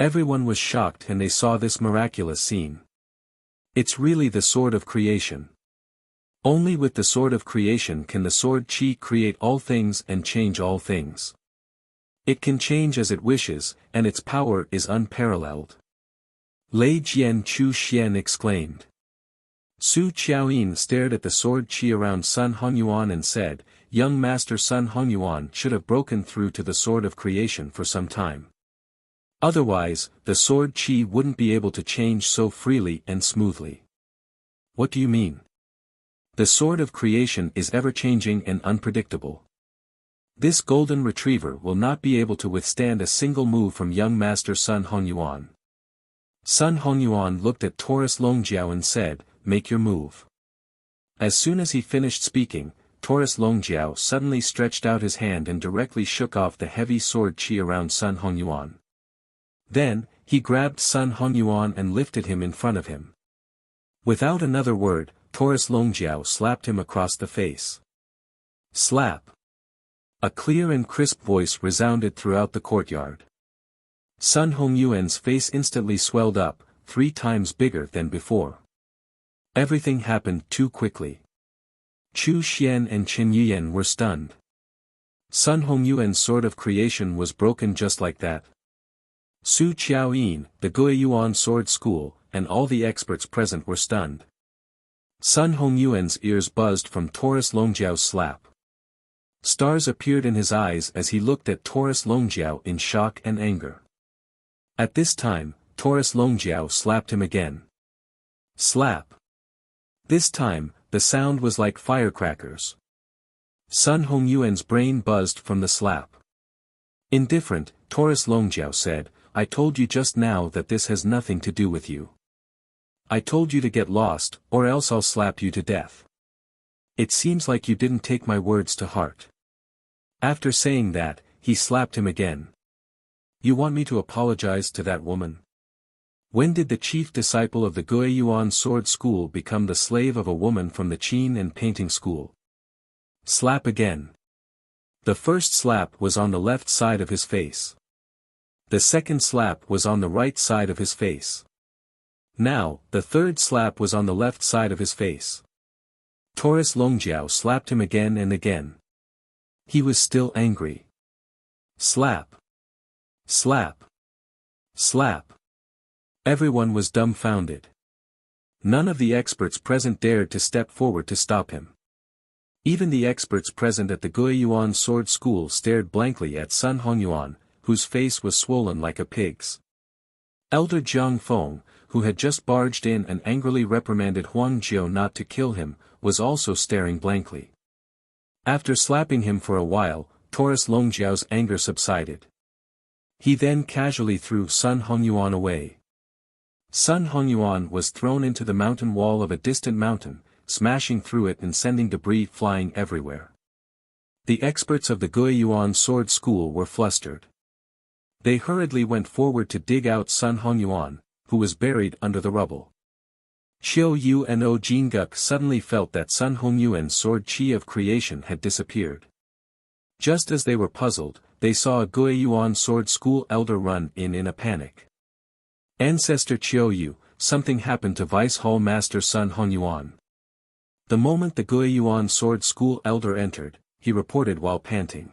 Everyone was shocked and they saw this miraculous scene. It's really the sword of creation. Only with the sword of creation can the sword Qi create all things and change all things. It can change as it wishes, and its power is unparalleled. Lei Jian Chu Xian exclaimed. Su Qiaoyin stared at the sword Qi around Sun Hongyuan and said, young master Sun Hongyuan should have broken through to the sword of creation for some time. Otherwise, the sword Qi wouldn't be able to change so freely and smoothly. What do you mean? The sword of creation is ever-changing and unpredictable. This golden retriever will not be able to withstand a single move from young master Sun Hongyuan. Sun Hongyuan looked at Taurus Longjiao and said, make your move. As soon as he finished speaking, Taurus Longjiao suddenly stretched out his hand and directly shook off the heavy sword Qi around Sun Hongyuan. Then, he grabbed Sun Hongyuan and lifted him in front of him. Without another word, Taurus Longjiao slapped him across the face. Slap! A clear and crisp voice resounded throughout the courtyard. Sun Hongyuan's face instantly swelled up, 3 times bigger than before. Everything happened too quickly. Chu Xian and Qin Yuan were stunned. Sun Hongyuan's sword of creation was broken just like that. Su Qiaoyin, the Guiyuan sword school, and all the experts present were stunned. Sun Hongyuan's ears buzzed from Taurus Longjiao's slap. Stars appeared in his eyes as he looked at Taurus Longjiao in shock and anger. At this time, Taurus Longjiao slapped him again. Slap! This time, the sound was like firecrackers. Sun Hongyuan's brain buzzed from the slap. Indifferent, Taurus Longjiao said, I told you just now that this has nothing to do with you. I told you to get lost, or else I'll slap you to death. It seems like you didn't take my words to heart. After saying that, he slapped him again. You want me to apologize to that woman? When did the chief disciple of the Guiyuan sword school become the slave of a woman from the Qin and painting school? Slap again. The first slap was on the left side of his face. The second slap was on the right side of his face. Now, the third slap was on the left side of his face. Taurus Longjiao slapped him again and again. He was still angry. Slap! Slap! Slap! Everyone was dumbfounded. None of the experts present dared to step forward to stop him. Even the experts present at the Guiyuan sword school stared blankly at Sun Hongyuan, whose face was swollen like a pig's. Elder Jiang Feng, who had just barged in and angrily reprimanded Huang Jiao not to kill him, was also staring blankly. After slapping him for a while, Taurus Longjiao's anger subsided. He then casually threw Sun Hongyuan away. Sun Hongyuan was thrown into the mountain wall of a distant mountain, smashing through it and sending debris flying everywhere. The experts of the Guiyuan sword school were flustered. They hurriedly went forward to dig out Sun Hongyuan, who was buried under the rubble. Qiu Yu and O Jinguk suddenly felt that Sun Hongyuan's sword Qi of creation had disappeared. Just as they were puzzled, they saw a Guiyuan sword school elder run in a panic. Ancestor Qiu Yu, something happened to Vice Hall Master Sun Hongyuan. The moment the Guiyuan sword school elder entered, he reported while panting.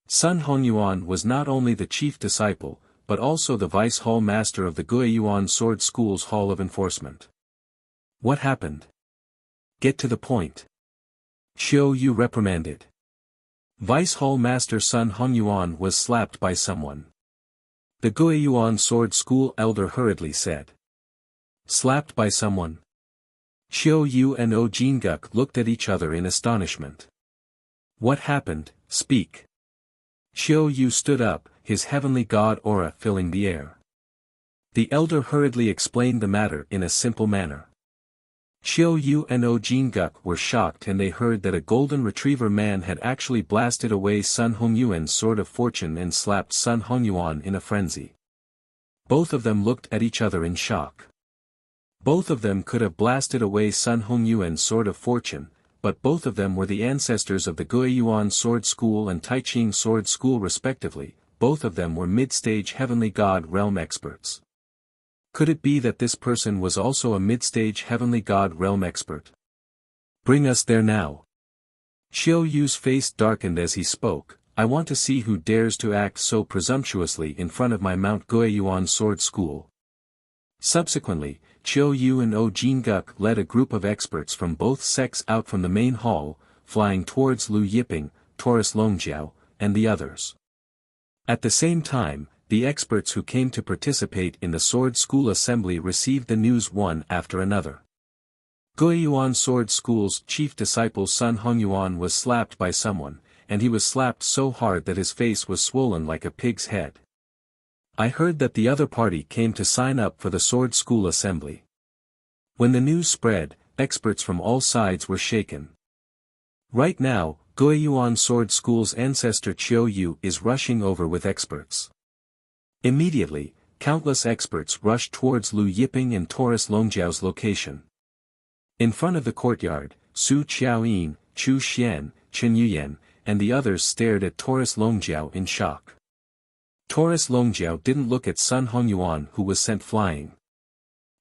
Sun Hongyuan was not only the chief disciple, but also the vice hall master of the Guiyuan sword school's hall of enforcement. What happened? Get to the point. Qiu Yu reprimanded. Vice hall master Sun Hongyuan was slapped by someone. The Guiyuan sword school elder hurriedly said. Slapped by someone? Qiu Yu and O Jinguk looked at each other in astonishment. What happened? Speak. Qiu Yu stood up, his heavenly god aura filling the air. The elder hurriedly explained the matter in a simple manner. Qiu Yu and O Jinguk were shocked and they heard that a golden retriever man had actually blasted away Sun Hongyuan's sword of fortune and slapped Sun Hongyuan in a frenzy. Both of them looked at each other in shock. Both of them could have blasted away Sun Hongyuan's sword of fortune, but both of them were the ancestors of the Guiyuan sword school and Taiching sword school respectively, both of them were mid-stage heavenly god realm experts. Could it be that this person was also a mid-stage heavenly god realm expert? Bring us there now. Qiu Yu's face darkened as he spoke. I want to see who dares to act so presumptuously in front of my Mount Guiyuan sword school. Subsequently, Qiu Yu and O Jinguk led a group of experts from both sects out from the main hall, flying towards Lu Yiping, Taurus Longjiao, and the others. At the same time, the experts who came to participate in the sword school assembly received the news one after another. Guiyuan Sword School's chief disciple Sun Hongyuan was slapped by someone, and he was slapped so hard that his face was swollen like a pig's head. I heard that the other party came to sign up for the sword school assembly. When the news spread, experts from all sides were shaken. Right now, Guiyuan Sword School's ancestor Qiu Yu is rushing over with experts. Immediately, countless experts rushed towards Lu Yiping and Taurus Longjiao's location. In front of the courtyard, Su Qiaoyin, Chu Xian, Chen Yuyan, and the others stared at Taurus Longjiao in shock. Taurus Longjiao didn't look at Sun Hongyuan who was sent flying.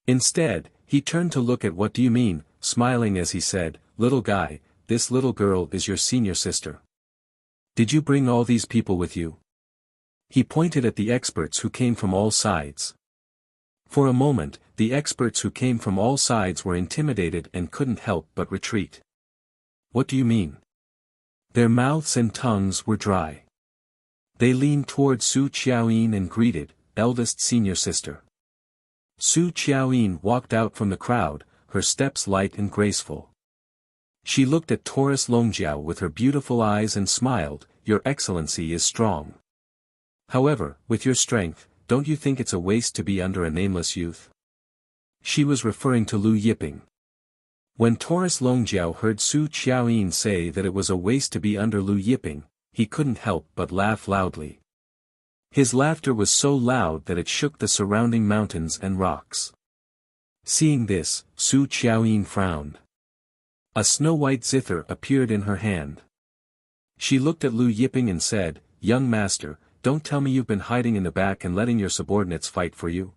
Instead, he turned to look at What do you mean, smiling as he said, Little guy, this little girl is your senior sister. Did you bring all these people with you? He pointed at the experts who came from all sides. For a moment, the experts who came from all sides were intimidated and couldn't help but retreat. What do you mean? Their mouths and tongues were dry. They leaned toward Su Qiaoyin and greeted, eldest senior sister. Su Qiaoyin walked out from the crowd, her steps light and graceful. She looked at Taurus Longjiao with her beautiful eyes and smiled, Your Excellency is strong. However, with your strength, don't you think it's a waste to be under a nameless youth? She was referring to Lu Yiping. When Taurus Longjiao heard Su Qiaoyin say that it was a waste to be under Lu Yiping, he couldn't help but laugh loudly. His laughter was so loud that it shook the surrounding mountains and rocks. Seeing this, Su Qiaoyin frowned. A snow-white zither appeared in her hand. She looked at Lu Yiping and said, Young master, don't tell me you've been hiding in the back and letting your subordinates fight for you.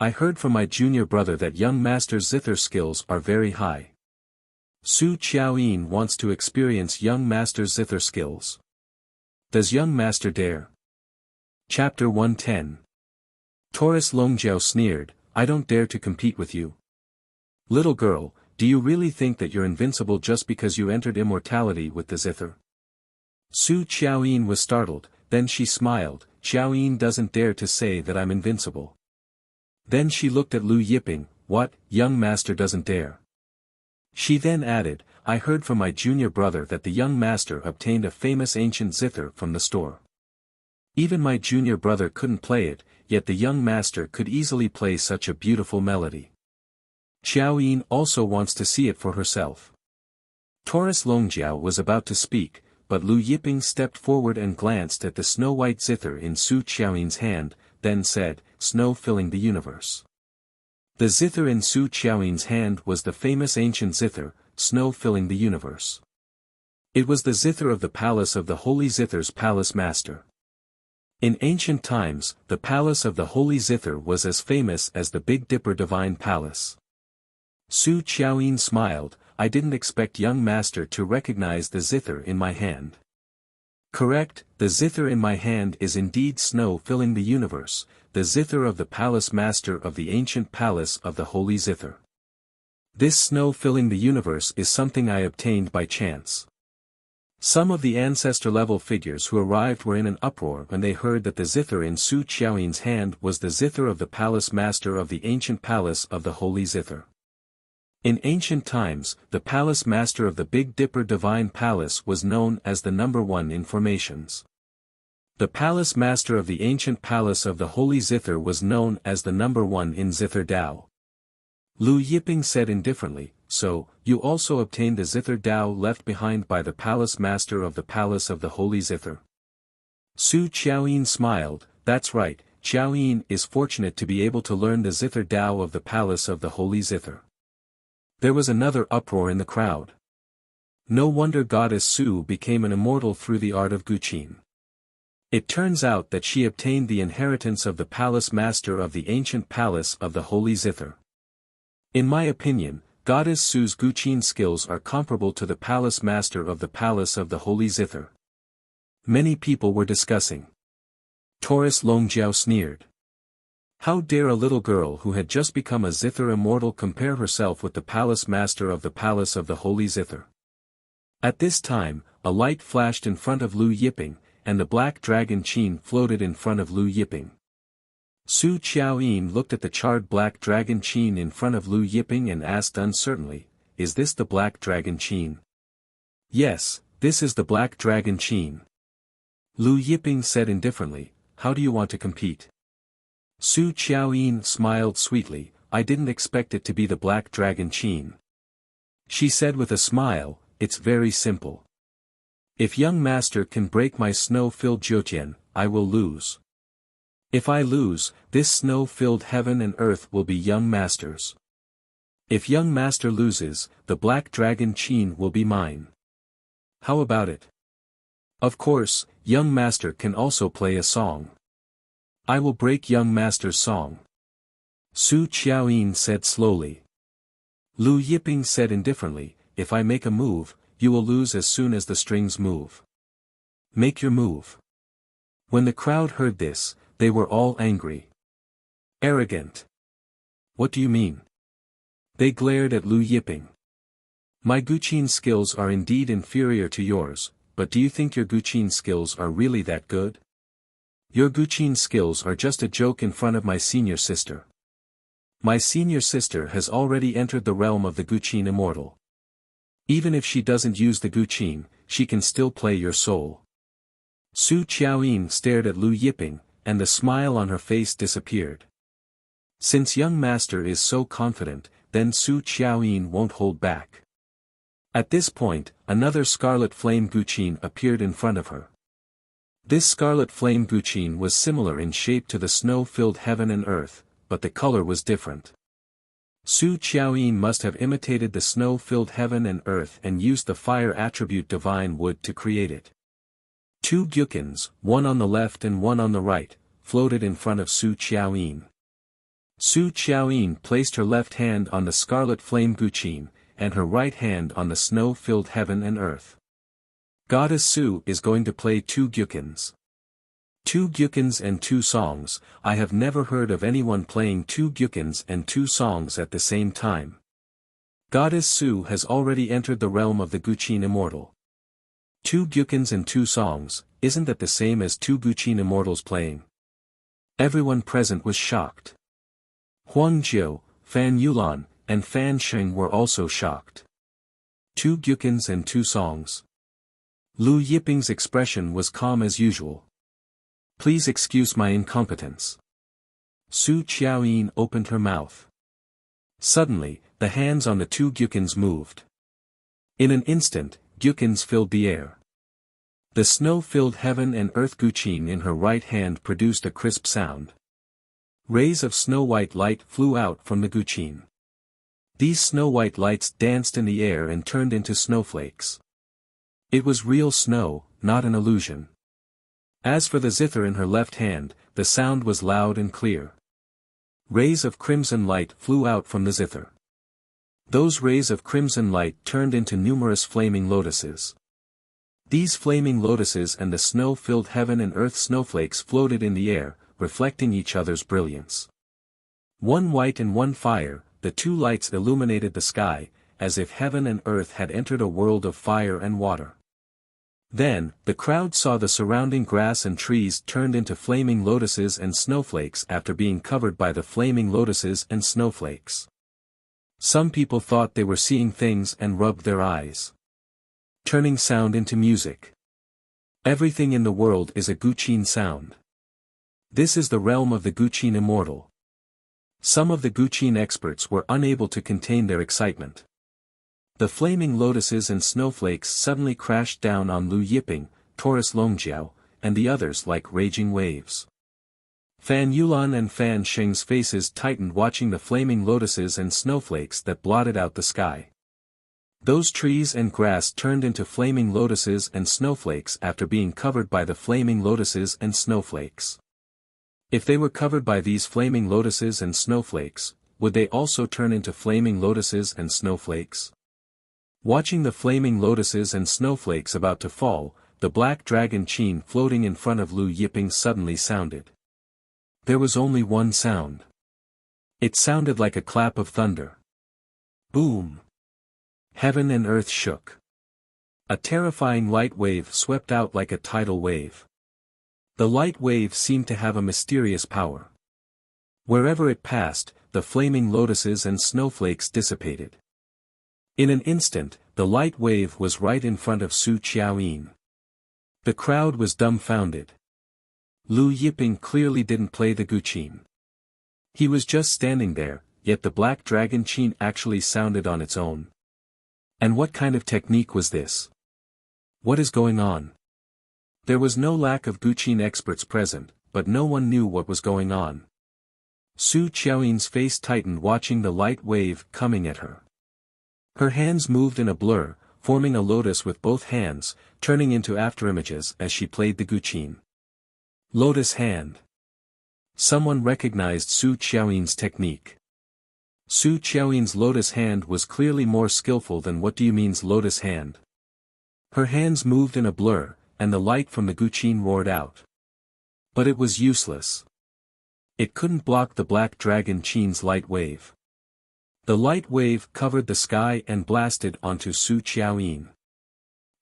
I heard from my junior brother that young master's zither skills are very high. Su Qiaoyin wants to experience young master's zither skills. Does young master dare? Chapter 110. Taurus Longjiao sneered, I don't dare to compete with you. Little girl, do you really think that you're invincible just because you entered immortality with the zither? Su Qiaoyin was startled, then she smiled, Qiaoyin doesn't dare to say that I'm invincible. Then she looked at Lu Yiping, what, young master doesn't dare? She then added, I heard from my junior brother that the young master obtained a famous ancient zither from the store. Even my junior brother couldn't play it, yet the young master could easily play such a beautiful melody. Qiaoyin also wants to see it for herself. Taurus Longjiao was about to speak, but Lu Yiping stepped forward and glanced at the snow-white zither in Su Qiaoyin's hand, then said, Snow filling the universe. The zither in Su Qiaoyin's hand was the famous ancient zither, snow filling the universe. It was the zither of the palace of the Holy Zither's palace master. In ancient times, the palace of the Holy Zither was as famous as the Big Dipper Divine Palace. Su Qiaoyin smiled, I didn't expect young master to recognize the zither in my hand. Correct, the zither in my hand is indeed snow filling the universe, the zither of the palace master of the ancient palace of the Holy Zither. This snow filling the universe is something I obtained by chance. Some of the ancestor-level figures who arrived were in an uproar when they heard that the zither in Su Qiaoyin's hand was the zither of the palace master of the ancient palace of the Holy Zither. In ancient times, the palace master of the Big Dipper Divine Palace was known as the number one in formations. The palace master of the ancient palace of the Holy Zither was known as the number one in Zither Dao. Lu Yiping said indifferently, so, you also obtained the Zither Dao left behind by the palace master of the palace of the Holy Zither. Su Qiaoyin smiled, that's right, Qiaoyin is fortunate to be able to learn the Zither Dao of the palace of the Holy Zither. There was another uproar in the crowd. No wonder goddess Su became an immortal through the art of Guqin. It turns out that she obtained the inheritance of the palace master of the ancient palace of the Holy Zither. In my opinion, Goddess Su's Guqin skills are comparable to the palace master of the palace of the Holy Zither. Many people were discussing. Taurus Longjiao sneered. How dare a little girl who had just become a Zither immortal compare herself with the palace master of the palace of the Holy Zither? At this time, a light flashed in front of Lu Yiping, and the black dragon Qin floated in front of Lu Yiping. Su Qiaoyin looked at the charred black dragon Qin in front of Lu Yiping and asked uncertainly, "Is this the black dragon Qin?" "Yes, this is the black dragon Qin." Lu Yiping said indifferently, "How do you want to compete?" Su Qiaoyin smiled sweetly, "I didn't expect it to be the black dragon Qin." She said with a smile, "It's very simple. If young master can break my snow-filled Jiutian, I will lose. If I lose, this snow-filled heaven and earth will be young master's. If young master loses, the black dragon Qin will be mine. How about it? Of course, young master can also play a song. I will break young master's song." Su Qiaoyin said slowly. Lu Yiping said indifferently, "If I make a move, you will lose as soon as the strings move. Make your move." When the crowd heard this, they were all angry. "Arrogant. What do you mean?" They glared at Lu Yiping. "My Guqin skills are indeed inferior to yours, but do you think your Guqin skills are really that good? Your Guqin skills are just a joke in front of my senior sister. My senior sister has already entered the realm of the Guqin immortal. Even if she doesn't use the Guqin, she can still play your soul." Su Qiaoyin stared at Lu Yiping, and the smile on her face disappeared. Since young master is so confident, then Su Qiaoyin won't hold back. At this point, another scarlet flame Guqin appeared in front of her. This scarlet flame Guqin was similar in shape to the snow-filled heaven and earth, but the color was different. Su Qiaoyin must have imitated the snow-filled heaven and earth and used the fire attribute divine wood to create it. Two Guqins, one on the left and one on the right, floated in front of Su Qiaoyin. Su Qiaoyin placed her left hand on the scarlet flame Guqin, and her right hand on the snow-filled heaven and earth. Goddess Su is going to play two Guqins. Two Guqins and two songs. I have never heard of anyone playing two Guqins and two songs at the same time. Goddess Su has already entered the realm of the Guqin immortal. Two Guqins and two songs, isn't that the same as two Guqin immortals playing? Everyone present was shocked. Huang Jiu, Fan Yulan, and Fan Sheng were also shocked. Two Guqins and two songs. Lu Yiping's expression was calm as usual. "Please excuse my incompetence." Su Qiaoyin opened her mouth. Suddenly, the hands on the two Guqins moved. In an instant, Guqins filled the air. The snow-filled heaven and earth Guqin in her right hand produced a crisp sound. Rays of snow-white light flew out from the Guqin. These snow-white lights danced in the air and turned into snowflakes. It was real snow, not an illusion. As for the zither in her left hand, the sound was loud and clear. Rays of crimson light flew out from the zither. Those rays of crimson light turned into numerous flaming lotuses. These flaming lotuses and the snow-filled heaven and earth snowflakes floated in the air, reflecting each other's brilliance. One white and one fire, the two lights illuminated the sky, as if heaven and earth had entered a world of fire and water. Then, the crowd saw the surrounding grass and trees turned into flaming lotuses and snowflakes after being covered by the flaming lotuses and snowflakes. Some people thought they were seeing things and rubbed their eyes. Turning sound into music. Everything in the world is a Guqin sound. This is the realm of the Guqin immortal. Some of the Guqin experts were unable to contain their excitement. The flaming lotuses and snowflakes suddenly crashed down on Lu Yiping, Taurus Longjiao, and the others like raging waves. Fan Yulan and Fan Sheng's faces tightened watching the flaming lotuses and snowflakes that blotted out the sky. Those trees and grass turned into flaming lotuses and snowflakes after being covered by the flaming lotuses and snowflakes. If they were covered by these flaming lotuses and snowflakes, would they also turn into flaming lotuses and snowflakes? Watching the flaming lotuses and snowflakes about to fall, the black dragon Qin floating in front of Lu Yiping suddenly sounded. There was only one sound. It sounded like a clap of thunder. Boom! Heaven and earth shook. A terrifying light wave swept out like a tidal wave. The light wave seemed to have a mysterious power. Wherever it passed, the flaming lotuses and snowflakes dissipated. In an instant, the light wave was right in front of Su Qiaoyin. The crowd was dumbfounded. Lu Yiping clearly didn't play the guqin. He was just standing there, yet the black dragon Qin actually sounded on its own. And what kind of technique was this? What is going on? There was no lack of guqin experts present, but no one knew what was going on. Su Qiaoyin's face tightened watching the light wave coming at her. Her hands moved in a blur, forming a lotus with both hands, turning into afterimages as she played the guqin. Lotus hand. Someone recognized Su Qiaoyin's technique. Su Qiaoyin's lotus hand was clearly more skillful than What Do You Mean's lotus hand. Her hands moved in a blur, and the light from the guqin roared out. But it was useless. It couldn't block the black dragon Qin's light wave. The light wave covered the sky and blasted onto Su Qiaoyin.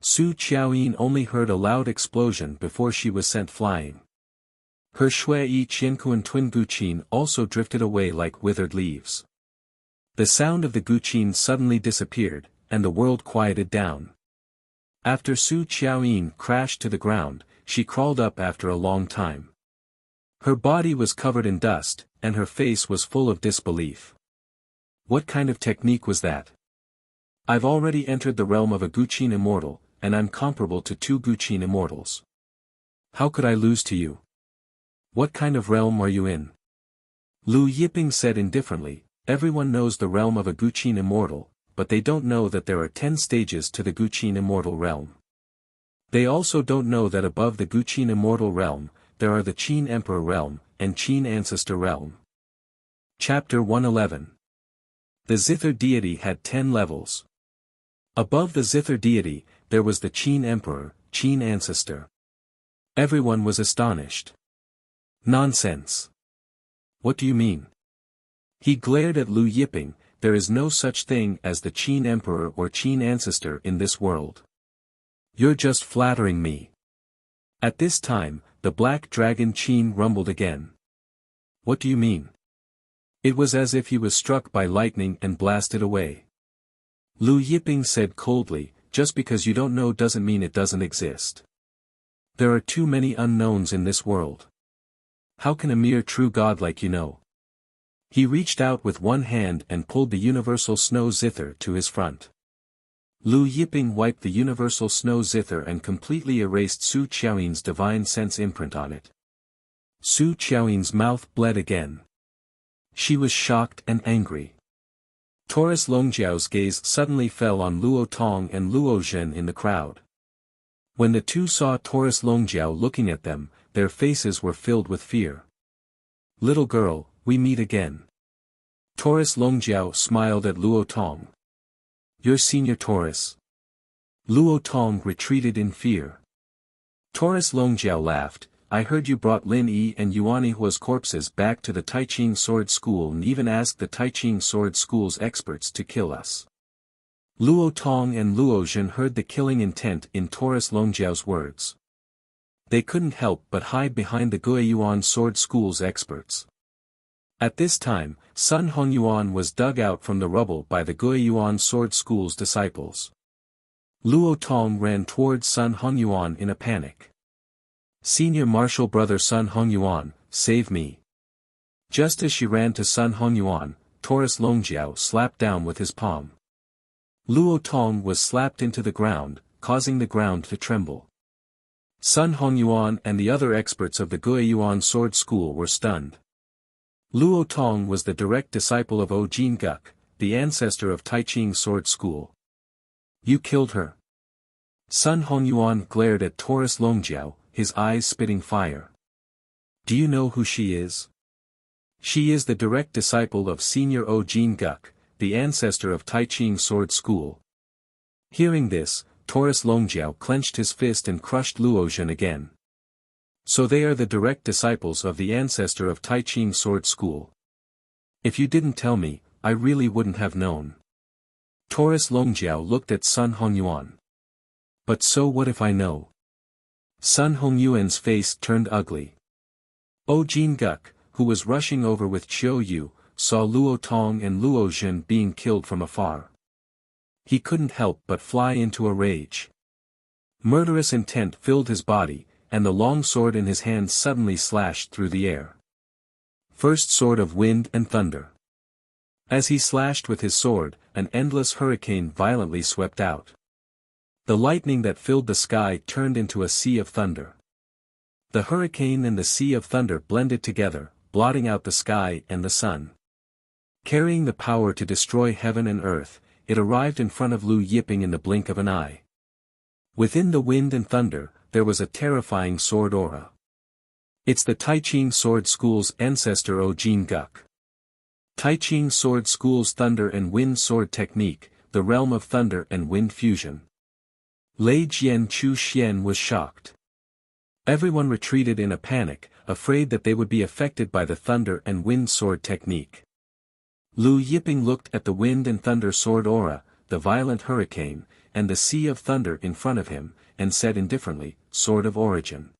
Su Qiaoyin only heard a loud explosion before she was sent flying. Her Shui Qiankuan twin guqin also drifted away like withered leaves. The sound of the guqin suddenly disappeared, and the world quieted down. After Su Qiaoyin crashed to the ground, she crawled up after a long time. Her body was covered in dust, and her face was full of disbelief. What kind of technique was that? I've already entered the realm of a guqin immortal, and I'm comparable to 2 guqin immortals. How could I lose to you? What kind of realm are you in? Lu Yiping said indifferently, everyone knows the realm of a guqin immortal, but they don't know that there are 10 stages to the guqin immortal realm. They also don't know that above the guqin immortal realm, there are the Qin Emperor realm, and Qin Ancestor realm. Chapter 111. The Zither deity had 10 levels. Above the Zither deity, there was the Qin Emperor, Qin Ancestor. Everyone was astonished. Nonsense. What do you mean? He glared at Lu Yiping, there is no such thing as the Qin Emperor or Qin Ancestor in this world. You're just flattering me. At this time, the black dragon Qin rumbled again. What do you mean? It was as if he was struck by lightning and blasted away. Lu Yiping said coldly, just because you don't know doesn't mean it doesn't exist. There are too many unknowns in this world. How can a mere true god like you know? He reached out with one hand and pulled the universal snow zither to his front. Lu Yiping wiped the universal snow zither and completely erased Su Qiaoyin's divine sense imprint on it. Su Qiaoyin's mouth bled again. She was shocked and angry. Taurus Longjiao's gaze suddenly fell on Luo Tong and Luo Zhen in the crowd. When the two saw Taurus Longjiao looking at them, their faces were filled with fear. Little girl, we meet again. Taurus Longjiao smiled at Luo Tong. Your senior Taurus. Luo Tong retreated in fear. Taurus Longjiao laughed, I heard you brought Lin Yi and Yuan Yihua's corpses back to the Taiqing Sword School and even asked the Taiqing Sword School's experts to kill us. Luo Tong and Luo Zhen heard the killing intent in Taurus Longjiao's words. They couldn't help but hide behind the Guiyuan Sword School's experts. At this time, Sun Hongyuan was dug out from the rubble by the Guiyuan Sword School's disciples. Luo Tong ran towards Sun Hongyuan in a panic. Senior Martial Brother Sun Hongyuan, save me. Just as she ran to Sun Hongyuan, Taurus Longjiao slapped down with his palm. Luo Tong was slapped into the ground, causing the ground to tremble. Sun Hongyuan and the other experts of the Guiyuan Sword School were stunned. Luo Tong was the direct disciple of O Jin Guk, the ancestor of Taiqing Sword School. You killed her. Sun Hongyuan glared at Taurus Longjiao, his eyes spitting fire. Do you know who she is? She is the direct disciple of Senior O Jin Guk, the ancestor of Taiching Sword School. Hearing this, Taurus Longjiao clenched his fist and crushed Luozhen again. So they are the direct disciples of the ancestor of Taiching Sword School. If you didn't tell me, I really wouldn't have known. Taurus Longjiao looked at Sun Hongyuan. But so what if I know? Sun Hongyuan's face turned ugly. O Jin Guk, who was rushing over with Qiu Yu, saw Luo Tong and Luo Zhen being killed from afar. He couldn't help but fly into a rage. Murderous intent filled his body, and the long sword in his hand suddenly slashed through the air. First sword of wind and thunder. As he slashed with his sword, an endless hurricane violently swept out. The lightning that filled the sky turned into a sea of thunder. The hurricane and the sea of thunder blended together, blotting out the sky and the sun. Carrying the power to destroy heaven and earth, it arrived in front of Lu Yiping in the blink of an eye. Within the wind and thunder, there was a terrifying sword aura. It's the Taiching Sword School's ancestor O Jin Guk. Taiching Sword School's thunder and wind sword technique, the realm of thunder and wind fusion. Lei Jian Chu Xian was shocked. Everyone retreated in a panic, afraid that they would be affected by the thunder and wind sword technique. Lu Yiping looked at the wind and thunder sword aura, the violent hurricane, and the sea of thunder in front of him, and said indifferently, Sword of Origin.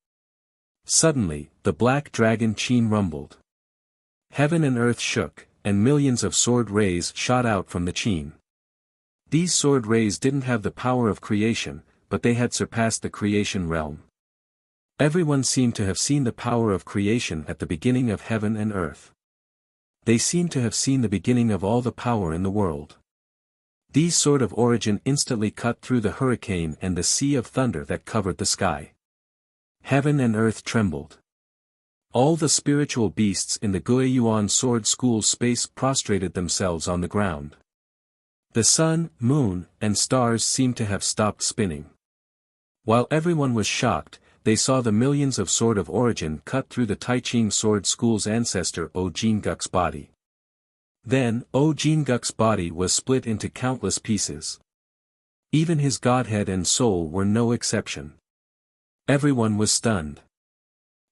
Suddenly, the black dragon Qin rumbled. Heaven and earth shook, and millions of sword rays shot out from the Qin. These sword rays didn't have the power of creation, but they had surpassed the creation realm. Everyone seemed to have seen the power of creation at the beginning of heaven and earth. They seemed to have seen the beginning of all the power in the world. These Sword of Origin instantly cut through the hurricane and the sea of thunder that covered the sky. Heaven and earth trembled. All the spiritual beasts in the Guiyuan Sword School space prostrated themselves on the ground. The sun, moon, and stars seemed to have stopped spinning. While everyone was shocked, they saw the millions of Sword of Origin cut through the Taiching Sword School's ancestor O Jin Guk's body. Then, O Jin Guk's body was split into countless pieces. Even his godhead and soul were no exception. Everyone was stunned.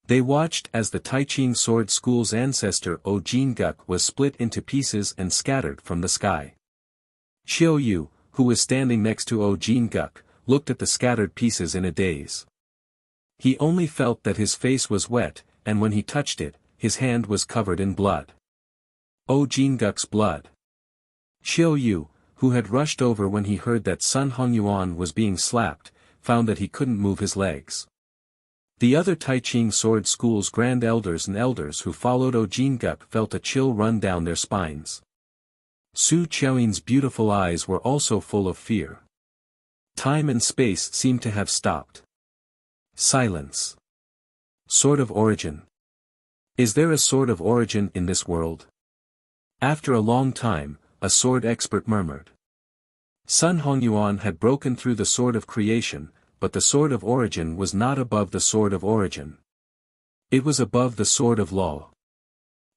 They watched as the Taiching Sword School's ancestor O Jin Guk was split into pieces and scattered from the sky. Qiu Yu, who was standing next to O Jin Guk, looked at the scattered pieces in a daze. He only felt that his face was wet, and when he touched it, his hand was covered in blood. O Jin Guk's blood. Qiu Yu, who had rushed over when he heard that Sun Hongyuan was being slapped, found that he couldn't move his legs. The other Taiching Sword School's grand elders and elders who followed O Jin Guk felt a chill run down their spines. Su Qiaoyin's beautiful eyes were also full of fear. Time and space seemed to have stopped. Silence. Sword of Origin. Is there a Sword of Origin in this world? After a long time, a sword expert murmured. Sun Hongyuan had broken through the Sword of Creation, but the Sword of Origin was not above the Sword of Origin. It was above the Sword of Law.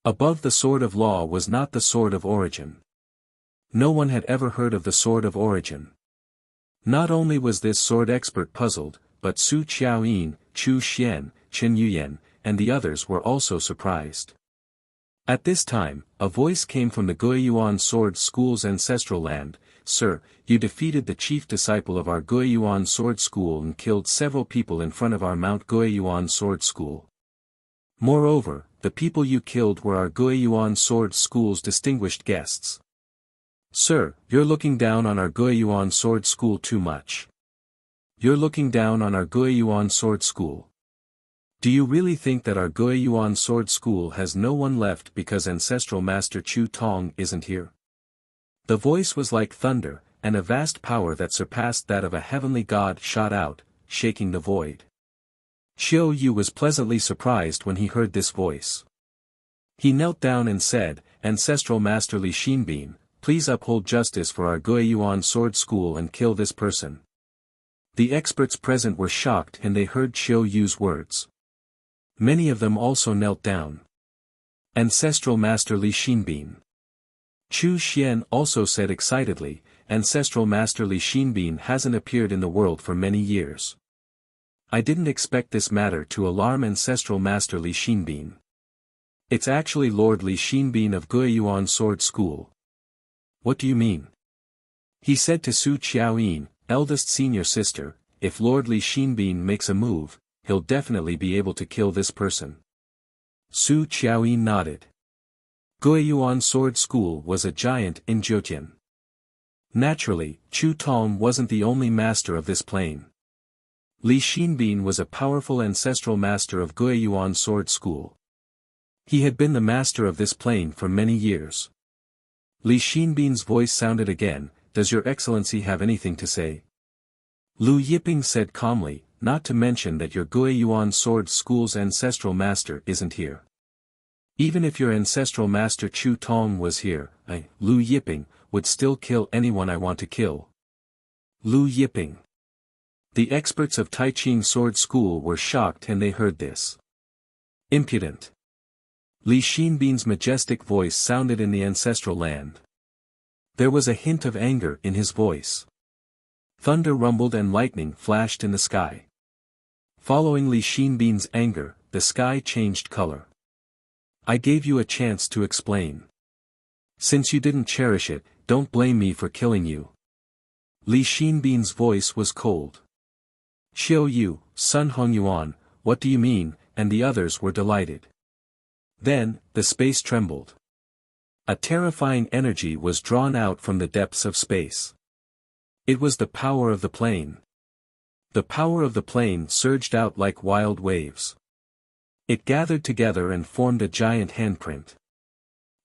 Above the Sword of Law was not the Sword of Origin. No one had ever heard of the Sword of Origin. Not only was this sword expert puzzled, but Su Qiaoyin, Chu Xian, Chen Yuyan, and the others were also surprised. At this time, a voice came from the Guiyuan Sword School's ancestral land. Sir, you defeated the chief disciple of our Guiyuan Sword School and killed several people in front of our Mount Guiyuan Sword School. Moreover, the people you killed were our Guiyuan Sword School's distinguished guests. Sir, you're looking down on our Guiyuan Sword School too much. You're looking down on our Guiyuan Sword School. Do you really think that our Guiyuan Sword School has no one left because Ancestral Master Chu Tong isn't here? The voice was like thunder, and a vast power that surpassed that of a heavenly god shot out, shaking the void. Qiu Yu was pleasantly surprised when he heard this voice. He knelt down and said, Ancestral Master Li Xinbin, please uphold justice for our Guiyuan sword school and kill this person. The experts present were shocked and they heard Qiu Yu's words. Many of them also knelt down. Ancestral Master Li Xinbin. Chu Xian also said excitedly, Ancestral Master Li Xinbin hasn't appeared in the world for many years. I didn't expect this matter to alarm Ancestral Master Li Xinbin. It's actually Lord Li Xinbin of Guiyuan Sword School. What do you mean? He said to Su Qiaoyin, eldest senior sister, if Lord Li Xinbin makes a move, he'll definitely be able to kill this person. Su Qiaoyin nodded. Guiyuan Sword School was a giant in Jiutian. Naturally, Chu Tong wasn't the only master of this plane. Li Xinbin was a powerful ancestral master of Guiyuan Sword School. He had been the master of this plane for many years. Li Xinbin's voice sounded again, does your excellency have anything to say? Lu Yiping said calmly, not to mention that your Guiyuan Sword School's ancestral master isn't here. Even if your ancestral master Chu Tong was here, I, Lu Yiping, would still kill anyone I want to kill. Lu Yiping. The experts of Taiqing Sword School were shocked and they heard this. Impudent. Li Xinbin's majestic voice sounded in the ancestral land. There was a hint of anger in his voice. Thunder rumbled and lightning flashed in the sky. Following Li Xinbin's anger, the sky changed color. I gave you a chance to explain. Since you didn't cherish it, don't blame me for killing you. Li Xinbin's voice was cold. Qiu Yu, Sun Hongyuan, what do you mean? And the others were delighted. Then, the space trembled. A terrifying energy was drawn out from the depths of space. It was the power of the plane. The power of the plane surged out like wild waves. It gathered together and formed a giant handprint.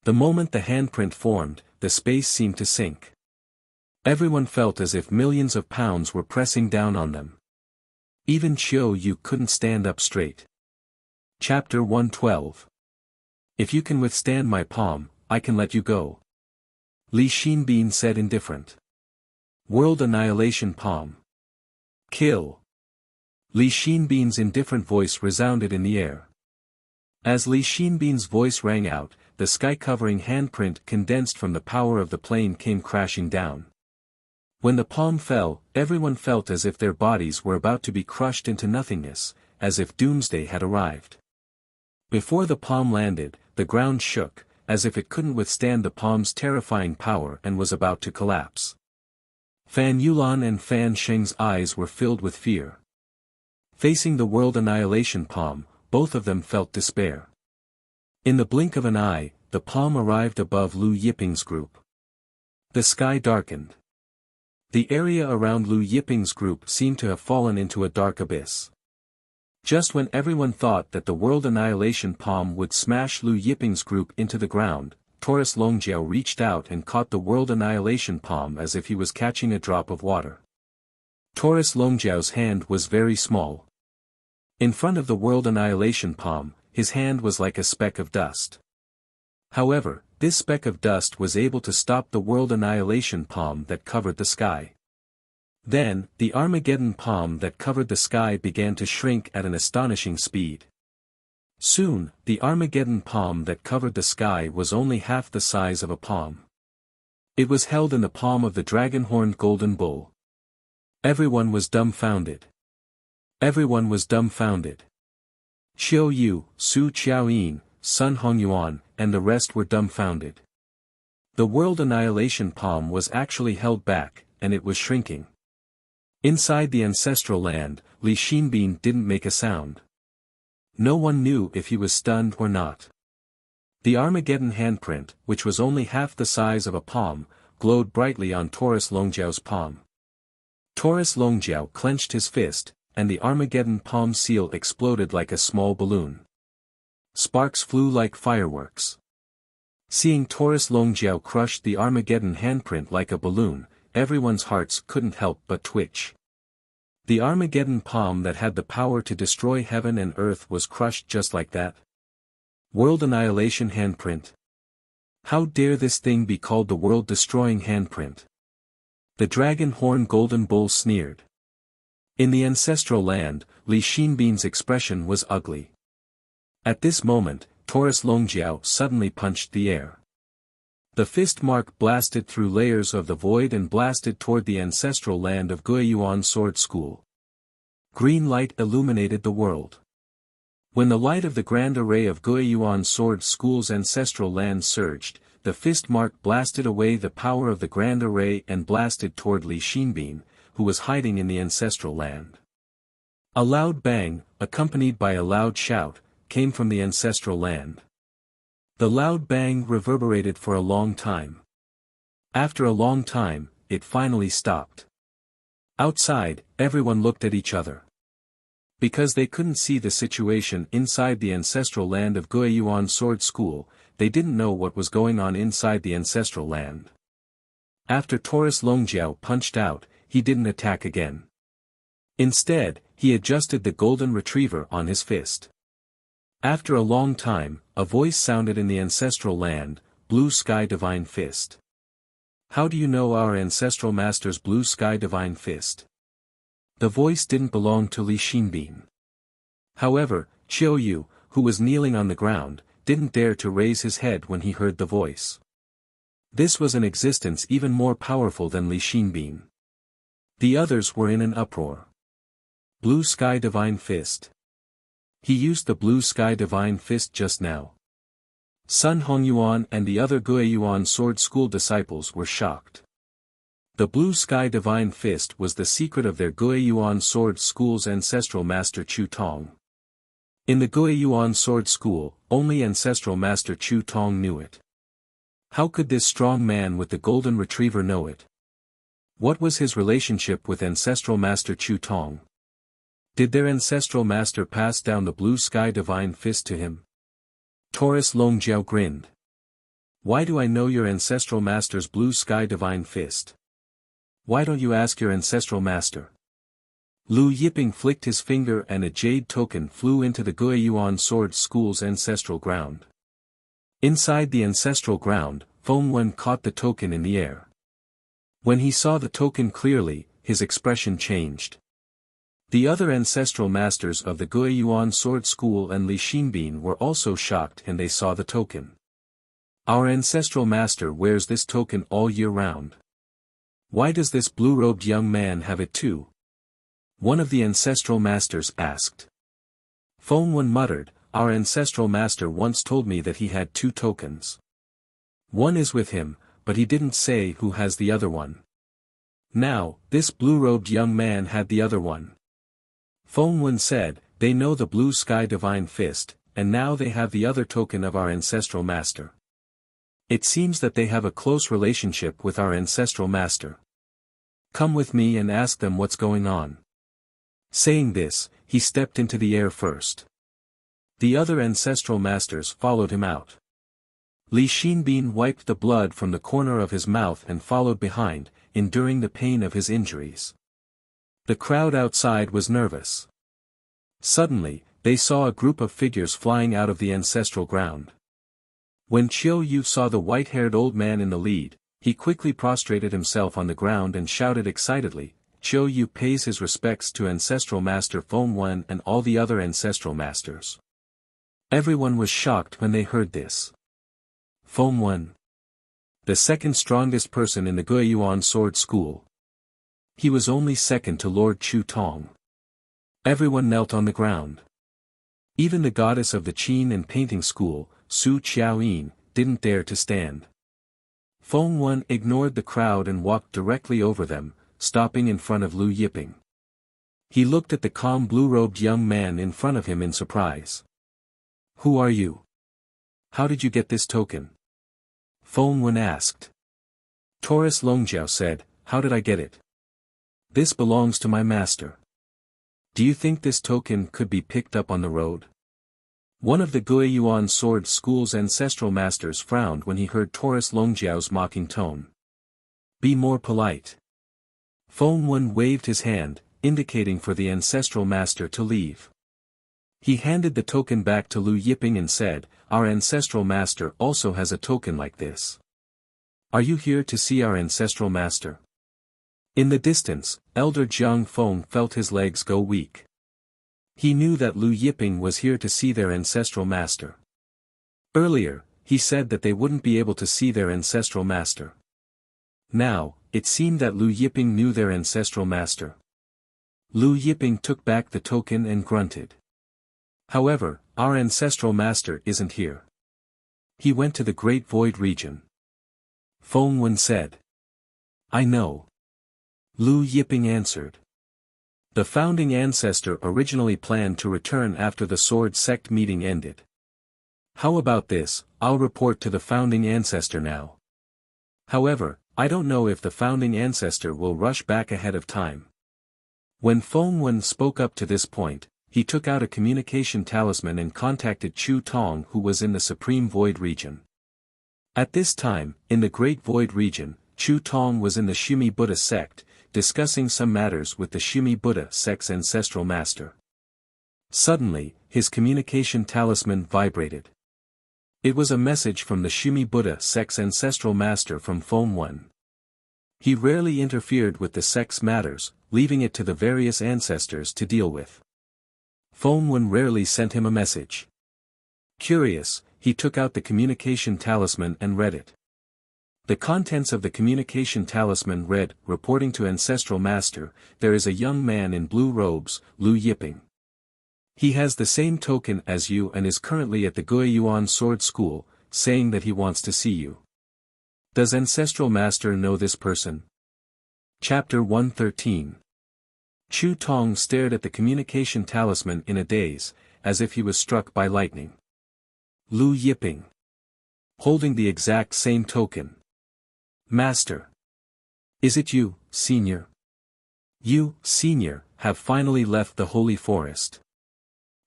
The moment the handprint formed, the space seemed to sink. Everyone felt as if millions of pounds were pressing down on them. Even Qiu Yu couldn't stand up straight. Chapter 112. If you can withstand my palm, I can let you go. Li Xinbin said indifferent. World Annihilation Palm. Kill. Li Xinbin's indifferent voice resounded in the air. As Li Xinbin's voice rang out, the sky-covering handprint condensed from the power of the plane came crashing down. When the palm fell, everyone felt as if their bodies were about to be crushed into nothingness, as if doomsday had arrived. Before the palm landed, the ground shook, as if it couldn't withstand the palm's terrifying power and was about to collapse. Fan Yulan and Fan Sheng's eyes were filled with fear. Facing the World Annihilation Palm, both of them felt despair. In the blink of an eye, the palm arrived above Lu Yiping's group. The sky darkened. The area around Lu Yiping's group seemed to have fallen into a dark abyss. Just when everyone thought that the World Annihilation Palm would smash Lu Yiping's group into the ground, Taurus Longjiao reached out and caught the World Annihilation Palm as if he was catching a drop of water. Taurus Longjiao's hand was very small. In front of the World Annihilation Palm, his hand was like a speck of dust. However, this speck of dust was able to stop the World Annihilation Palm that covered the sky. Then, the Armageddon Palm that covered the sky began to shrink at an astonishing speed. Soon, the Armageddon Palm that covered the sky was only half the size of a palm. It was held in the palm of the dragon-horned golden bull. Everyone was dumbfounded. Everyone was dumbfounded. Qiu Yu, Su Qiaoyin, Sun Hongyuan, and the rest were dumbfounded. The World Annihilation Palm was actually held back, and it was shrinking. Inside the ancestral land, Li Xinbin didn't make a sound. No one knew if he was stunned or not. The Armageddon handprint, which was only half the size of a palm, glowed brightly on Taurus Longjiao's palm. Taurus Longjiao clenched his fist, and the Armageddon palm seal exploded like a small balloon. Sparks flew like fireworks. Seeing Taurus Longjiao crush the Armageddon handprint like a balloon, everyone's hearts couldn't help but twitch. The Armageddon palm that had the power to destroy heaven and earth was crushed just like that. World Annihilation handprint. How dare this thing be called the world-destroying handprint? The dragon horn golden bull sneered. In the ancestral land, Li Xinbin's expression was ugly. At this moment, Taurus Longjiao suddenly punched the air. The fist mark blasted through layers of the void and blasted toward the ancestral land of Guiyuan Sword School. Green light illuminated the world. When the light of the grand array of Guiyuan Sword School's ancestral land surged, the fist mark blasted away the power of the grand array and blasted toward Li Xinbin, who was hiding in the ancestral land. A loud bang, accompanied by a loud shout, came from the ancestral land. The loud bang reverberated for a long time. After a long time, it finally stopped. Outside, everyone looked at each other. Because they couldn't see the situation inside the ancestral land of Guiyuan Sword School, they didn't know what was going on inside the ancestral land. After Taurus Longjiao punched out, he didn't attack again. Instead, he adjusted the golden retriever on his fist. After a long time, a voice sounded in the ancestral land, "Blue Sky Divine Fist." How do you know our ancestral master's Blue Sky Divine Fist? The voice didn't belong to Li Xinbin. However, Qiu Yu, who was kneeling on the ground, didn't dare to raise his head when he heard the voice. This was an existence even more powerful than Li Xinbin. The others were in an uproar. Blue Sky Divine Fist. He used the Blue Sky Divine Fist just now. Sun Hongyuan and the other Guiyuan Sword School disciples were shocked. The Blue Sky Divine Fist was the secret of their Guiyuan Sword School's ancestral master Chu Tong. In the Guiyuan Sword School, only ancestral master Chu Tong knew it. How could this strong man with the golden retriever know it? What was his relationship with ancestral master Chu Tong? Did their ancestral master pass down the Blue Sky Divine Fist to him? Taurus Longjiao grinned. Why do I know your ancestral master's Blue Sky Divine Fist? Why don't you ask your ancestral master? Lu Yiping flicked his finger and a jade token flew into the Guiyuan Sword School's ancestral ground. Inside the ancestral ground, Feng Wen caught the token in the air. When he saw the token clearly, his expression changed. The other ancestral masters of the Guiyuan Sword School and Li Xinbin were also shocked and they saw the token. Our ancestral master wears this token all year round. Why does this blue-robed young man have it too? One of the ancestral masters asked. Feng Wen muttered, our ancestral master once told me that he had two tokens. One is with him, but he didn't say who has the other one. Now, this blue-robed young man had the other one. Feng Wen said, they know the Blue Sky Divine Fist, and now they have the other token of our ancestral master. It seems that they have a close relationship with our ancestral master. Come with me and ask them what's going on. Saying this, he stepped into the air first. The other ancestral masters followed him out. Li Xinbin wiped the blood from the corner of his mouth and followed behind, enduring the pain of his injuries. The crowd outside was nervous. Suddenly, they saw a group of figures flying out of the ancestral ground. When Qiu Yu saw the white-haired old man in the lead, he quickly prostrated himself on the ground and shouted excitedly, Qiu Yu pays his respects to ancestral master Feng Wen and all the other ancestral masters. Everyone was shocked when they heard this. Feng Wen, the second strongest person in the Guiyuan Sword School. He was only second to Lord Chu Tong. Everyone knelt on the ground. Even the goddess of the Qin and painting school, Su Qiaoyin, didn't dare to stand. Feng Wen ignored the crowd and walked directly over them, stopping in front of Lu Yiping. He looked at the calm blue-robed young man in front of him in surprise. Who are you? How did you get this token? Feng Wen asked. Taurus Longjiao said, how did I get it? This belongs to my master. Do you think this token could be picked up on the road? One of the Guiyuan Sword School's ancestral masters frowned when he heard Taurus Longjiao's mocking tone. Be more polite. Feng Wen waved his hand, indicating for the ancestral master to leave. He handed the token back to Lu Yiping and said, "Our ancestral master also has a token like this. Are you here to see our ancestral master?" In the distance, Elder Jiang Feng felt his legs go weak. He knew that Lu Yiping was here to see their ancestral master. Earlier, he said that they wouldn't be able to see their ancestral master. Now, it seemed that Lu Yiping knew their ancestral master. Lu Yiping took back the token and grunted. "However, our ancestral master isn't here. He went to the Great Void region." Feng Wen said. "I know." Lu Yiping answered. The founding ancestor originally planned to return after the Sword Sect meeting ended. "How about this, I'll report to the founding ancestor now. However, I don't know if the founding ancestor will rush back ahead of time." When Feng Wen spoke up to this point, he took out a communication talisman and contacted Chu Tong, who was in the Supreme Void region. At this time, in the Great Void region, Chu Tong was in the Shumi Buddha sect, discussing some matters with the Shumi Buddha sect's ancestral master. Suddenly, his communication talisman vibrated. It was a message from the Shumi Buddha sect's ancestral master from Feng Wen. He rarely interfered with the sect's matters, leaving it to the various ancestors to deal with. Feng Wen rarely sent him a message. Curious, he took out the communication talisman and read it. The contents of the communication talisman read, "Reporting to Ancestral Master, there is a young man in blue robes, Lu Yiping. He has the same token as you and is currently at the Guiyuan Sword School, saying that he wants to see you. Does Ancestral Master know this person?" Chapter 113. Chu Tong stared at the communication talisman in a daze, as if he was struck by lightning. Lu Yiping. Holding the exact same token. "Master. Is it you, Senior? You, Senior, have finally left the Holy Forest."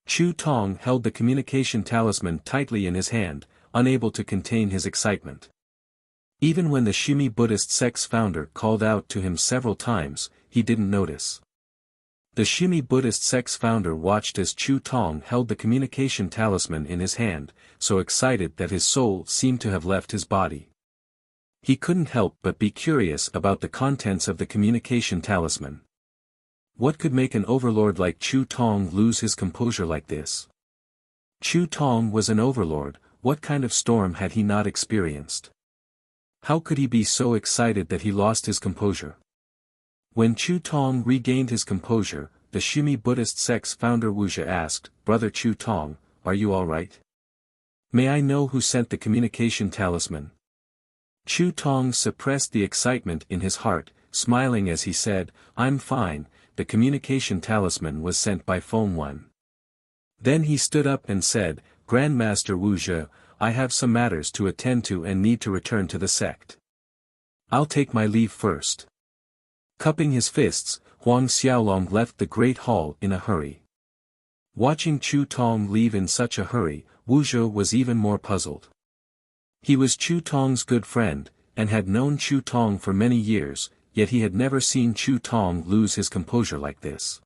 Chu Tong held the communication talisman tightly in his hand, unable to contain his excitement. Even when the Shumi Buddhist sect's founder called out to him several times, he didn't notice. The Shumi Buddhist sect's founder watched as Chu Tong held the communication talisman in his hand, so excited that his soul seemed to have left his body. He couldn't help but be curious about the contents of the communication talisman. What could make an overlord like Chu Tong lose his composure like this? Chu Tong was an overlord, what kind of storm had he not experienced? How could he be so excited that he lost his composure? When Chu Tong regained his composure, the Shumi Buddhist sect's founder Wuxia asked, "Brother Chu Tong, are you all right? May I know who sent the communication talisman?" Chu Tong suppressed the excitement in his heart, smiling as he said, "I'm fine, the communication talisman was sent by Feng Wen." Then he stood up and said, "Grandmaster Wuxia, I have some matters to attend to and need to return to the sect. I'll take my leave first." Cupping his fists, Huang Xiaolong left the great hall in a hurry. Watching Chu Tong leave in such a hurry, Wuxia was even more puzzled. He was Chu Tong's good friend, and had known Chu Tong for many years, yet he had never seen Chu Tong lose his composure like this.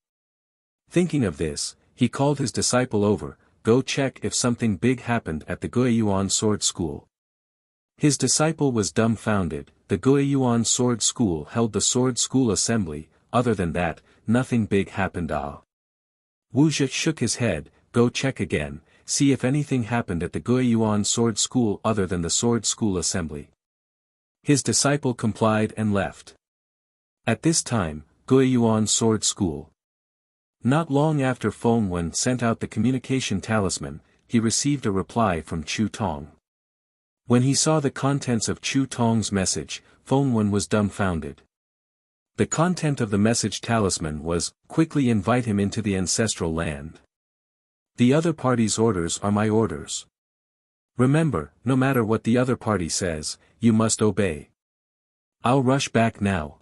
Thinking of this, he called his disciple over, "Go check if something big happened at the Guiyuan Sword School." His disciple was dumbfounded. The Guiyuan Sword School held the Sword School assembly, other than that, nothing big happened. Wuxia shook his head, "Go check again, see if anything happened at the Guiyuan Sword School other than the Sword School assembly." His disciple complied and left. At this time, Guiyuan Sword School. Not long after Feng Wen sent out the communication talisman, he received a reply from Chu Tong. When he saw the contents of Chu Tong's message, Feng Wen was dumbfounded. The content of the message talisman was, "Quickly invite him into the ancestral land. The other party's orders are my orders. Remember, no matter what the other party says, you must obey. I'll rush back now."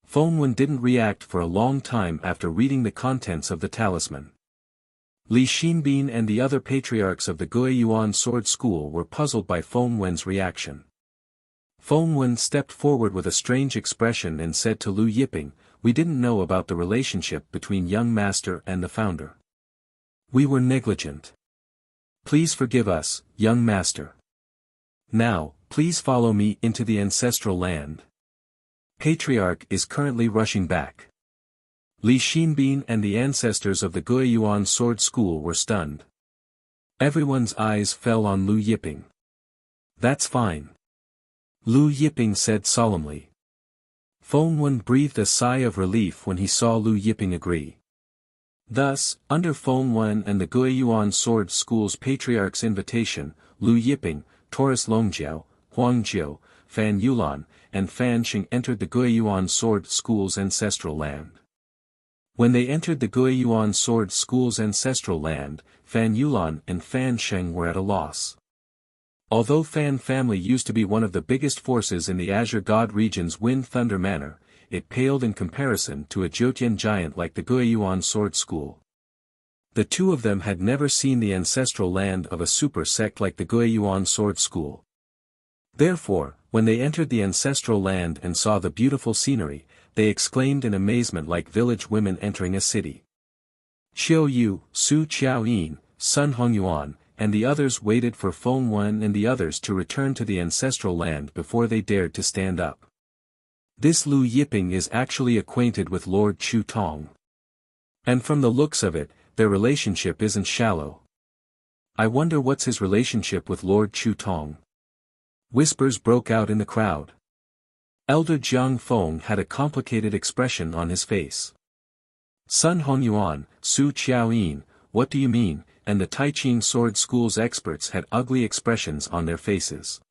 Feng Wen didn't react for a long time after reading the contents of the talisman. Li Xinbin and the other patriarchs of the Guiyuan Sword School were puzzled by Feng Wen's reaction. Feng Wen stepped forward with a strange expression and said to Lu Yiping, "We didn't know about the relationship between young master and the founder. We were negligent. Please forgive us, young master. Now, please follow me into the ancestral land. Patriarch is currently rushing back. Li Xinbin and the ancestors of the Guiyuan sword school were stunned. Everyone's eyes fell on Lu Yiping. That's fine. Lu Yiping said solemnly. Feng Wen breathed a sigh of relief when he saw Lu Yiping agree. Thus, under Feng Wen and the Guiyuan sword school's patriarch's invitation, Lu Yiping, Taurus Longjiao, Huang Jiu, Fan Yulan, and Fan Xing entered the Guiyuan sword school's ancestral land. When they entered the Guiyuan sword school's ancestral land, Fan Yulan and Fan Sheng were at a loss. Although Fan family used to be one of the biggest forces in the Azure God region's Wind Thunder Manor, it paled in comparison to a Jyotian giant like the Guiyuan sword school. The two of them had never seen the ancestral land of a super sect like the Guiyuan sword school. Therefore, when they entered the ancestral land and saw the beautiful scenery, they exclaimed in amazement like village women entering a city. Qiu Yu, Su Qiaoyin, Sun Hongyuan, and the others waited for Feng Wen and the others to return to the ancestral land before they dared to stand up. This Lu Yiping is actually acquainted with Lord Chu Tong. And from the looks of it, their relationship isn't shallow. I wonder what's his relationship with Lord Chu Tong. Whispers broke out in the crowd. Elder Jiang Feng had a complicated expression on his face. Sun Hongyuan, Su Qiaoyin, what do you mean? And the Taiching sword school's experts had ugly expressions on their faces.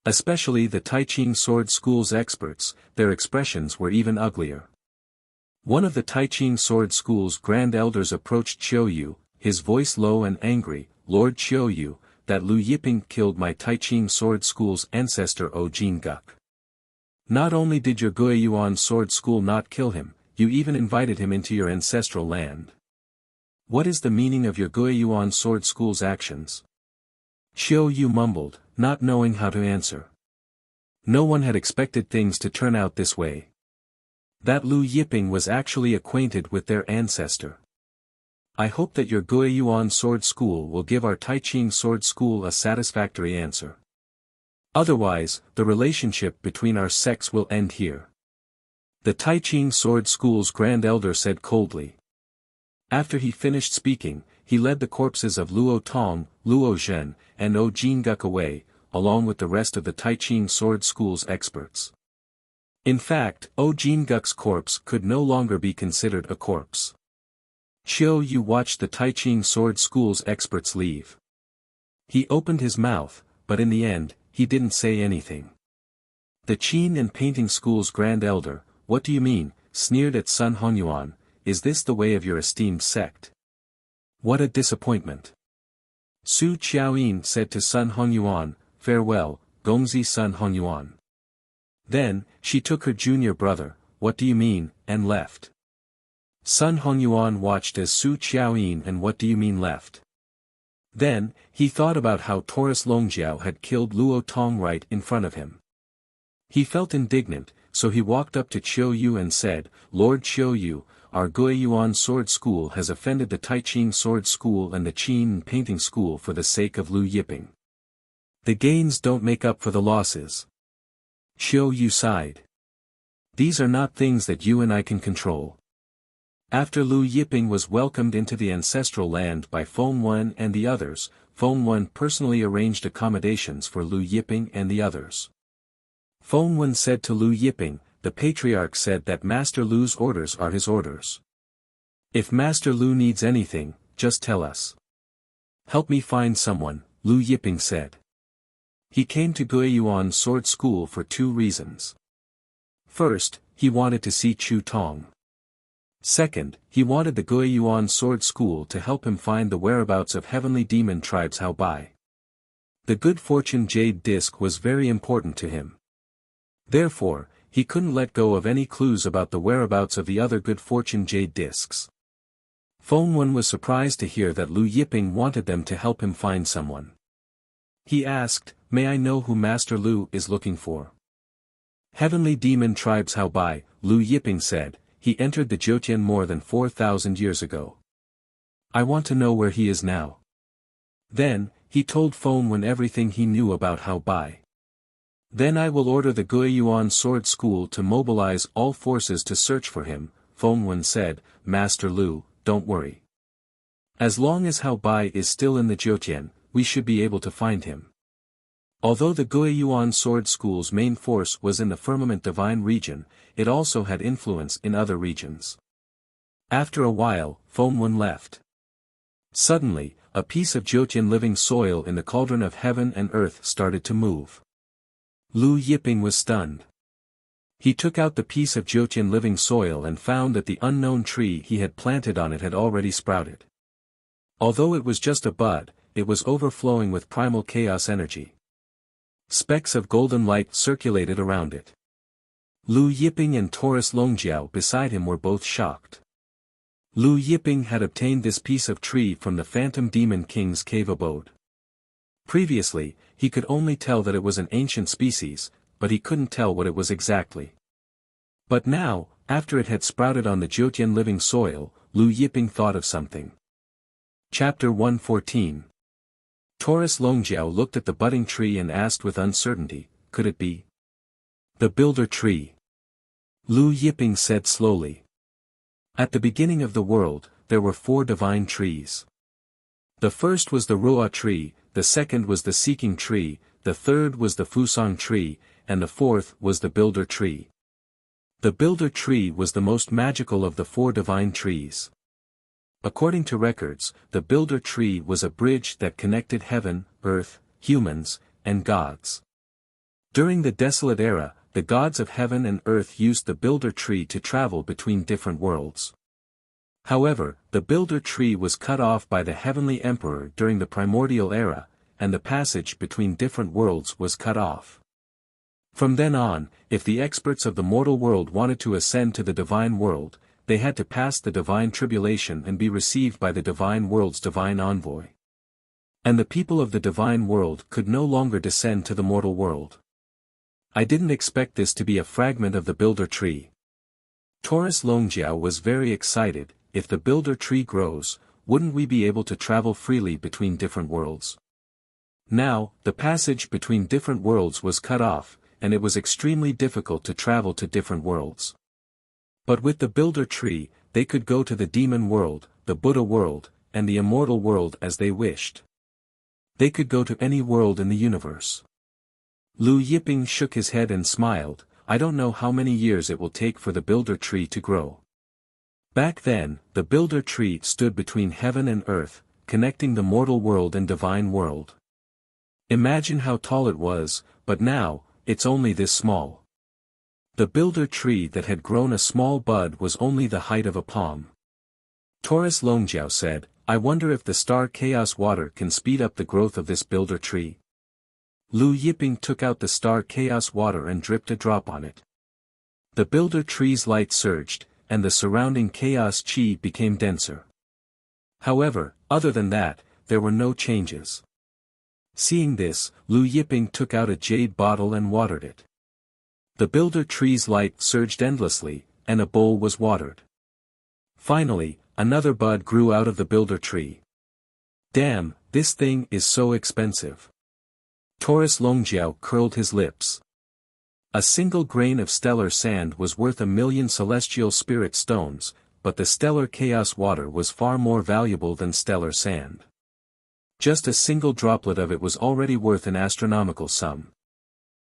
Especially the Taiching sword school's experts, their expressions were even uglier. One of the Taiching sword school's grand elders approached Qiu Yu, his voice low and angry. Lord Qiu Yu, that Lu Yiping killed my Taiching sword school's ancestor O Jin Guk. Not only did your Guiyuan sword school not kill him, you even invited him into your ancestral land. What is the meaning of your Guiyuan sword school's actions? Qiu Yu mumbled, not knowing how to answer. No one had expected things to turn out this way. That Lu Yiping was actually acquainted with their ancestor. I hope that your Guiyuan sword school will give our Taiching sword school a satisfactory answer. Otherwise, the relationship between our sects will end here. The Taiching sword school's grand elder said coldly. After he finished speaking, he led the corpses of Luo Tong, Luo Zhen, and O Jin Guk away, along with the rest of the Taiching sword school's experts. In fact, O Jin Guk's corpse could no longer be considered a corpse. Qiu Yu watched the Taiching sword school's experts leave. He opened his mouth, but in the end, he didn't say anything. The Qin and Painting school's grand elder, what do you mean, sneered at Sun Hongyuan. Is this the way of your esteemed sect? What a disappointment. Su Qiaoyin said to Sun Hongyuan, farewell, Gongzi Sun Hongyuan. Then, she took her junior brother, what do you mean, and left. Sun Hongyuan watched as Su Qiaoyin and what do you mean left. Then, he thought about how Taurus Longjiao had killed Luo Tong right in front of him. He felt indignant, so he walked up to Qiu Yu and said, Lord Qiu Yu, our Guiyuan sword school has offended the Taiching sword school and the Qin painting school for the sake of Lu Yiping. The gains don't make up for the losses. Qiu Yu sighed. These are not things that you and I can control. After Lu Yiping was welcomed into the ancestral land by Feng Wen and the others, Feng Wen personally arranged accommodations for Lu Yiping and the others. Feng Wen said to Lu Yiping, the patriarch said that Master Lu's orders are his orders. If Master Lu needs anything, just tell us. Help me find someone, Lu Yiping said. He came to Guiyuan sword school for two reasons. First, he wanted to see Chu Tong. Second, he wanted the Guiyuan sword school to help him find the whereabouts of heavenly demon tribes Hao Bai. The good fortune jade disc was very important to him. Therefore, he couldn't let go of any clues about the whereabouts of the other good fortune jade discs. Feng Wen was surprised to hear that Lu Yiping wanted them to help him find someone. He asked, may I know who Master Lu is looking for? Heavenly demon tribes Hao Bai, Lu Yiping said, he entered the Jyotian more than 4,000 years ago. I want to know where he is now. Then, he told Feng Wen everything he knew about Hao Bai. Then I will order the Guiyuan Sword School to mobilize all forces to search for him, Feng Wen said. Master Lu, don't worry. As long as Hao Bai is still in the Jiutian, we should be able to find him. Although the Guiyuan Sword School's main force was in the Firmament Divine region, it also had influence in other regions. After a while, Feng Wen left. Suddenly, a piece of Jiutian living soil in the cauldron of heaven and earth started to move. Lu Yiping was stunned. He took out the piece of Jiutian living soil and found that the unknown tree he had planted on it had already sprouted. Although it was just a bud, it was overflowing with primal chaos energy. Specks of golden light circulated around it. Lu Yiping and Taurus Longjiao beside him were both shocked. Lu Yiping had obtained this piece of tree from the Phantom Demon King's cave abode. Previously, he could only tell that it was an ancient species, but he couldn't tell what it was exactly. But now, after it had sprouted on the Jiutian living soil, Lu Yiping thought of something. Chapter 114. Taurus Longjiao looked at the budding tree and asked with uncertainty, could it be the builder tree? Lu Yiping said slowly. At the beginning of the world, there were 4 divine trees. The first was the Ruo tree, the second was the Seeking tree, the third was the Fusang tree, and the fourth was the Builder tree. The Builder tree was the most magical of the 4 divine trees. According to records, the Builder tree was a bridge that connected heaven, earth, humans, and gods. During the Desolate Era, the gods of heaven and earth used the Builder tree to travel between different worlds. However, the Builder tree was cut off by the Heavenly Emperor during the Primordial Era, and the passage between different worlds was cut off. From then on, if the experts of the mortal world wanted to ascend to the divine world, they had to pass the divine tribulation and be received by the divine world's divine envoy. And the people of the divine world could no longer descend to the mortal world. I didn't expect this to be a fragment of the Builder tree. Taurus Longjiao was very excited. If the Builder tree grows, wouldn't we be able to travel freely between different worlds? Now, the passage between different worlds was cut off, and it was extremely difficult to travel to different worlds. But with the Builder tree, they could go to the demon world, the Buddha world, and the immortal world as they wished. They could go to any world in the universe. Lu Yiping shook his head and smiled. I don't know how many years it will take for the Builder tree to grow. Back then, the Builder tree stood between heaven and earth, connecting the mortal world and divine world. Imagine how tall it was, but now, it's only this small. The Builder tree that had grown a small bud was only the height of a palm. Taurus Longjiao said, I wonder if the star chaos water can speed up the growth of this Builder tree. Lu Yiping took out the star chaos water and dripped a drop on it. The Builder tree's light surged, and the surrounding chaos chi became denser. However, other than that, there were no changes. Seeing this, Lu Yiping took out a jade bottle and watered it. The Builder tree's light surged endlessly, and a bowl was watered. Finally, another bud grew out of the Builder tree. Damn, this thing is so expensive. Taurus Longjiao curled his lips. A single grain of stellar sand was worth 1,000,000 celestial spirit stones, but the stellar chaos water was far more valuable than stellar sand. Just a single droplet of it was already worth an astronomical sum.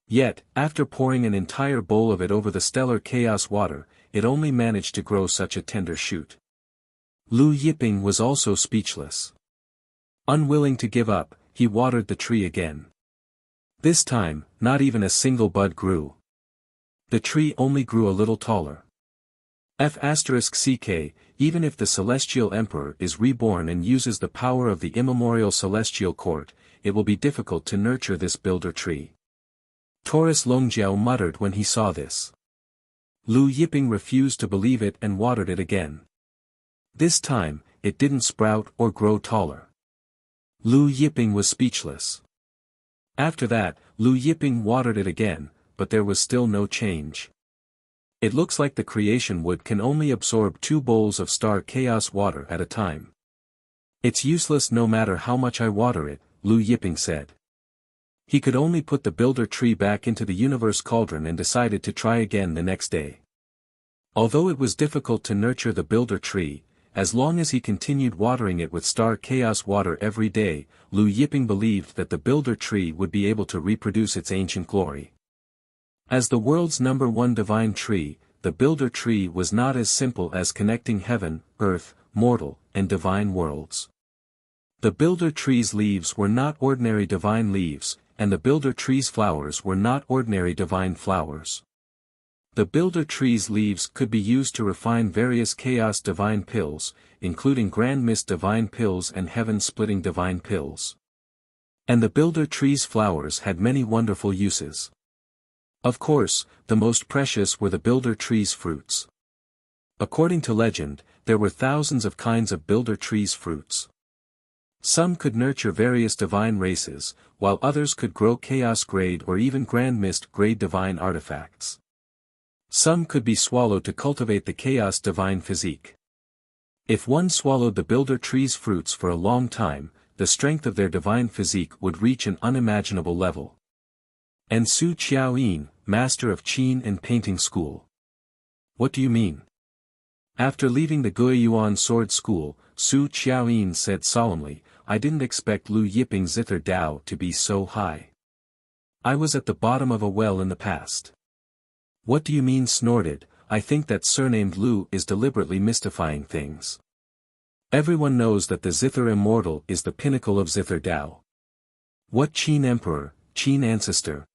Yet, after pouring an entire bowl of it over the stellar chaos water, it only managed to grow such a tender shoot. Lu Yiping was also speechless. Unwilling to give up, he watered the tree again. This time, not even a single bud grew. The tree only grew a little taller. *CK, even if the Celestial Emperor is reborn and uses the power of the immemorial Celestial Court, it will be difficult to nurture this Builder tree. Taurus Longjiao muttered when he saw this. Lu Yiping refused to believe it and watered it again. This time, it didn't sprout or grow taller. Lu Yiping was speechless. After that, Lu Yiping watered it again, but there was still no change. It looks like the creation wood can only absorb 2 bowls of star chaos water at a time. It's useless no matter how much I water it, Lu Yiping said. He could only put the builder tree back into the universe cauldron and decided to try again the next day. Although it was difficult to nurture the builder tree, as long as he continued watering it with star chaos water every day, Lu Yiping believed that the builder tree would be able to reproduce its ancient glory. As the world's #1 divine tree, the builder tree was not as simple as connecting heaven, earth, mortal, and divine worlds. The builder tree's leaves were not ordinary divine leaves, and the builder tree's flowers were not ordinary divine flowers. The builder tree's leaves could be used to refine various chaos divine pills, including grand mist divine pills and heaven-splitting divine pills. And the builder tree's flowers had many wonderful uses. Of course, the most precious were the builder tree's fruits. According to legend, there were thousands of kinds of builder tree's fruits. Some could nurture various divine races, while others could grow chaos-grade or even grand mist-grade divine artifacts. Some could be swallowed to cultivate the chaos divine physique. If one swallowed the builder tree's fruits for a long time, the strength of their divine physique would reach an unimaginable level. And Su Qiaoyin, master of Qin and painting school. What do you mean? After leaving the Guiyuan sword school, Su Qiaoyin said solemnly, I didn't expect Lu Yiping's zither Dao to be so high. I was at the bottom of a well in the past. What do you mean snorted? I think that surnamed Lu is deliberately mystifying things. Everyone knows that the Zither Immortal is the pinnacle of Zither Dao. What Qin Emperor, Qin Ancestor?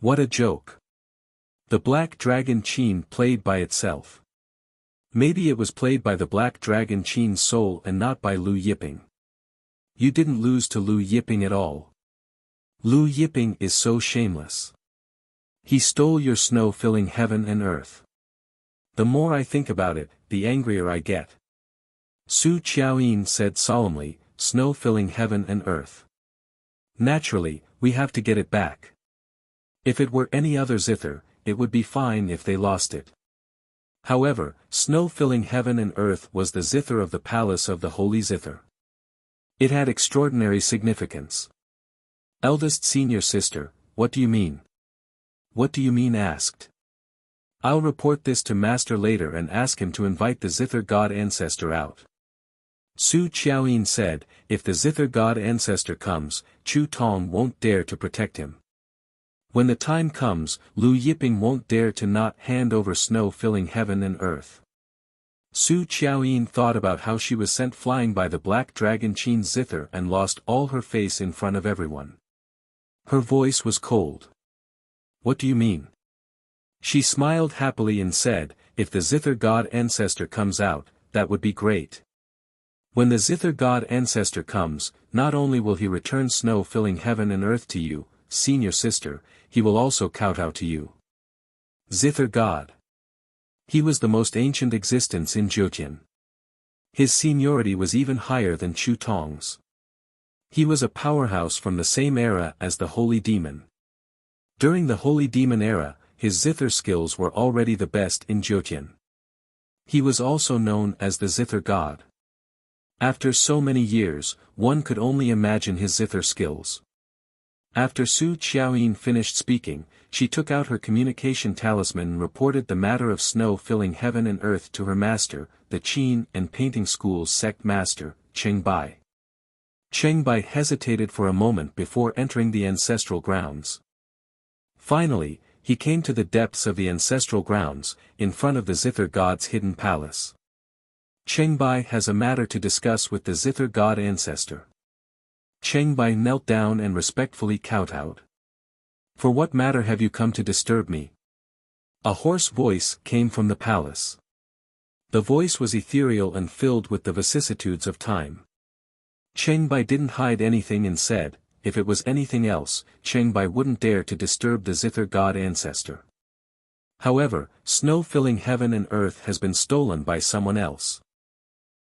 What a joke. The Black Dragon Qin played by itself. Maybe it was played by the Black Dragon Qin's soul and not by Lu Yiping. You didn't lose to Lu Yiping at all. Lu Yiping is so shameless. He stole your snow filling heaven and earth. The more I think about it, the angrier I get. Su Qiaoyin said solemnly, snow filling heaven and earth. Naturally, we have to get it back. If it were any other zither, it would be fine if they lost it. However, snow filling heaven and earth was the zither of the palace of the holy zither. It had extraordinary significance. Eldest senior sister, what do you mean? What do you mean asked? I'll report this to master later and ask him to invite the Zither God Ancestor out. Su Qiaoyin said, if the Zither God Ancestor comes, Chu Tong won't dare to protect him. When the time comes, Lu Yiping won't dare to not hand over snow filling heaven and earth. Su Qiaoyin thought about how she was sent flying by the Black Dragon Qin's Zither and lost all her face in front of everyone. Her voice was cold. What do you mean? She smiled happily and said, if the Zither God Ancestor comes out, that would be great. When the Zither God Ancestor comes, not only will he return snow filling heaven and earth to you, senior sister, he will also kowtow to you. Zither God. He was the most ancient existence in Zhejian. His seniority was even higher than Chu Tong's. He was a powerhouse from the same era as the Holy Demon. During the Holy Demon era, his zither skills were already the best in Zhejian. He was also known as the Zither God. After so many years, one could only imagine his zither skills. After Su Qiaoyin finished speaking, she took out her communication talisman and reported the matter of snow filling heaven and earth to her master, the Qin and painting school's sect master, Cheng Bai. Cheng Bai hesitated for a moment before entering the ancestral grounds. Finally, he came to the depths of the ancestral grounds, in front of the Zither God's hidden palace. Cheng Bai has a matter to discuss with the Zither God Ancestor. Cheng Bai knelt down and respectfully kowtowed. For what matter have you come to disturb me? A hoarse voice came from the palace. The voice was ethereal and filled with the vicissitudes of time. Cheng Bai didn't hide anything and said, if it was anything else, Cheng Bai wouldn't dare to disturb the Zither God Ancestor. However, snow filling heaven and earth has been stolen by someone else.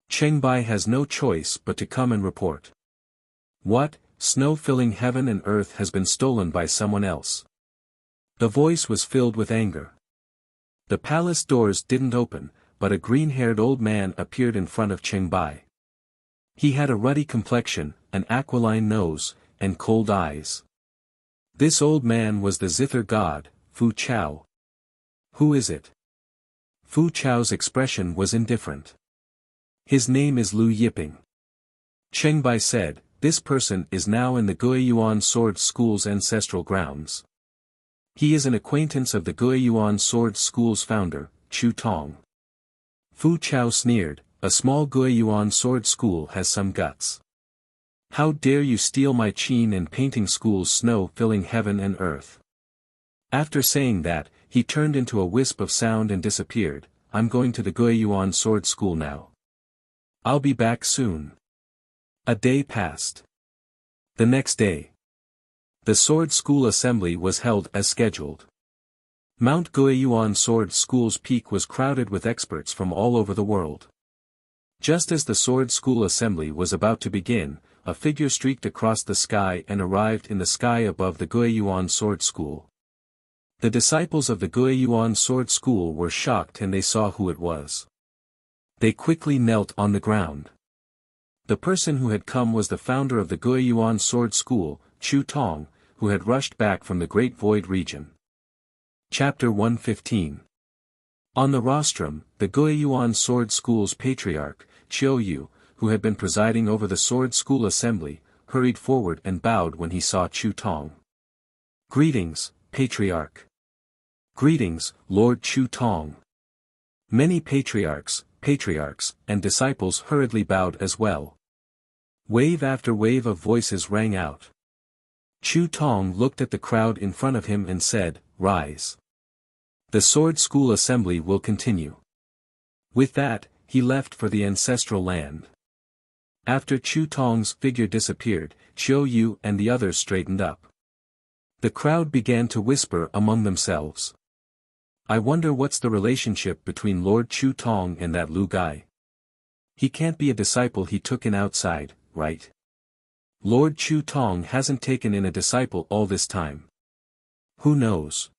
Cheng Bai has no choice but to come and report. What, snow filling heaven and earth has been stolen by someone else? The voice was filled with anger. The palace doors didn't open, but a green-haired old man appeared in front of Cheng Bai. He had a ruddy complexion, an aquiline nose, and cold eyes. This old man was the zither god, Fu Chao. Who is it? Fu Chao's expression was indifferent. His name is Lu Yiping. Cheng Bai said, this person is now in the Guiyuan Sword School's ancestral grounds. He is an acquaintance of the Guiyuan Sword School's founder, Chu Tong. Fu Chao sneered, a small Guiyuan Sword School has some guts. How dare you steal my qin and painting school's snow filling heaven and earth? After saying that, he turned into a wisp of sound and disappeared. I'm going to the Guiyuan Sword School now. I'll be back soon. A day passed. The next day, the Sword School Assembly was held as scheduled. Mount Guiyuan Sword School's peak was crowded with experts from all over the world. Just as the Sword School Assembly was about to begin, a figure streaked across the sky and arrived in the sky above the Guiyuan Sword School. The disciples of the Guiyuan Sword School were shocked and they saw who it was. They quickly knelt on the ground. The person who had come was the founder of the Guiyuan Sword School, Chu Tong, who had rushed back from the Great Void region. Chapter 115. On the rostrum, the Guiyuan Sword School's patriarch, Chiu Yu, who had been presiding over the Sword School Assembly, hurried forward and bowed when he saw Chu Tong. Greetings, Patriarch. Greetings, Lord Chu Tong. Many patriarchs, and disciples hurriedly bowed as well. Wave after wave of voices rang out. Chu Tong looked at the crowd in front of him and said, "Rise. The Sword School Assembly will continue." With that, he left for the ancestral land. After Chu Tong's figure disappeared, Chiu Yu and the others straightened up. The crowd began to whisper among themselves. I wonder what's the relationship between Lord Chu Tong and that Lu guy. He can't be a disciple he took in outside, right? Lord Chu Tong hasn't taken in a disciple all this time. Who knows?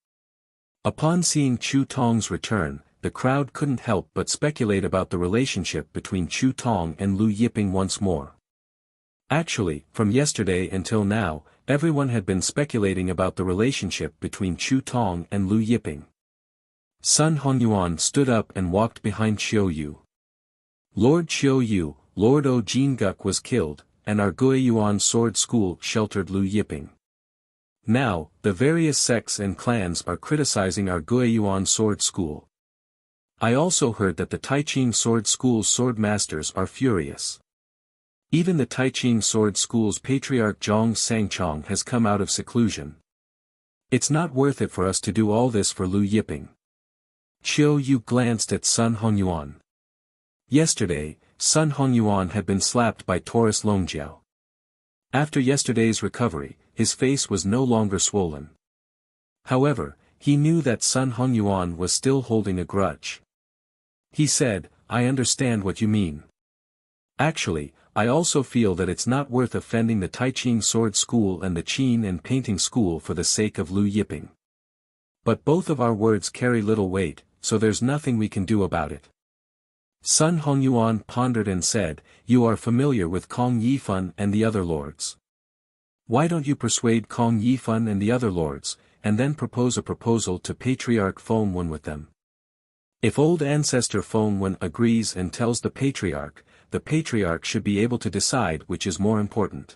Upon seeing Chu Tong's return, the crowd couldn't help but speculate about the relationship between Chu Tong and Lu Yiping once more. Actually, from yesterday until now, everyone had been speculating about the relationship between Chu Tong and Lu Yiping. Sun Hongyuan stood up and walked behind Chiu Yu. Lord Chiu Yu, Lord O Jinguk was killed, and our Guiyuan Sword School sheltered Lu Yiping. Now, the various sects and clans are criticizing our Guiyuan Sword School. I also heard that the Taiching Sword School's sword masters are furious. Even the Taiching Sword School's patriarch Zhang Sangchong has come out of seclusion. It's not worth it for us to do all this for Lu Yiping. Chiu Yu glanced at Sun Hongyuan. Yesterday, Sun Hongyuan had been slapped by Taurus Longjiao. After yesterday's recovery, his face was no longer swollen. However, he knew that Sun Hongyuan was still holding a grudge. He said, I understand what you mean. Actually, I also feel that it's not worth offending the Taiching Sword School and the Qin and Painting School for the sake of Lu Yiping. But both of our words carry little weight, so there's nothing we can do about it. Sun Hongyuan pondered and said, You are familiar with Kong Yifan and the other lords. Why don't you persuade Kong Yifan and the other lords, and then propose a proposal to Patriarch Fengwen with them? If old ancestor Fengwen agrees and tells the Patriarch should be able to decide which is more important.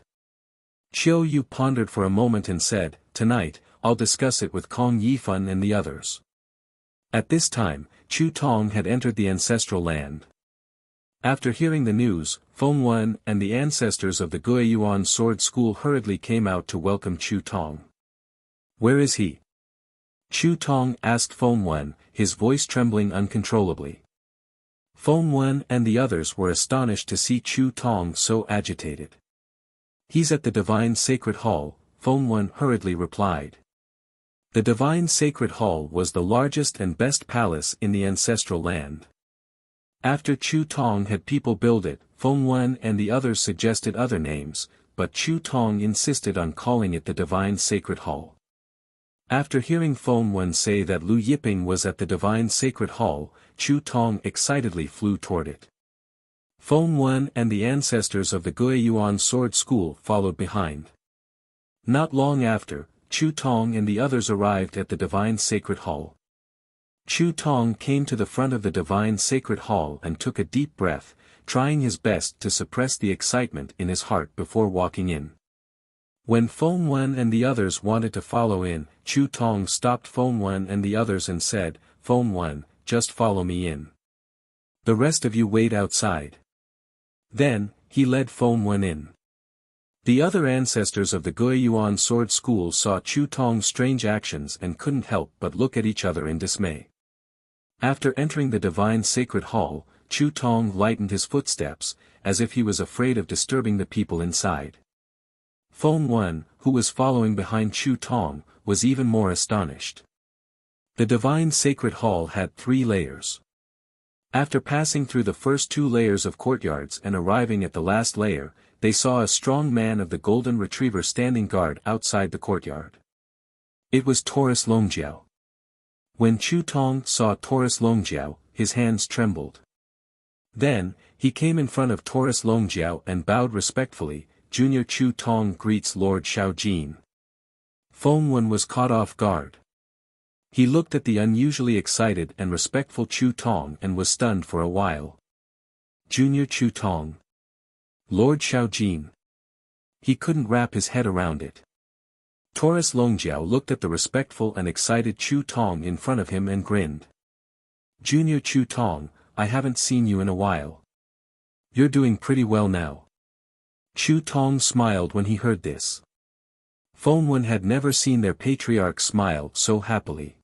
Chiu Yu pondered for a moment and said, Tonight, I'll discuss it with Kong Yifan and the others. At this time, Chu Tong had entered the ancestral land. After hearing the news, Fengwen and the ancestors of the Guiyuan Sword School hurriedly came out to welcome Chu Tong. Where is he? Chu Tong asked Fengwen, his voice trembling uncontrollably. Fengwen and the others were astonished to see Chu Tong so agitated. He's at the Divine Sacred Hall, Fengwen hurriedly replied. The Divine Sacred Hall was the largest and best palace in the ancestral land. After Chu Tong had people build it, Fengwen and the others suggested other names, but Chu Tong insisted on calling it the Divine Sacred Hall. After hearing Fengwen say that Lu Yiping was at the Divine Sacred Hall, Chu Tong excitedly flew toward it. Feng Wen and the ancestors of the Guiyuan sword school followed behind. Not long after, Chu Tong and the others arrived at the divine sacred hall. Chu Tong came to the front of the divine sacred hall and took a deep breath, trying his best to suppress the excitement in his heart before walking in. When Feng Wen and the others wanted to follow in, Chu Tong stopped Feng Wen and the others and said, "Feng Wen, just follow me in. The rest of you wait outside." Then, he led Feng Wen in. The other ancestors of the Guiyuan sword school saw Chu Tong's strange actions and couldn't help but look at each other in dismay. After entering the divine sacred hall, Chu Tong lightened his footsteps, as if he was afraid of disturbing the people inside. Feng Wen, who was following behind Chu Tong, was even more astonished. The divine sacred hall had 3 layers. After passing through the first 2 layers of courtyards and arriving at the last layer, they saw a strong man of the golden retriever standing guard outside the courtyard. It was Taurus Longjiao. When Chu Tong saw Taurus Longjiao, his hands trembled. Then, he came in front of Taurus Longjiao and bowed respectfully. "Junior Chu Tong greets Lord Shaojin." Feng Wen was caught off guard. He looked at the unusually excited and respectful Chu Tong and was stunned for a while. Junior Chu Tong. Lord Shaojin. He couldn't wrap his head around it. Taurus Longjiao looked at the respectful and excited Chu Tong in front of him and grinned. "Junior Chu Tong, I haven't seen you in a while. You're doing pretty well now." Chu Tong smiled when he heard this. Feng Wen had never seen their patriarch smile so happily.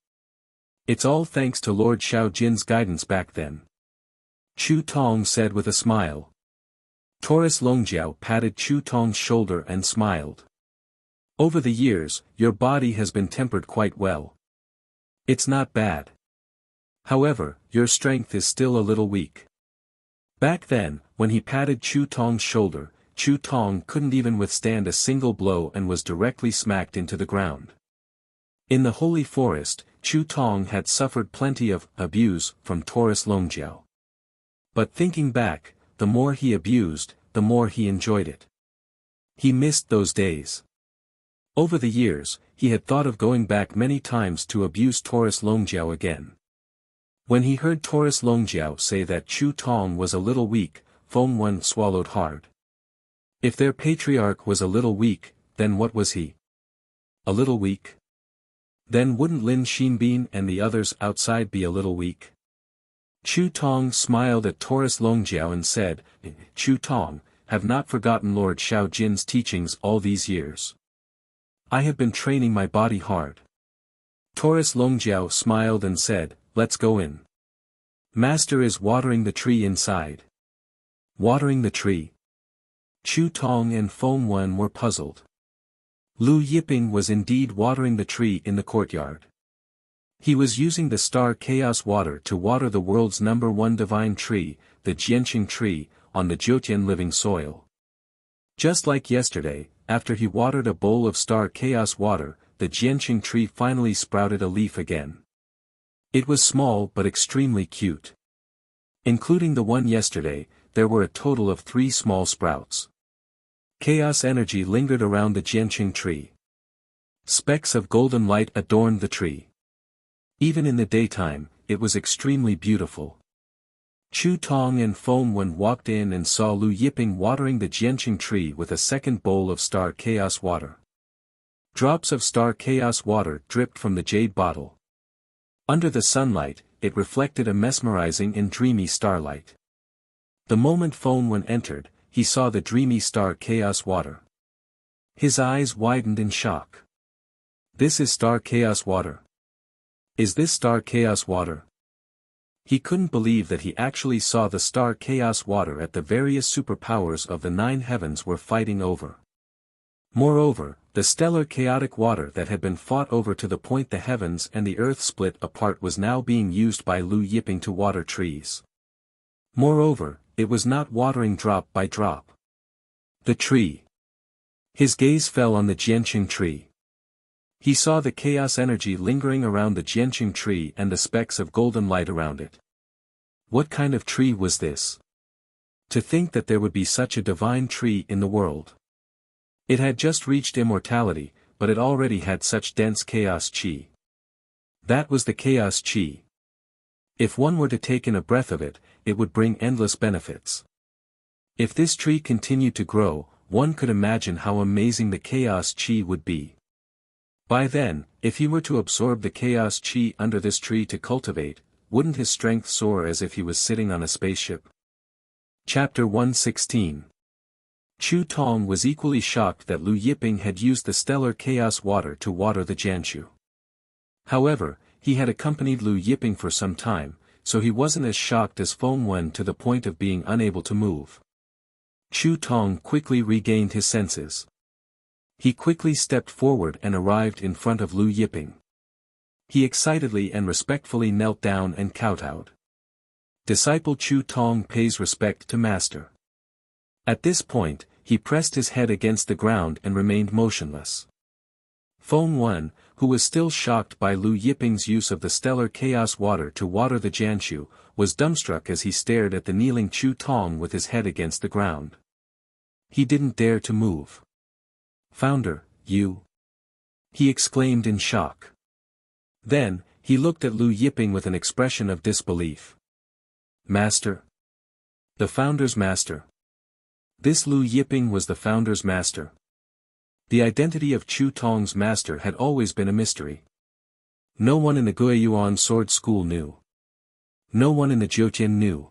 "It's all thanks to Lord Shaojin's guidance back then," Chu Tong said with a smile. Taurus Longjiao patted Chu Tong's shoulder and smiled. "Over the years, your body has been tempered quite well. It's not bad. However, your strength is still a little weak." Back then, when he patted Chu Tong's shoulder, Chu Tong couldn't even withstand a single blow and was directly smacked into the ground. In the holy forest, Chu Tong had suffered plenty of abuse from Taurus Longjiao. But thinking back, the more he abused, the more he enjoyed it. He missed those days. Over the years, he had thought of going back many times to abuse Taurus Longjiao again. When he heard Taurus Longjiao say that Chu Tong was a little weak, Feng Wen swallowed hard. If their patriarch was a little weak, then what was he? A little weak? Then wouldn't Lin Xinbin and the others outside be a little weak? Chu Tong smiled at Taurus Longjiao and said, "Chu Tong, have not forgotten Lord Shaojin's teachings all these years. I have been training my body hard." Taurus Longjiao smiled and said, "Let's go in. Master is watering the tree inside." Watering the tree? Chu Tong and Feng Wen were puzzled. Lu Yiping was indeed watering the tree in the courtyard. He was using the star chaos water to water the world's #1 divine tree, the Jianqing tree, on the Jiutian living soil. Just like yesterday, after he watered a bowl of star chaos water, the Jianqing tree finally sprouted a leaf again. It was small but extremely cute. Including the one yesterday, there were a total of 3 small sprouts. Chaos energy lingered around the Jianqing tree. Specks of golden light adorned the tree. Even in the daytime, it was extremely beautiful. Chu Tong and Feng Wen walked in and saw Lu Yiping watering the Jianqing tree with a second bowl of star chaos water. Drops of star chaos water dripped from the jade bottle. Under the sunlight, it reflected a mesmerizing and dreamy starlight. The moment Feng Wen entered, he saw the dreamy star chaos water. His eyes widened in shock. "This is star chaos water. Is this star chaos water?" He couldn't believe that he actually saw the star chaos water at the various superpowers of the 9 heavens were fighting over. Moreover, the stellar chaotic water that had been fought over to the point the heavens and the earth split apart was now being used by Lu Yiping to water trees. Moreover, it was not watering drop by drop. The tree. His gaze fell on the Jianqing tree. He saw the chaos energy lingering around the Jianqing tree and the specks of golden light around it. What kind of tree was this? To think that there would be such a divine tree in the world. It had just reached immortality, but it already had such dense chaos chi. That was the chaos chi. If one were to take in a breath of it, it would bring endless benefits. If this tree continued to grow, one could imagine how amazing the chaos chi would be. By then, if he were to absorb the chaos chi under this tree to cultivate, wouldn't his strength soar as if he was sitting on a spaceship? Chapter 116. Chu Tong was equally shocked that Lu Yiping had used the stellar chaos water to water the Jianshu. However, he had accompanied Lu Yiping for some time, so he wasn't as shocked as Feng Wen to the point of being unable to move. Chu Tong quickly regained his senses. He quickly stepped forward and arrived in front of Lu Yiping. He excitedly and respectfully knelt down and kowtowed. Disciple Chu Tong pays respect to master. At this point, he pressed his head against the ground and remained motionless. Feng Wen, who was still shocked by Lu Yiping's use of the stellar chaos water to water the Jianshu, was dumbstruck as he stared at the kneeling Chu Tong with his head against the ground. He didn't dare to move. "Founder, you?" he exclaimed in shock. Then, he looked at Lu Yiping with an expression of disbelief. "Master? The founder's master?" This Lu Yiping was the founder's master. The identity of Chu Tong's master had always been a mystery. No one in the Guiyuan sword school knew. No one in the Jiutian knew.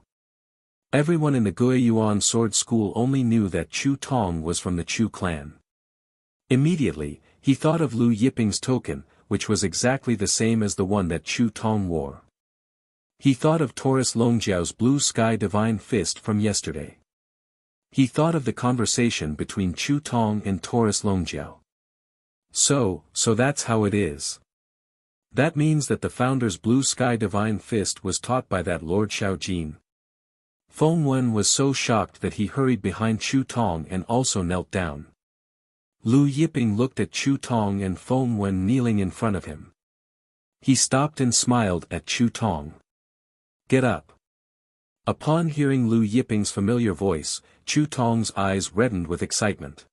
Everyone in the Guiyuan sword school only knew that Chu Tong was from the Chu clan. Immediately, he thought of Lu Yiping's token, which was exactly the same as the one that Chu Tong wore. He thought of Taurus Longjiao's blue sky divine fist from yesterday. He thought of the conversation between Chu Tong and Taurus Longjiao. So that's how it is. That means that the founder's blue sky divine fist was taught by that Lord Shaojin. Feng Wen was so shocked that he hurried behind Chu Tong and also knelt down. Lu Yiping looked at Chu Tong and Feng Wen kneeling in front of him. He stopped and smiled at Chu Tong. "Get up." Upon hearing Lu Yiping's familiar voice, Chu Tong's eyes reddened with excitement.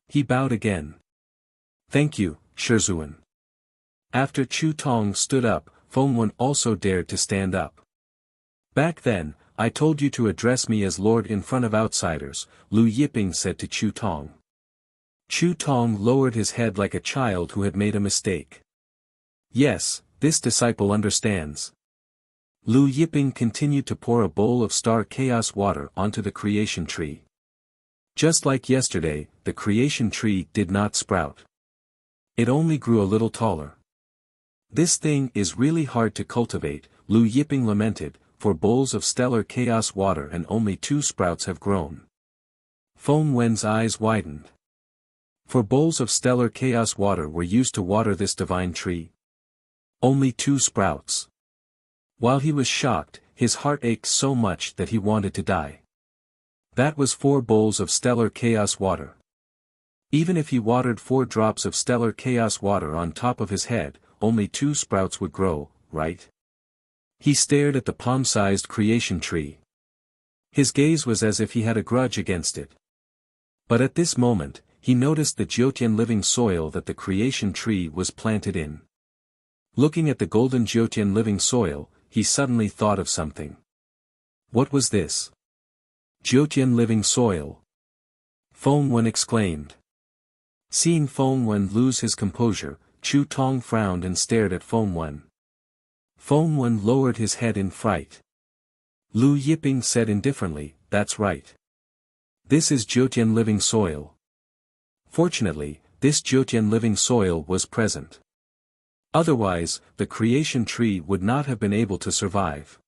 He bowed again. "Thank you, Shizuan." After Chu Tong stood up, Feng Wen also dared to stand up. "Back then, I told you to address me as Lord in front of outsiders," Lu Yiping said to Chu Tong. Chu Tong lowered his head like a child who had made a mistake. "Yes, this disciple understands." Lu Yiping continued to pour a bowl of star chaos water onto the creation tree. Just like yesterday, the creation tree did not sprout. It only grew a little taller. "This thing is really hard to cultivate," Lu Yiping lamented, "for bowls of stellar chaos water and only 2 sprouts have grown." Feng Wen's eyes widened. For bowls of stellar chaos water were used to water this divine tree. Only 2 sprouts. While he was shocked, his heart ached so much that he wanted to die. That was 4 bowls of stellar chaos water. Even if he watered 4 drops of stellar chaos water on top of his head, only 2 sprouts would grow, right? He stared at the palm-sized creation tree. His gaze was as if he had a grudge against it. But at this moment, he noticed the Jiutian living soil that the creation tree was planted in. Looking at the golden Jiutian living soil, he suddenly thought of something. What was this? Jiutian living soil. Feng Wen exclaimed. Seeing Feng Wen lose his composure, Chu Tong frowned and stared at Feng Wen. Feng Wen lowered his head in fright. Lu Yiping said indifferently, "That's right. This is Jiutian living soil." Fortunately, this Jiutian living soil was present. Otherwise, the creation tree would not have been able to survive.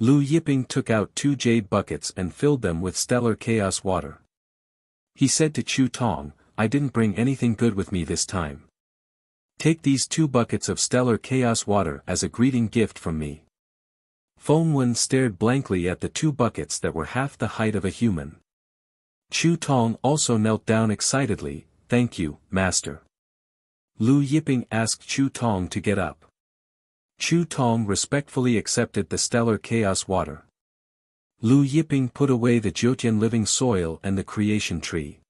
Lu Yiping took out 2 jade buckets and filled them with stellar chaos water. He said to Chu Tong, "I didn't bring anything good with me this time. Take these 2 buckets of stellar chaos water as a greeting gift from me." Feng Wen stared blankly at the 2 buckets that were half the height of a human. Chu Tong also knelt down excitedly, "Thank you, master." Lu Yiping asked Chu Tong to get up. Chu Tong respectfully accepted the stellar chaos water. Lu Yiping put away the Jiutian living soil and the creation tree.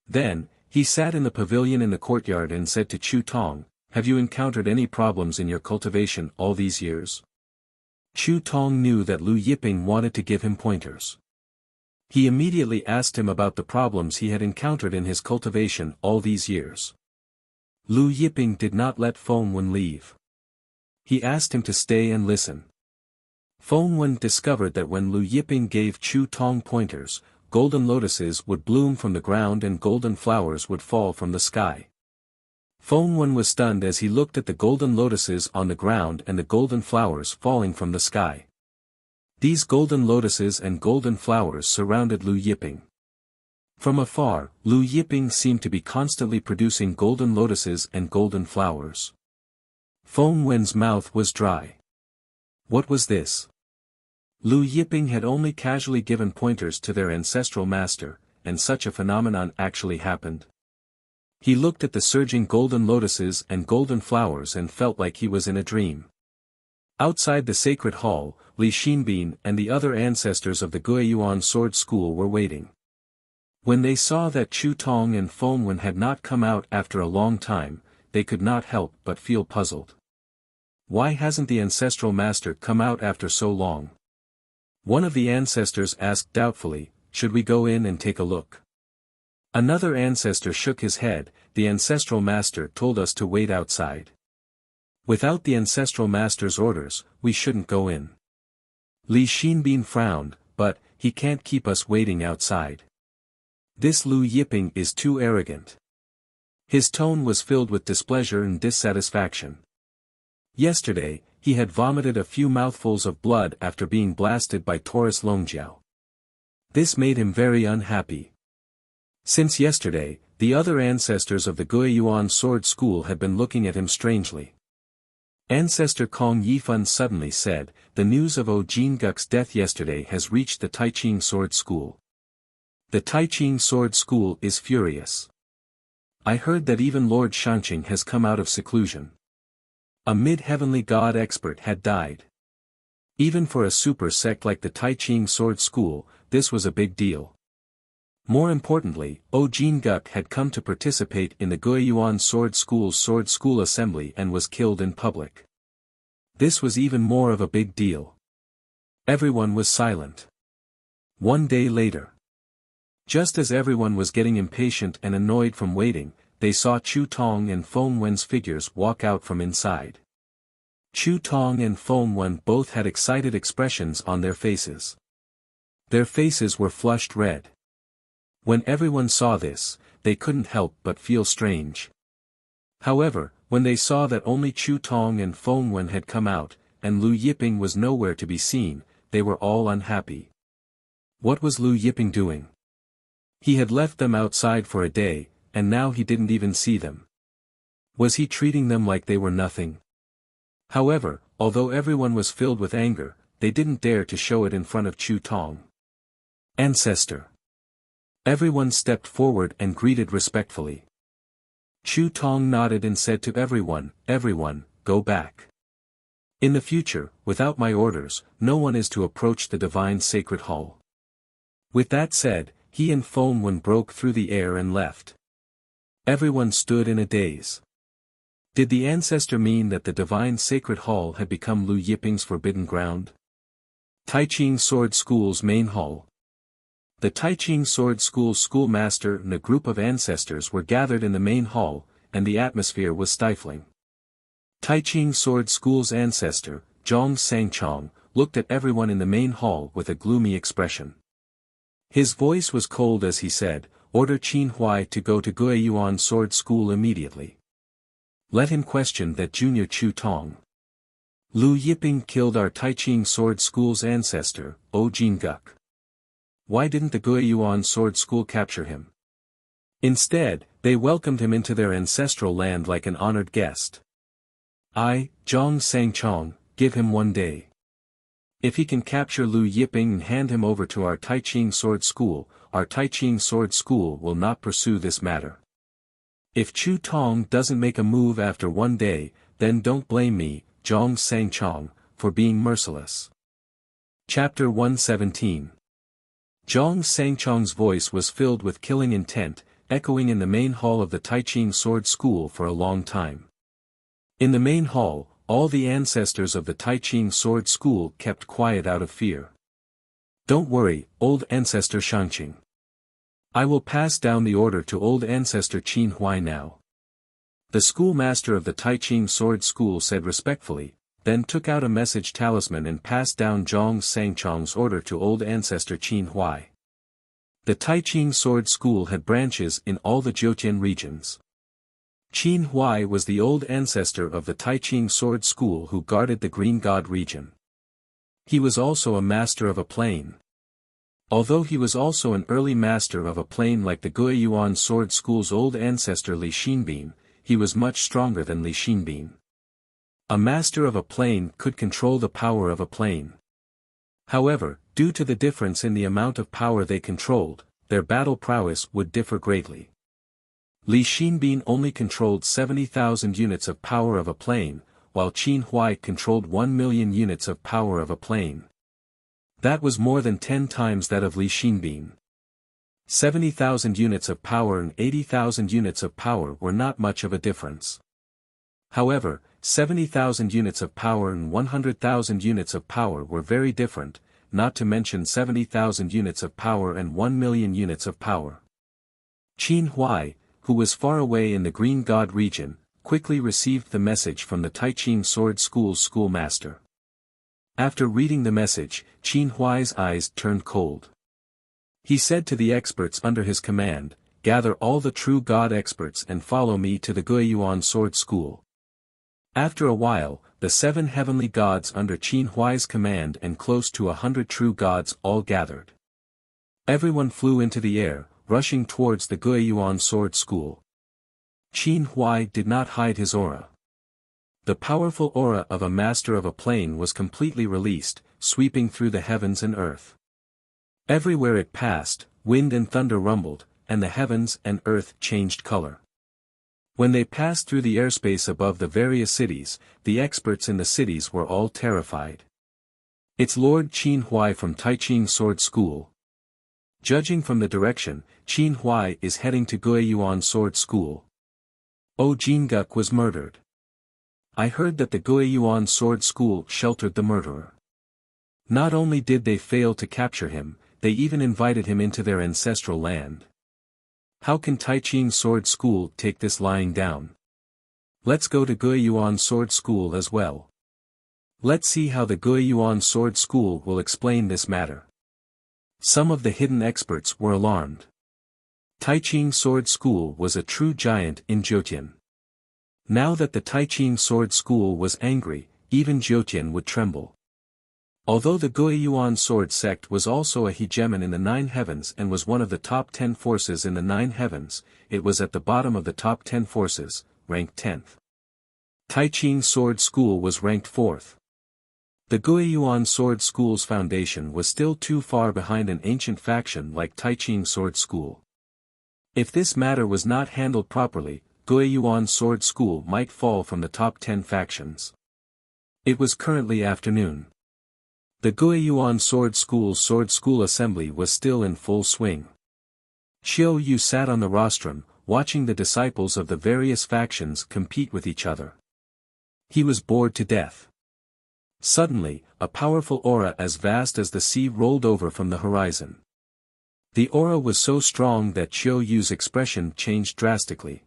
Then, he sat in the pavilion in the courtyard and said to Chu Tong, "Have you encountered any problems in your cultivation all these years?" Chu Tong knew that Lu Yiping wanted to give him pointers. He immediately asked him about the problems he had encountered in his cultivation all these years. Lu Yiping did not let Feng Wen leave. He asked him to stay and listen. Feng Wen discovered that when Lu Yiping gave Chu Tong pointers, golden lotuses would bloom from the ground and golden flowers would fall from the sky. Feng Wen was stunned as he looked at the golden lotuses on the ground and the golden flowers falling from the sky. These golden lotuses and golden flowers surrounded Lu Yiping. From afar, Lu Yiping seemed to be constantly producing golden lotuses and golden flowers. Feng Wen's mouth was dry. What was this? Lu Yiping had only casually given pointers to their ancestral master, and such a phenomenon actually happened. He looked at the surging golden lotuses and golden flowers and felt like he was in a dream. Outside the sacred hall, Li Xinbin and the other ancestors of the Guiyuan sword school were waiting. When they saw that Chu Tong and Feng Wen had not come out after a long time, they could not help but feel puzzled. Why hasn't the ancestral master come out after so long? One of the ancestors asked doubtfully, "Should we go in and take a look?" Another ancestor shook his head, "The ancestral master told us to wait outside. Without the ancestral master's orders, we shouldn't go in." Li Xinbin frowned, "But, he can't keep us waiting outside. This Lu Yiping is too arrogant." His tone was filled with displeasure and dissatisfaction. Yesterday, he had vomited a few mouthfuls of blood after being blasted by Taurus Longjiao. This made him very unhappy. Since yesterday, the other ancestors of the Guiyuan sword school had been looking at him strangely. Ancestor Kong Yifan suddenly said, "The news of Jingguk's death yesterday has reached the Taiching sword school. The Taiching sword school is furious. I heard that even Lord Shanqing has come out of seclusion. A mid-heavenly god expert had died. Even for a super sect like the Taiching sword school, this was a big deal. More importantly, Jingguk had come to participate in the Guiyuan sword school assembly and was killed in public. This was even more of a big deal." Everyone was silent. One day later. Just as everyone was getting impatient and annoyed from waiting, they saw Chu Tong and Feng Wen's figures walk out from inside. Chu Tong and Feng Wen both had excited expressions on their faces. Their faces were flushed red. When everyone saw this, they couldn't help but feel strange. However, when they saw that only Chu Tong and Feng Wen had come out, and Lu Yiping was nowhere to be seen, they were all unhappy. What was Lu Yiping doing? He had left them outside for a day, and now he didn't even see them. Was he treating them like they were nothing? However, although everyone was filled with anger, they didn't dare to show it in front of Chu Tong. "Ancestor." Everyone stepped forward and greeted respectfully. Chu Tong nodded and said to everyone, "Go back. In the future, without my orders, no one is to approach the divine sacred hall." With that said, he and Feng Wen broke through the air and left. Everyone stood in a daze. Did the ancestor mean that the divine sacred hall had become Lu Yiping's forbidden ground? Taiching Sword School's main hall. The Taiching Sword School schoolmaster and a group of ancestors were gathered in the main hall, and the atmosphere was stifling. Taiching Sword School's ancestor, Zhang Sangchong, looked at everyone in the main hall with a gloomy expression. His voice was cold as he said, "Order Qin Huai to go to Guiyuan Sword School immediately. Let him question that junior Chu Tong. Lu Yiping killed our Taiching Sword School's ancestor, Jingguk. Why didn't the Guiyuan Sword School capture him? Instead, they welcomed him into their ancestral land like an honored guest. I, Zhang Sangchong, give him 1 day. If he can capture Lu Yiping and hand him over to our Taiching Sword School, our Taiching Sword School will not pursue this matter. If Chu Tong doesn't make a move after 1 day, then don't blame me, Zhang Sangchong, for being merciless." Chapter 117. Zhang Sangchong's voice was filled with killing intent, echoing in the main hall of the Taiching Sword School for a long time. In the main hall, all the ancestors of the Taiching Sword School kept quiet out of fear. Don't worry, old ancestor Shangqing. I will pass down the order to old ancestor Qin Huai now. The schoolmaster of the Taiching Sword School said respectfully, then took out a message talisman and passed down Zhang Sangchong's order to old ancestor Qin Huai. The Taiching Sword School had branches in all the Jiutian regions. Qin Huai was the old ancestor of the Taiching Sword School who guarded the Green God region. He was also a master of a plane. Although he was also an early master of a plane like the Guiyuan Sword School's old ancestor Li Xinbin, he was much stronger than Li Xinbin. A master of a plane could control the power of a plane. However, due to the difference in the amount of power they controlled, their battle prowess would differ greatly. Li Xinbin only controlled 70,000 units of power of a plane, while Qin Huai controlled 1 million units of power of a plane. That was more than 10 times that of Li Xinbin. 70,000 units of power and 80,000 units of power were not much of a difference. However, 70,000 units of power and 100,000 units of power were very different, not to mention 70,000 units of power and 1 million units of power. Qin Huai, who was far away in the Green God region, quickly received the message from the Taiching Sword School's schoolmaster. After reading the message, Qin Huai's eyes turned cold. He said to the experts under his command, "Gather all the true God experts and follow me to the Guiyuan Sword School." After a while, the 7 heavenly gods under Qin Huai's command and close to 100 true gods all gathered. Everyone flew into the air, rushing towards the Guiyuan Sword School. Qin Huai did not hide his aura. The powerful aura of a master of a plane was completely released, sweeping through the heavens and earth. Everywhere it passed, wind and thunder rumbled, and the heavens and earth changed color. When they passed through the airspace above the various cities, the experts in the cities were all terrified. It's Lord Qin Huai from Taiching Sword School. Judging from the direction, Qin Huai is heading to Guiyuan Sword School. Oh, Jinguk was murdered. I heard that the Guiyuan Sword School sheltered the murderer. Not only did they fail to capture him, they even invited him into their ancestral land. How can Taiching Sword School take this lying down? Let's go to Guiyuan Sword School as well. Let's see how the Guiyuan Sword School will explain this matter. Some of the hidden experts were alarmed. Taiching Sword School was a true giant in Jiutian. Now that the Taiching Sword School was angry, even Jiutian would tremble. Although the Guiyuan Sword Sect was also a hegemon in the 9 heavens and was one of the top 10 forces in the 9 heavens, it was at the bottom of the top 10 forces, ranked 10th. Taiching Sword School was ranked 4th. The Guiyuan Sword School's foundation was still too far behind an ancient faction like Taiching Sword School. If this matter was not handled properly, Guiyuan Sword School might fall from the top 10 factions. It was currently afternoon. The Guiyuan Sword School assembly was still in full swing. Xiao Yu sat on the rostrum, watching the disciples of the various factions compete with each other. He was bored to death. Suddenly, a powerful aura as vast as the sea rolled over from the horizon. The aura was so strong that Xiao Yu's expression changed drastically.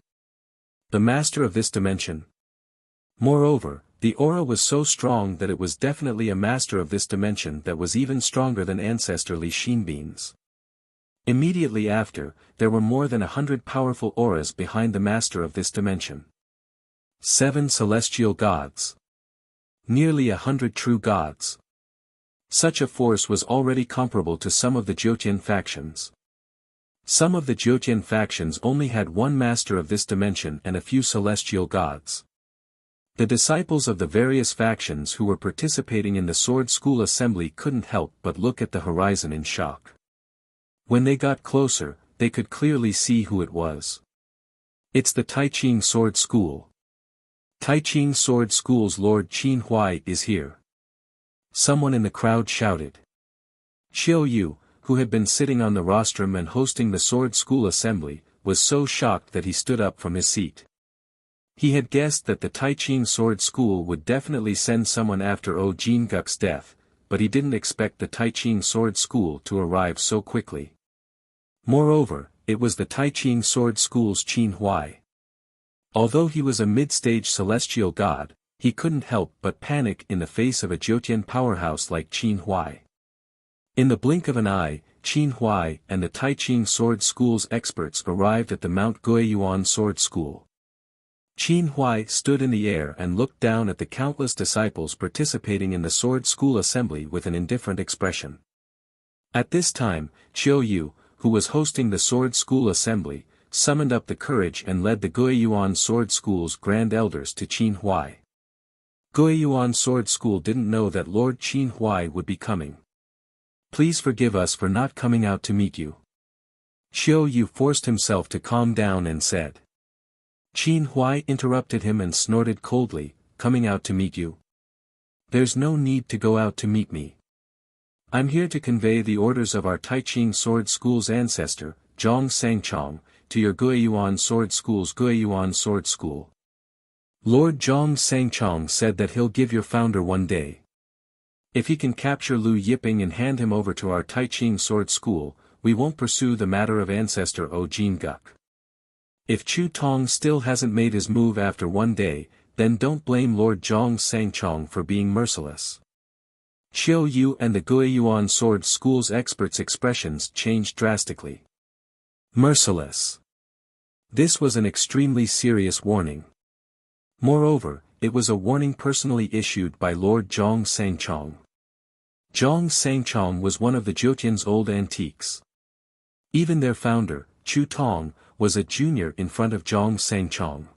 The master of this dimension. Moreover, the aura was so strong that it was definitely a master of this dimension that was even stronger than ancestor Li Xinbin's. Immediately after, there were more than 100 powerful auras behind the master of this dimension. 7 celestial gods. Nearly 100 true gods. Such a force was already comparable to some of the Jiutian factions. Some of the Jiutian factions only had one master of this dimension and a few celestial gods. The disciples of the various factions who were participating in the Sword School assembly couldn't help but look at the horizon in shock. When they got closer, they could clearly see who it was. It's the Taiching Sword School. Taiching Sword School's Lord Qin Huai is here. Someone in the crowd shouted. Xiao Yu, who had been sitting on the rostrum and hosting the sword school assembly, was so shocked that he stood up from his seat. He had guessed that the Taiching sword school would definitely send someone after O Jinguk's death, but he didn't expect the Taiching sword school to arrive so quickly. Moreover, it was the Taiching sword school's Qin Huai. Although he was a mid-stage celestial god, he couldn't help but panic in the face of a Jiutian powerhouse like Qin Huai. In the blink of an eye, Qin Huai and the Taiching sword school's experts arrived at the Mount Guiyuan sword school. Qin Huai stood in the air and looked down at the countless disciples participating in the sword school assembly with an indifferent expression. At this time, Xiao Yu, who was hosting the sword school assembly, summoned up the courage and led the Guiyuan sword school's grand elders to Qin Huai. Guiyuan sword school didn't know that Lord Qin Huai would be coming. Please forgive us for not coming out to meet you. Xiao Yu forced himself to calm down and said. Qin Huai interrupted him and snorted coldly, coming out to meet you? There's no need to go out to meet me. I'm here to convey the orders of our Taiching sword school's ancestor, Zhang Sangchong, to your Guiyuan sword school's Guiyuan sword school. Lord Zhang Sangchong said that he'll give your founder one day. If he can capture Lu Yiping and hand him over to our Taiching sword school, we won't pursue the matter of ancestor O Jinguk. If Chu Tong still hasn't made his move after one day, then don't blame Lord Zhang Sangchong for being merciless. Xiao Yu and the Guiyuan sword school's experts' expressions changed drastically. Merciless. This was an extremely serious warning. Moreover, it was a warning personally issued by Lord Zhang Sangchong. Zhang Sangchong was one of the Jiutian's old antiques. Even their founder, Chu Tong, was a junior in front of Zhang Sangchong.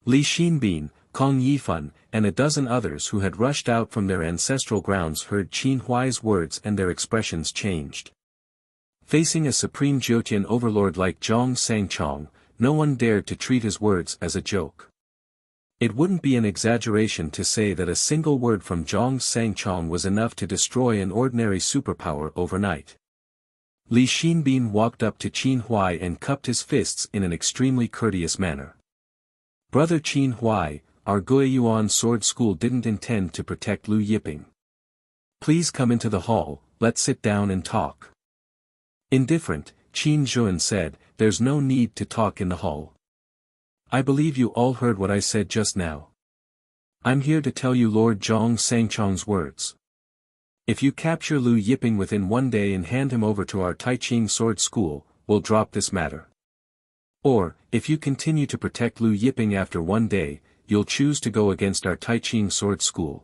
Li Xinbin, Kong Yifan, and a dozen others who had rushed out from their ancestral grounds heard Qin Huai's words and their expressions changed. Facing a supreme Jiutian overlord like Zhang Sangchong, no one dared to treat his words as a joke. It wouldn't be an exaggeration to say that a single word from Zhang Sangchong was enough to destroy an ordinary superpower overnight. Li Xinbin walked up to Qin Huai and cupped his fists in an extremely courteous manner. Brother Qin Huai, our Guiyuan sword school didn't intend to protect Lu Yiping. Please come into the hall, let's sit down and talk. Indifferent, Qin Zhuan said, there's no need to talk in the hall. I believe you all heard what I said just now. I'm here to tell you Lord Zhang Sangchong's words. If you capture Lu Yiping within one day and hand him over to our Taiching sword school, we'll drop this matter. Or, if you continue to protect Lu Yiping after one day, you'll choose to go against our Taiching sword school.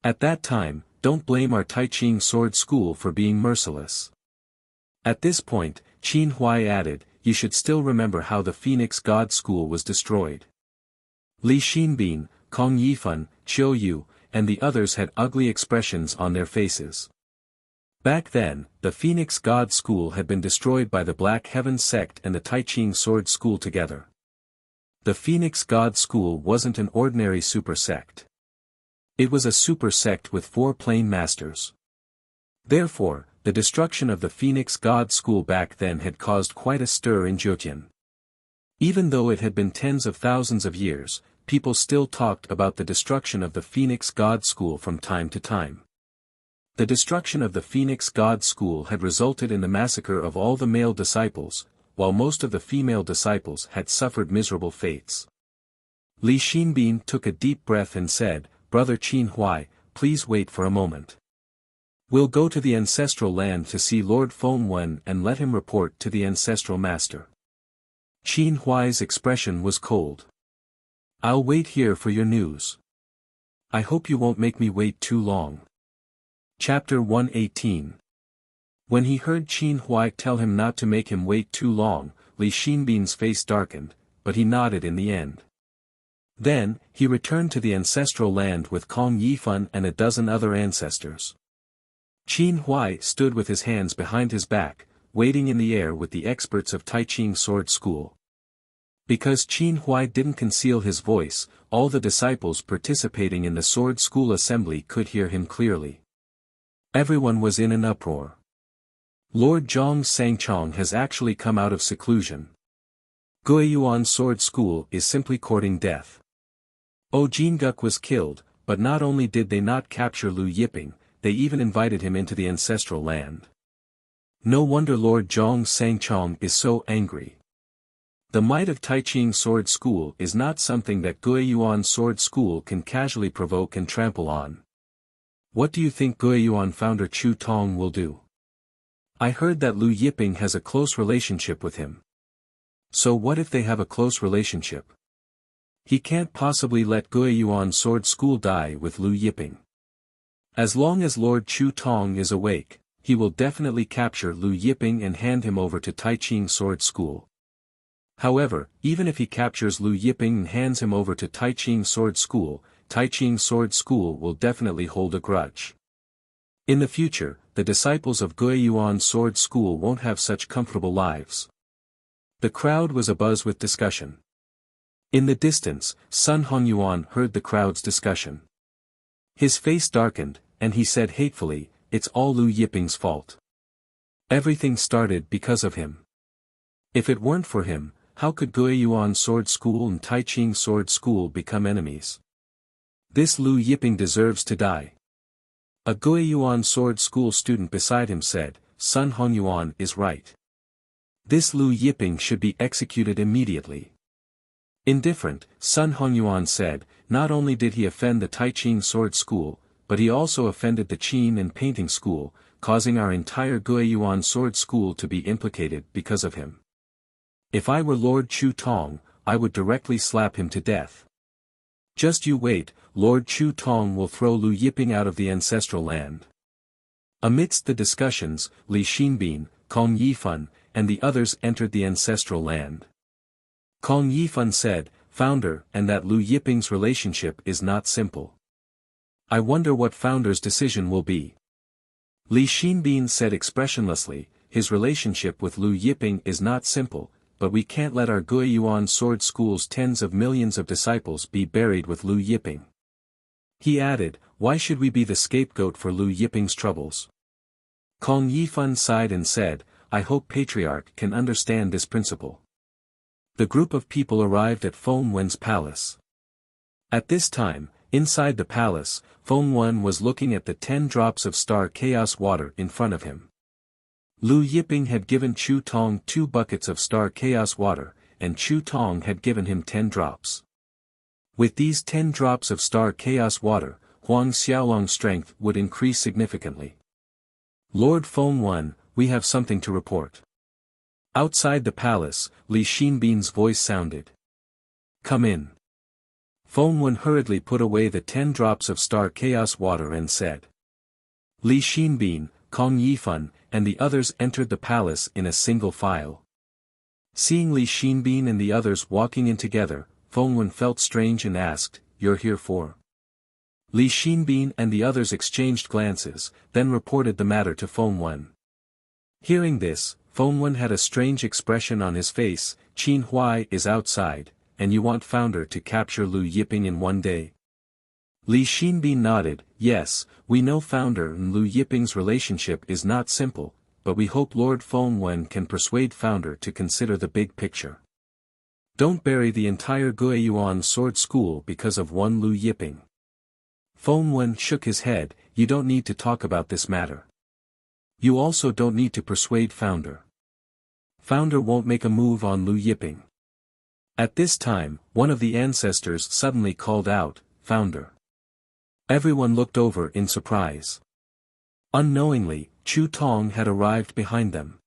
At that time, don't blame our Taiching sword school for being merciless. At this point, Qin Huai added, you should still remember how the Phoenix God School was destroyed. Li Xinbin, Kong Yifan, Xiao Yu, and the others had ugly expressions on their faces. Back then, the Phoenix God School had been destroyed by the Black Heaven sect and the Taiching sword school together. The Phoenix God School wasn't an ordinary super sect. It was a super sect with 4 plain masters. Therefore, the destruction of the Phoenix God School back then had caused quite a stir in Jiutian. Even though it had been tens of thousands of years, people still talked about the destruction of the Phoenix God School from time to time. The destruction of the Phoenix God School had resulted in the massacre of all the male disciples, while most of the female disciples had suffered miserable fates. Li Xinbin took a deep breath and said, Brother Qin Huai, please wait for a moment. We'll go to the ancestral land to see Lord Feng Wen and let him report to the ancestral master. Qin Huai's expression was cold. I'll wait here for your news. I hope you won't make me wait too long. Chapter 118. When he heard Qin Huai tell him not to make him wait too long, Li Xinbin's face darkened, but he nodded in the end. Then, he returned to the ancestral land with Kong Yifan and a dozen other ancestors. Qin Huai stood with his hands behind his back, waiting in the air with the experts of Taiching sword school. Because Qin Huai didn't conceal his voice, all the disciples participating in the sword school assembly could hear him clearly. Everyone was in an uproar. Lord Zhong Sangchong has actually come out of seclusion. Guiyuan Sword School is simply courting death. Oh Jinguk was killed, but not only did they not capture Lu Yiping, they even invited him into the ancestral land. No wonder Lord Zhong Sangchong is so angry. The might of Taiching Sword School is not something that Guiyuan Sword School can casually provoke and trample on. What do you think Guiyuan founder Chu Tong will do? I heard that Lu Yiping has a close relationship with him. So what if they have a close relationship? He can't possibly let Guiyuan Sword School die with Lu Yiping. As long as Lord Chu Tong is awake, he will definitely capture Lu Yiping and hand him over to Taiching Sword School. However, even if he captures Lu Yiping and hands him over to Taiching Sword School will definitely hold a grudge. In the future, the disciples of Guiyuan Sword School won't have such comfortable lives. The crowd was abuzz with discussion. In the distance, Sun Hongyuan heard the crowd's discussion. His face darkened, and he said hatefully, "It's all Lu Yiping's fault. Everything started because of him. If it weren't for him, how could Guiyuan Sword School and Taiching Sword School become enemies? This Lu Yiping deserves to die." A Guiyuan Sword School student beside him said, "Sun Hongyuan is right. This Lu Yiping should be executed immediately." Indifferent, Sun Hongyuan said, "Not only did he offend the Taiching Sword School, but he also offended the Qin and Painting School, causing our entire Guiyuan Sword School to be implicated because of him. If I were Lord Chu Tong, I would directly slap him to death. Just you wait, Lord Chu Tong will throw Lu Yiping out of the ancestral land." Amidst the discussions, Li Xinbin, Kong Yifan, and the others entered the ancestral land. Kong Yifan said, "Founder, and that Lu Yiping's relationship is not simple. I wonder what Founder's decision will be." Li Xinbin said expressionlessly, "His relationship with Lu Yiping is not simple, but we can't let our Guiyuan Sword School's tens of millions of disciples be buried with Lu Yiping." He added, "Why should we be the scapegoat for Lu Yiping's troubles?" Kong Yifan sighed and said, "I hope Patriarch can understand this principle." The group of people arrived at Feng Wen's palace. At this time, inside the palace, Feng Wen was looking at the 10 drops of star chaos water in front of him. Lu Yiping had given Chu Tong 2 buckets of star chaos water, and Chu Tong had given him 10 drops. With these 10 drops of star chaos water, Huang Xiaolong's strength would increase significantly. "Lord Feng Wen, we have something to report." Outside the palace, Li Xinbin's voice sounded. "Come in." Feng Wen hurriedly put away the 10 drops of star chaos water and said. Li Xinbin, Kong Yifan, and the others entered the palace in a single file. Seeing Li Xinbin and the others walking in together, Feng Wen felt strange and asked, "You're here for?" Li Xinbin and the others exchanged glances, then reported the matter to Feng Wen. Hearing this, Feng Wen had a strange expression on his face. "Qin Huai is outside, and you want Founder to capture Lu Yiping in one day?" Li Xinbin nodded, "Yes, we know Founder and Lu Yiping's relationship is not simple, but we hope Lord Feng Wen can persuade Founder to consider the big picture. Don't bury the entire Guiyuan Sword School because of one Lu Yiping." Feng Wen shook his head, "You don't need to talk about this matter. You also don't need to persuade Founder. Founder won't make a move on Lu Yiping." At this time, one of the ancestors suddenly called out, "Founder." Everyone looked over in surprise. Unknowingly, Chu Tong had arrived behind them.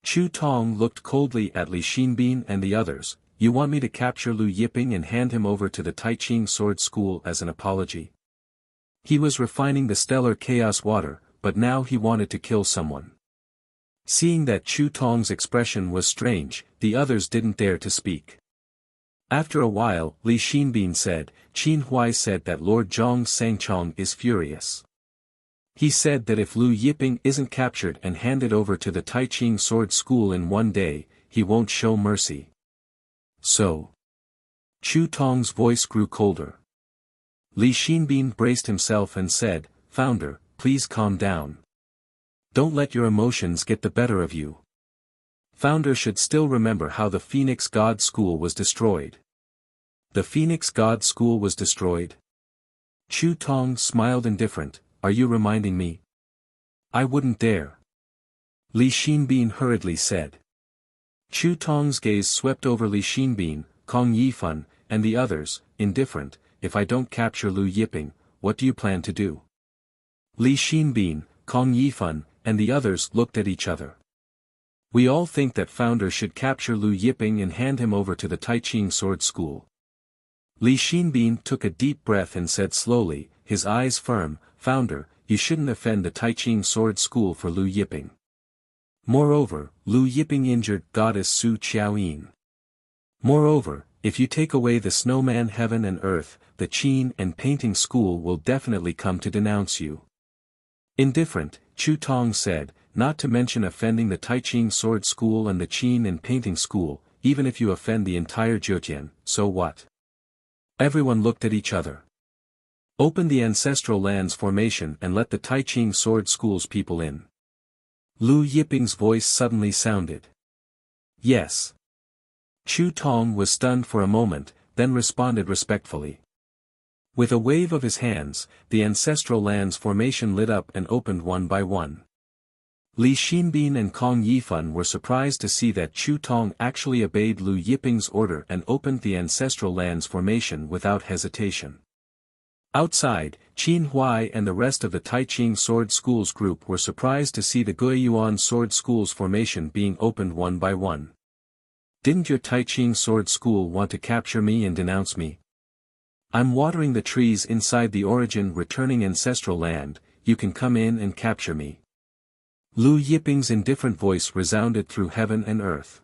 Chu Tong looked coldly at Li Xinbin and the others. "You want me to capture Lu Yiping and hand him over to the Taiching Sword School as an apology?" He was refining the stellar chaos water, but now he wanted to kill someone. Seeing that Chu Tong's expression was strange, the others didn't dare to speak. After a while, Li Xinbin said, "Qin Huai said that Lord Zhong Sangchong is furious. He said that if Lu Yiping isn't captured and handed over to the Taiching Sword School in one day, he won't show mercy." So. Chu Tong's voice grew colder. Li Xinbin braced himself and said, "Founder, please calm down. Don't let your emotions get the better of you. Founder should still remember how the Phoenix God School was destroyed. The Phoenix God School was destroyed? Chu Tong smiled indifferent. Are you reminding me? I wouldn't dare. Li Xinbin hurriedly said. Chu Tong's gaze swept over Li Xinbin, Kong Yifan, and the others, indifferent. If I don't capture Lu Yiping, what do you plan to do? Li Xinbin, Kong Yifan, and the others looked at each other. We all think that Founder should capture Lu Yiping and hand him over to the Taiching Sword School. Li Xinbin took a deep breath and said slowly, his eyes firm, Founder, you shouldn't offend the Taiching Sword School for Lu Yiping. Moreover, Lu Yiping injured Goddess Su Qiaoyin. Moreover, if you take away the snowman heaven and earth, the Qin and painting school will definitely come to denounce you. Indifferent, Chu Tong said, not to mention offending the Taiching Sword School and the Qin and painting school, even if you offend the entire Zhejian, so what? Everyone looked at each other. Open the ancestral lands formation and let the Taiching Sword School's people in. Lu Yiping's voice suddenly sounded. Yes. Chu Tong was stunned for a moment, then responded respectfully. With a wave of his hands, the ancestral lands formation lit up and opened one by one. Li Xinbin and Kong Yifan were surprised to see that Chu Tong actually obeyed Lu Yiping's order and opened the ancestral lands formation without hesitation. Outside, Qin Huai and the rest of the Taiching Sword School's group were surprised to see the Guiyuan Sword School's formation being opened one by one. Didn't your Taiching Sword School want to capture me and denounce me? I'm watering the trees inside the origin returning ancestral land, you can come in and capture me. Lu Yiping's indifferent voice resounded through heaven and earth.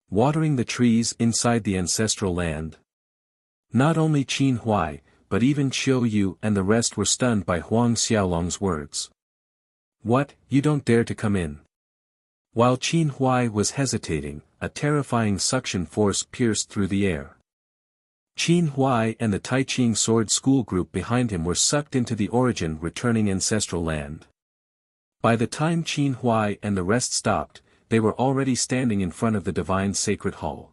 Watering the trees inside the ancestral land? Not only Qin Huai, but even Qiu Yu and the rest were stunned by Huang Xiaolong's words. What, you don't dare to come in? While Qin Huai was hesitating, a terrifying suction force pierced through the air. Qin Huai and the Taiching Sword School group behind him were sucked into the origin returning ancestral land. By the time Qin Huai and the rest stopped, they were already standing in front of the divine sacred hall.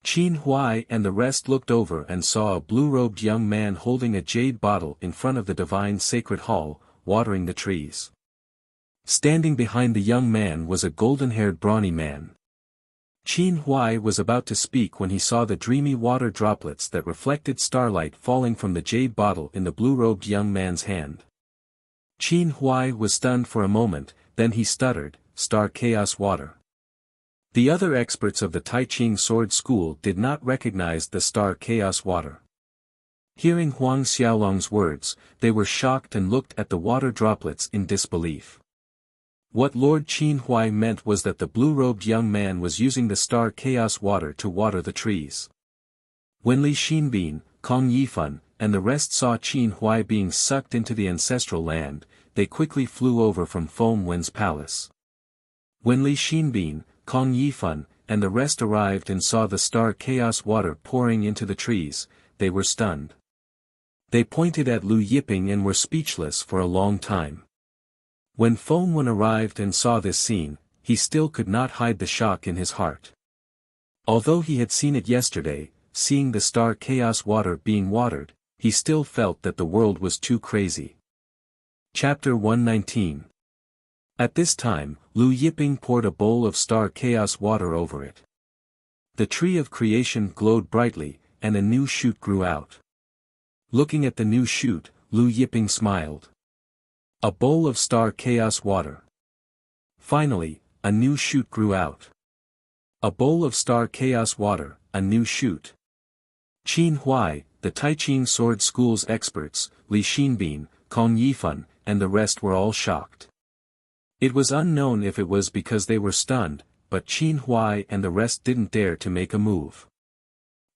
Qin Huai and the rest looked over and saw a blue-robed young man holding a jade bottle in front of the divine sacred hall, watering the trees. Standing behind the young man was a golden-haired brawny man. Qin Huai was about to speak when he saw the dreamy water droplets that reflected starlight falling from the jade bottle in the blue-robed young man's hand. Qin Huai was stunned for a moment, then he stuttered, "Star Chaos Water." The other experts of the Taiching Sword School did not recognize the Star Chaos Water. Hearing Huang Xiaolong's words, they were shocked and looked at the water droplets in disbelief. What Lord Qin Huai meant was that the blue-robed young man was using the Star Chaos Water to water the trees. When Li Xinbin, Kong Yifan, and the rest saw Qin Huai being sucked into the ancestral land, they quickly flew over from Foam Wen's palace. When Li Xinbin, Kong Yifan, and the rest arrived and saw the Star Chaos Water pouring into the trees, they were stunned. They pointed at Lu Yiping and were speechless for a long time. When Foam Wen arrived and saw this scene, he still could not hide the shock in his heart. Although he had seen it yesterday, seeing the Star Chaos Water being watered, he still felt that the world was too crazy. Chapter 119. At this time, Lu Yiping poured a bowl of Star Chaos Water over it. The tree of creation glowed brightly, and a new shoot grew out. Looking at the new shoot, Lu Yiping smiled. A bowl of Star Chaos Water. Finally, a new shoot grew out. A bowl of Star Chaos Water, a new shoot. Qin Huai, the Taiching Sword School's experts, Li Xinbin, Kong Yifan, and the rest were all shocked. It was unknown if it was because they were stunned, but Qin Huai and the rest didn't dare to make a move.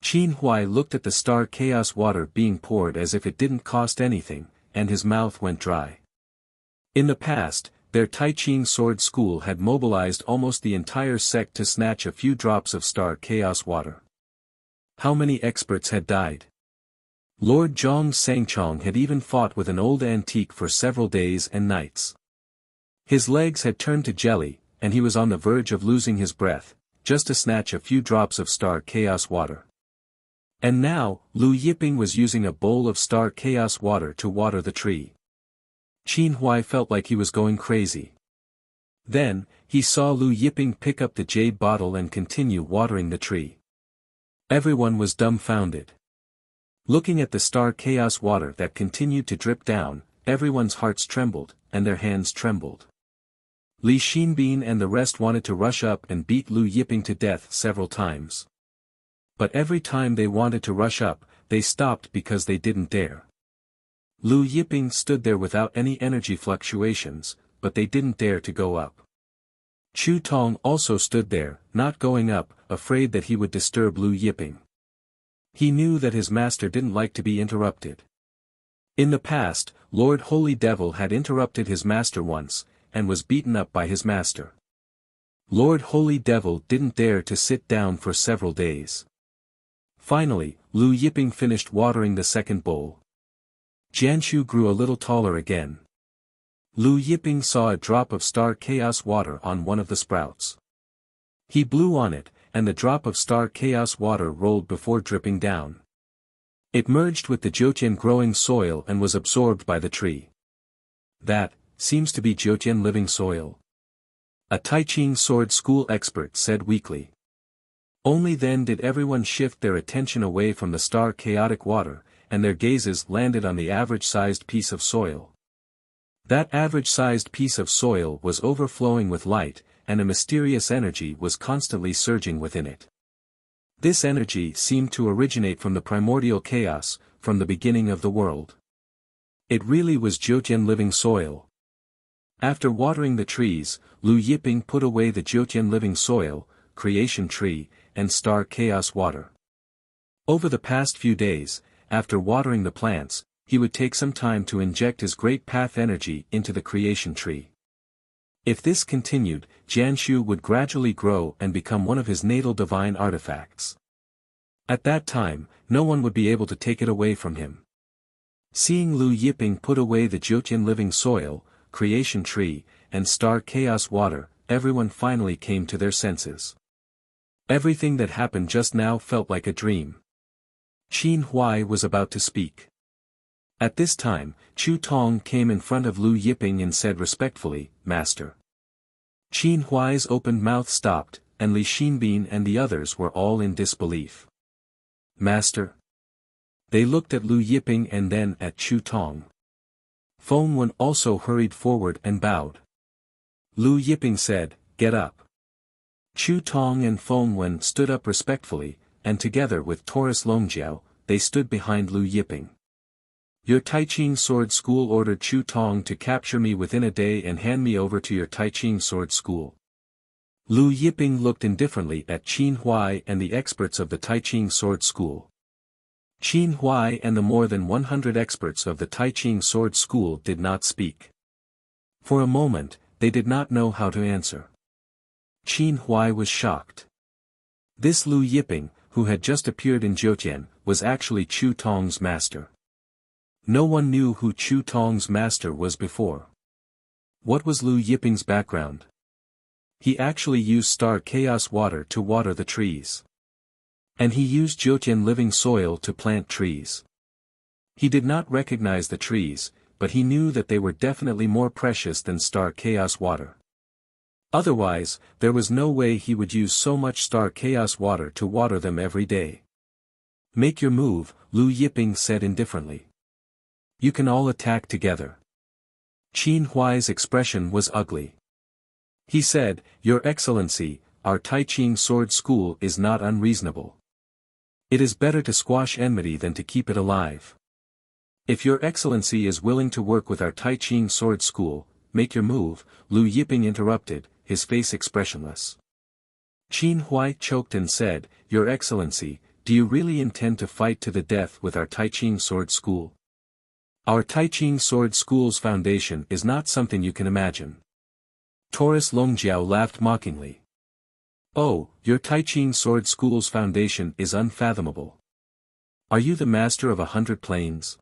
Qin Huai looked at the Star Chaos Water being poured as if it didn't cost anything, and his mouth went dry. In the past, their Taiching Sword School had mobilized almost the entire sect to snatch a few drops of Star Chaos Water. How many experts had died? Lord Zhong Sangchong had even fought with an old antique for several days and nights. His legs had turned to jelly, and he was on the verge of losing his breath, just to snatch a few drops of star chaos water. And now, Lu Yiping was using a bowl of star chaos water to water the tree. Qin Huai felt like he was going crazy. Then, he saw Lu Yiping pick up the jade bottle and continue watering the tree. Everyone was dumbfounded. Looking at the star chaos water that continued to drip down, everyone's hearts trembled, and their hands trembled. Li Xinbin and the rest wanted to rush up and beat Lu Yiping to death several times. But every time they wanted to rush up, they stopped because they didn't dare. Lu Yiping stood there without any energy fluctuations, but they didn't dare to go up. Chu Tong also stood there, not going up, afraid that he would disturb Lu Yiping. He knew that his master didn't like to be interrupted. In the past, Lord Holy Devil had interrupted his master once, and was beaten up by his master. Lord Holy Devil didn't dare to sit down for several days. Finally, Lu Yiping finished watering the second bowl. Jianshu grew a little taller again. Lu Yiping saw a drop of star chaos water on one of the sprouts. He blew on it, and the drop of star chaos water rolled before dripping down. It merged with the Jiutian growing soil and was absorbed by the tree. That seems to be Jiutian living soil. A Taiching sword school expert said weakly. Only then did everyone shift their attention away from the star chaotic water, and their gazes landed on the average-sized piece of soil. That average-sized piece of soil was overflowing with light, and a mysterious energy was constantly surging within it. This energy seemed to originate from the primordial chaos, from the beginning of the world. It really was Jiutian living soil. After watering the trees, Lu Yiping put away the Jiutian living soil, creation tree, and star chaos water. Over the past few days, after watering the plants, he would take some time to inject his great path energy into the creation tree. If this continued, Jianshu would gradually grow and become one of his natal divine artifacts. At that time, no one would be able to take it away from him. Seeing Lu Yiping put away the Jiutian living soil, creation tree, and star chaos water, everyone finally came to their senses. Everything that happened just now felt like a dream. Qin Huai was about to speak. At this time, Chu Tong came in front of Lu Yiping and said respectfully, "Master." Qin Huai's opened mouth stopped, and Li Xinbin and the others were all in disbelief. "Master?" They looked at Lu Yiping and then at Chu Tong. Feng Wen also hurried forward and bowed. Lu Yiping said, "Get up." Chu Tong and Feng Wen stood up respectfully, and together with Taurus Longjiao, they stood behind Lu Yiping. "Your Taiching sword school ordered Chu Tong to capture me within a day and hand me over to your Taiching sword school." Lu Yiping looked indifferently at Qin Huai and the experts of the Taiching sword school. Qin Huai and the more than 100 experts of the Taiching sword school did not speak. For a moment, they did not know how to answer. Qin Huai was shocked. This Lu Yiping, who had just appeared in Jiutian, was actually Chu Tong's master. No one knew who Chu Tong's master was before. What was Lu Yiping's background? He actually used star chaos water to water the trees. And he used Jiutian living soil to plant trees. He did not recognize the trees, but he knew that they were definitely more precious than star chaos water. Otherwise, there was no way he would use so much star chaos water to water them every day. "Make your move," Lu Yiping said indifferently. "You can all attack together." Qin Huai's expression was ugly. He said, "Your Excellency, our Taiching sword school is not unreasonable. It is better to squash enmity than to keep it alive. If your Excellency is willing to work with our Taiching sword school, make your move," Lu Yiping interrupted, his face expressionless. Qin Huai choked and said, "Your Excellency, do you really intend to fight to the death with our Taiching sword school? Our Taiching sword school's foundation is not something you can imagine." Taurus Longjiao laughed mockingly. "Oh, your Taiching sword school's foundation is unfathomable. Are you the master of 100 planes?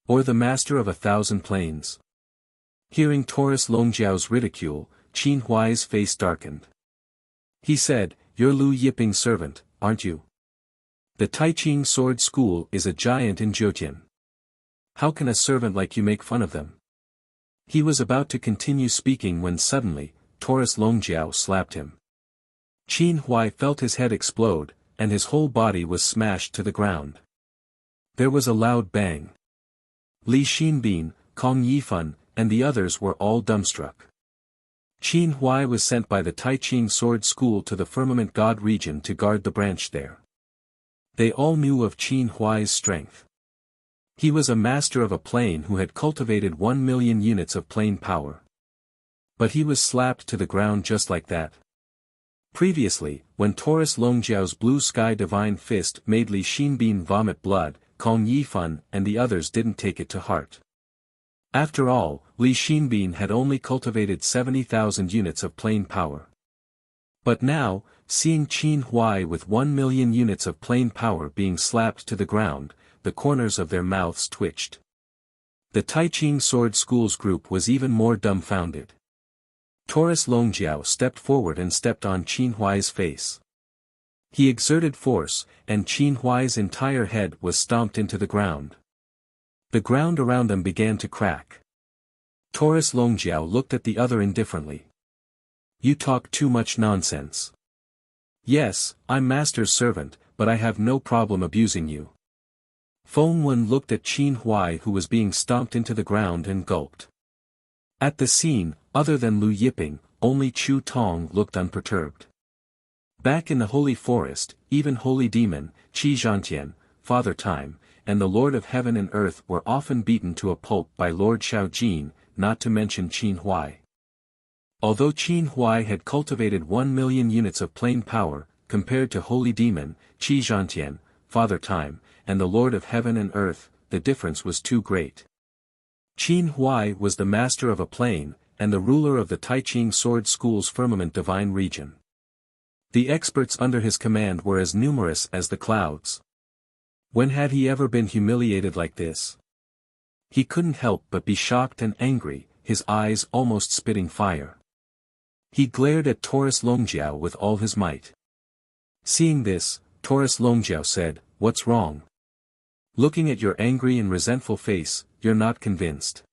Or the master of 1,000 planes? Hearing Taurus Longjiao's ridicule, Qin Huai's face darkened. He said, "You're Lu Yiping's servant, aren't you? The Taiching Sword School is a giant in Jiutian. How can a servant like you make fun of them?" He was about to continue speaking when suddenly, Taurus Longjiao slapped him. Qin Huai felt his head explode, and his whole body was smashed to the ground. There was a loud bang. Li Xinbin, Kong Yifan, and the others were all dumbstruck. Qin Huai was sent by the Taiching Sword School to the Firmament God region to guard the branch there. They all knew of Qin Huai's strength. He was a master of a plane who had cultivated 1 million units of plane power. But he was slapped to the ground just like that. Previously, when Taurus Longjiao's blue sky divine fist made Li Xinbin vomit blood, Kong Yifan and the others didn't take it to heart. After all, Li Xinbin had only cultivated 70,000 units of plane power. But now, seeing Qin Huai with 1 million units of plane power being slapped to the ground, the corners of their mouths twitched. The Taiching Sword School's group was even more dumbfounded. Taurus Longjiao stepped forward and stepped on Qin Huai's face. He exerted force, and Qin Huai's entire head was stomped into the ground. The ground around them began to crack. Taurus Longjiao looked at the other indifferently. "You talk too much nonsense. Yes, I'm master's servant, but I have no problem abusing you." Feng Wen looked at Qin Huai who was being stomped into the ground and gulped. At the scene, other than Lu Yiping, only Chu Tong looked unperturbed. Back in the Holy Forest, even Holy Demon, Qi Zhantian, Father Time, and the Lord of Heaven and Earth were often beaten to a pulp by Lord Shaojin, not to mention Qin Huai. Although Qin Huai had cultivated 1 million units of plane power, compared to Holy Demon, Qi Zhantian, Father Time, and the Lord of Heaven and Earth, the difference was too great. Qin Huai was the master of a plane, and the ruler of the Taiching Sword School's Firmament Divine region. The experts under his command were as numerous as the clouds. When had he ever been humiliated like this? He couldn't help but be shocked and angry, his eyes almost spitting fire. He glared at Taurus Longjiao with all his might. Seeing this, Taurus Longjiao said, "What's wrong? Looking at your angry and resentful face, you're not convinced."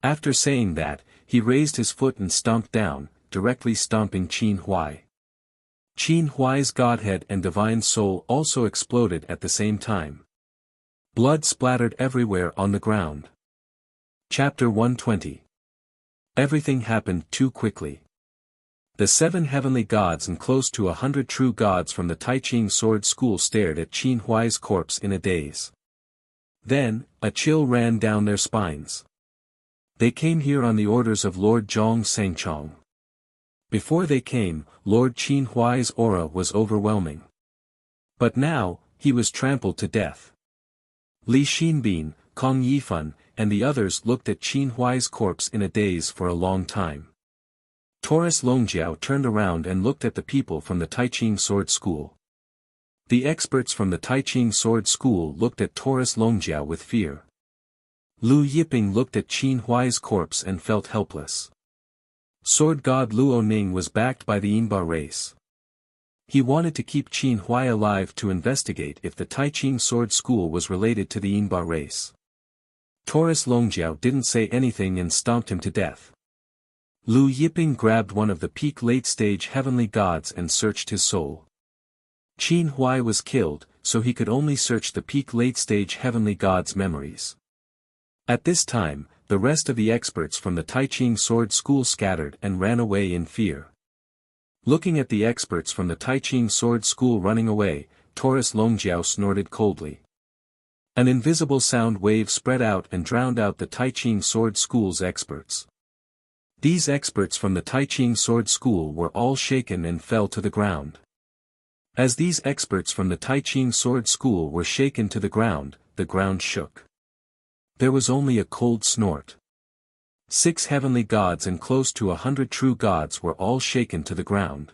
After saying that, he raised his foot and stomped down, directly stomping Qin Huai. Qin Huai's godhead and divine soul also exploded at the same time. Blood splattered everywhere on the ground. Chapter 120. Everything happened too quickly. The 7 heavenly gods and close to 100 true gods from the Taiching Sword School stared at Qin Huai's corpse in a daze. Then, a chill ran down their spines. They came here on the orders of Lord Zhong Sangchong. Before they came, Lord Qin Huai's aura was overwhelming. But now, he was trampled to death. Li Xinbin, Kong Yifan, and the others looked at Qin Huai's corpse in a daze for a long time. Taurus Longjiao turned around and looked at the people from the Taiching Sword School. The experts from the Taiching Sword School looked at Taurus Longjiao with fear. Lu Yiping looked at Qin Huai's corpse and felt helpless. Sword God Luo Ning was backed by the Yinba race. He wanted to keep Qin Huai alive to investigate if the Taiching Sword School was related to the Yinba race. Taurus Longjiao didn't say anything and stomped him to death. Lu Yiping grabbed one of the peak late-stage heavenly gods and searched his soul. Qin Huai was killed, so he could only search the peak late-stage heavenly god's memories. At this time, the rest of the experts from the Taiching Sword School scattered and ran away in fear. Looking at the experts from the Taiching Sword School running away, Taurus Longjiao snorted coldly. An invisible sound wave spread out and drowned out the Taiching Sword School's experts. These experts from the Taiching Sword School were all shaken and fell to the ground. As these experts from the Taiching Sword School were shaken to the ground shook. There was only a cold snort. 6 heavenly gods and close to 100 true gods were all shaken to the ground.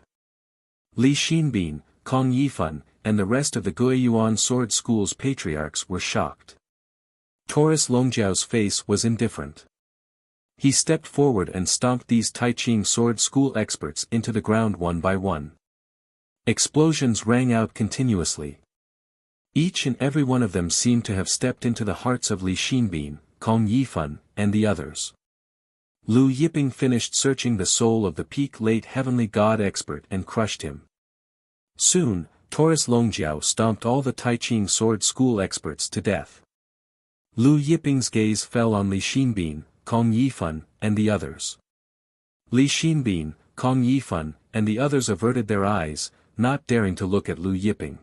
Li Xinbin, Kong Yifan, and the rest of the Guiyuan Sword School's patriarchs were shocked. Taurus Longjiao's face was indifferent. He stepped forward and stomped these Taiching Sword School experts into the ground one by one. Explosions rang out continuously. Each and every one of them seemed to have stepped into the hearts of Li Xinbin, Kong Yifan, and the others. Lu Yiping finished searching the soul of the peak late heavenly god expert and crushed him. Soon, Taurus Longjiao stomped all the Taiching Sword School experts to death. Lu Yiping's gaze fell on Li Xinbin, Kong Yifan, and the others. Li Xinbin, Kong Yifan, and the others averted their eyes, not daring to look at Lu Yiping.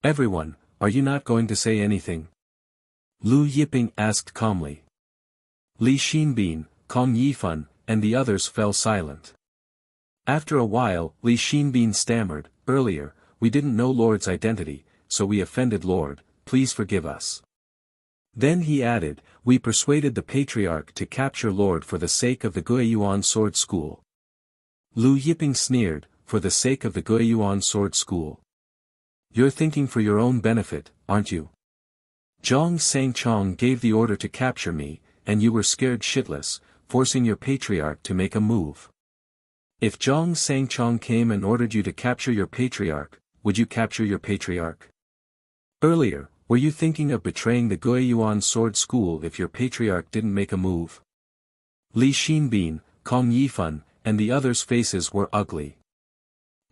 "Everyone, are you not going to say anything?" Lu Yiping asked calmly. Li Xinbin, Kong Yifan, and the others fell silent. After a while, Li Xinbin stammered, "Earlier, we didn't know Lord's identity, so we offended Lord, please forgive us." Then he added, "We persuaded the patriarch to capture Lord for the sake of the Guiyuan Sword School." Lu Yiping sneered, "For the sake of the Guiyuan Sword School. You're thinking for your own benefit, aren't you? Zhang Sangchong gave the order to capture me, and you were scared shitless, forcing your patriarch to make a move. If Zhang Sangchong came and ordered you to capture your patriarch, would you capture your patriarch? Earlier, were you thinking of betraying the Guiyuan Sword School if your patriarch didn't make a move?" Li Xinbin, Kong Yifan, and the others' faces were ugly.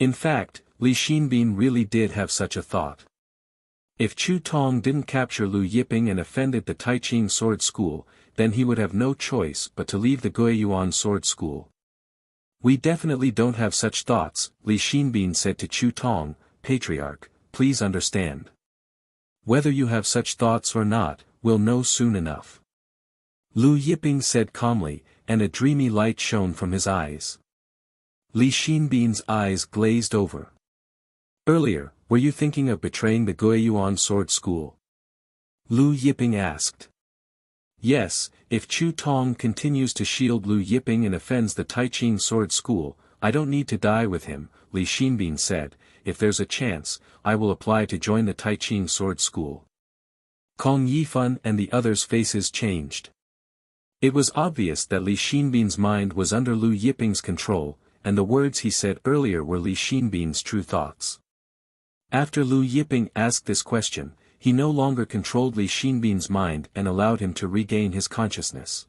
In fact, Li Xinbin really did have such a thought. If Chu Tong didn't capture Lu Yiping and offended the Taiching Sword School, then he would have no choice but to leave the Guiyuan Sword School. "We definitely don't have such thoughts," Li Xinbin said to Chu Tong, "Patriarch, please understand. Whether you have such thoughts or not, we'll know soon enough." Lu Yiping said calmly, and a dreamy light shone from his eyes. Li Xinbin's eyes glazed over. "Earlier, were you thinking of betraying the Guiyuan Sword School?" Lu Yiping asked. "Yes, if Chu Tong continues to shield Lu Yiping and offends the Taiching Sword School, I don't need to die with him," Li Xinbin said. "If there's a chance, I will apply to join the Taiching Sword School." Kong Yifan and the others' faces changed. It was obvious that Li Xinbin's mind was under Lu Yiping's control, and the words he said earlier were Li Xinbin's true thoughts. After Lu Yiping asked this question, he no longer controlled Li Xinbin's mind and allowed him to regain his consciousness.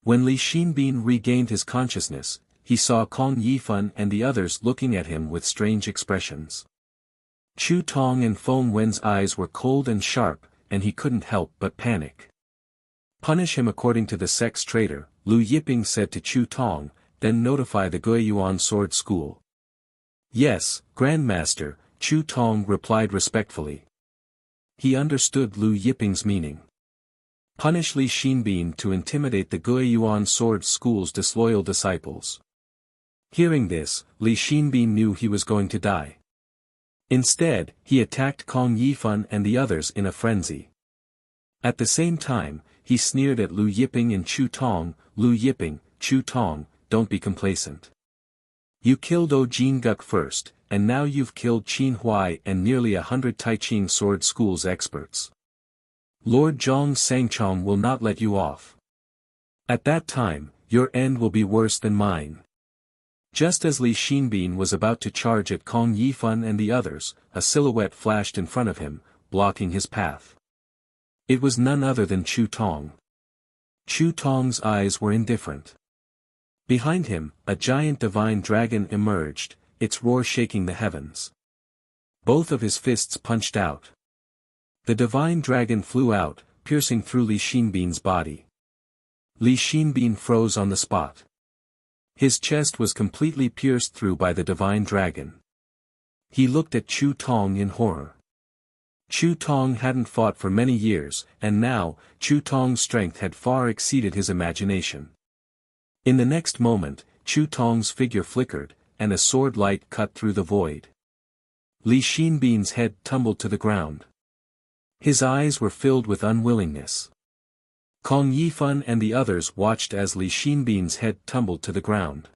When Li Xinbin regained his consciousness, he saw Kong Yifan and the others looking at him with strange expressions. Chu Tong and Feng Wen's eyes were cold and sharp, and he couldn't help but panic. "Punish him according to the sex traitor," Lu Yiping said to Chu Tong, "then notify the Guiyuan Sword School." "Yes, Grandmaster," Chu Tong replied respectfully. He understood Lu Yiping's meaning. Punish Li Xinbin to intimidate the Guiyuan Sword School's disloyal disciples. Hearing this, Li Xinbin knew he was going to die. Instead, he attacked Kong Yifan and the others in a frenzy. At the same time, he sneered at Lu Yiping and Chu Tong. "Lu Yiping, Chu Tong, don't be complacent. You killed O Jinguk first, and now you've killed Qin Huai and nearly 100 Taiching Sword School's experts. Lord Zhang Sangchong will not let you off. At that time, your end will be worse than mine." Just as Li Xinbin was about to charge at Kong Yifan and the others, a silhouette flashed in front of him, blocking his path. It was none other than Chu Tong. Chu Tong's eyes were indifferent. Behind him, a giant divine dragon emerged, its roar shaking the heavens. Both of his fists punched out. The divine dragon flew out, piercing through Li Xinbin's body. Li Xinbin froze on the spot. His chest was completely pierced through by the divine dragon. He looked at Chu Tong in horror. Chu Tong hadn't fought for many years, and now, Chu Tong's strength had far exceeded his imagination. In the next moment, Chu Tong's figure flickered, and a sword light cut through the void. Li Xinbin's head tumbled to the ground. His eyes were filled with unwillingness. Kong Yifan and the others watched as Li Xinbin's head tumbled to the ground.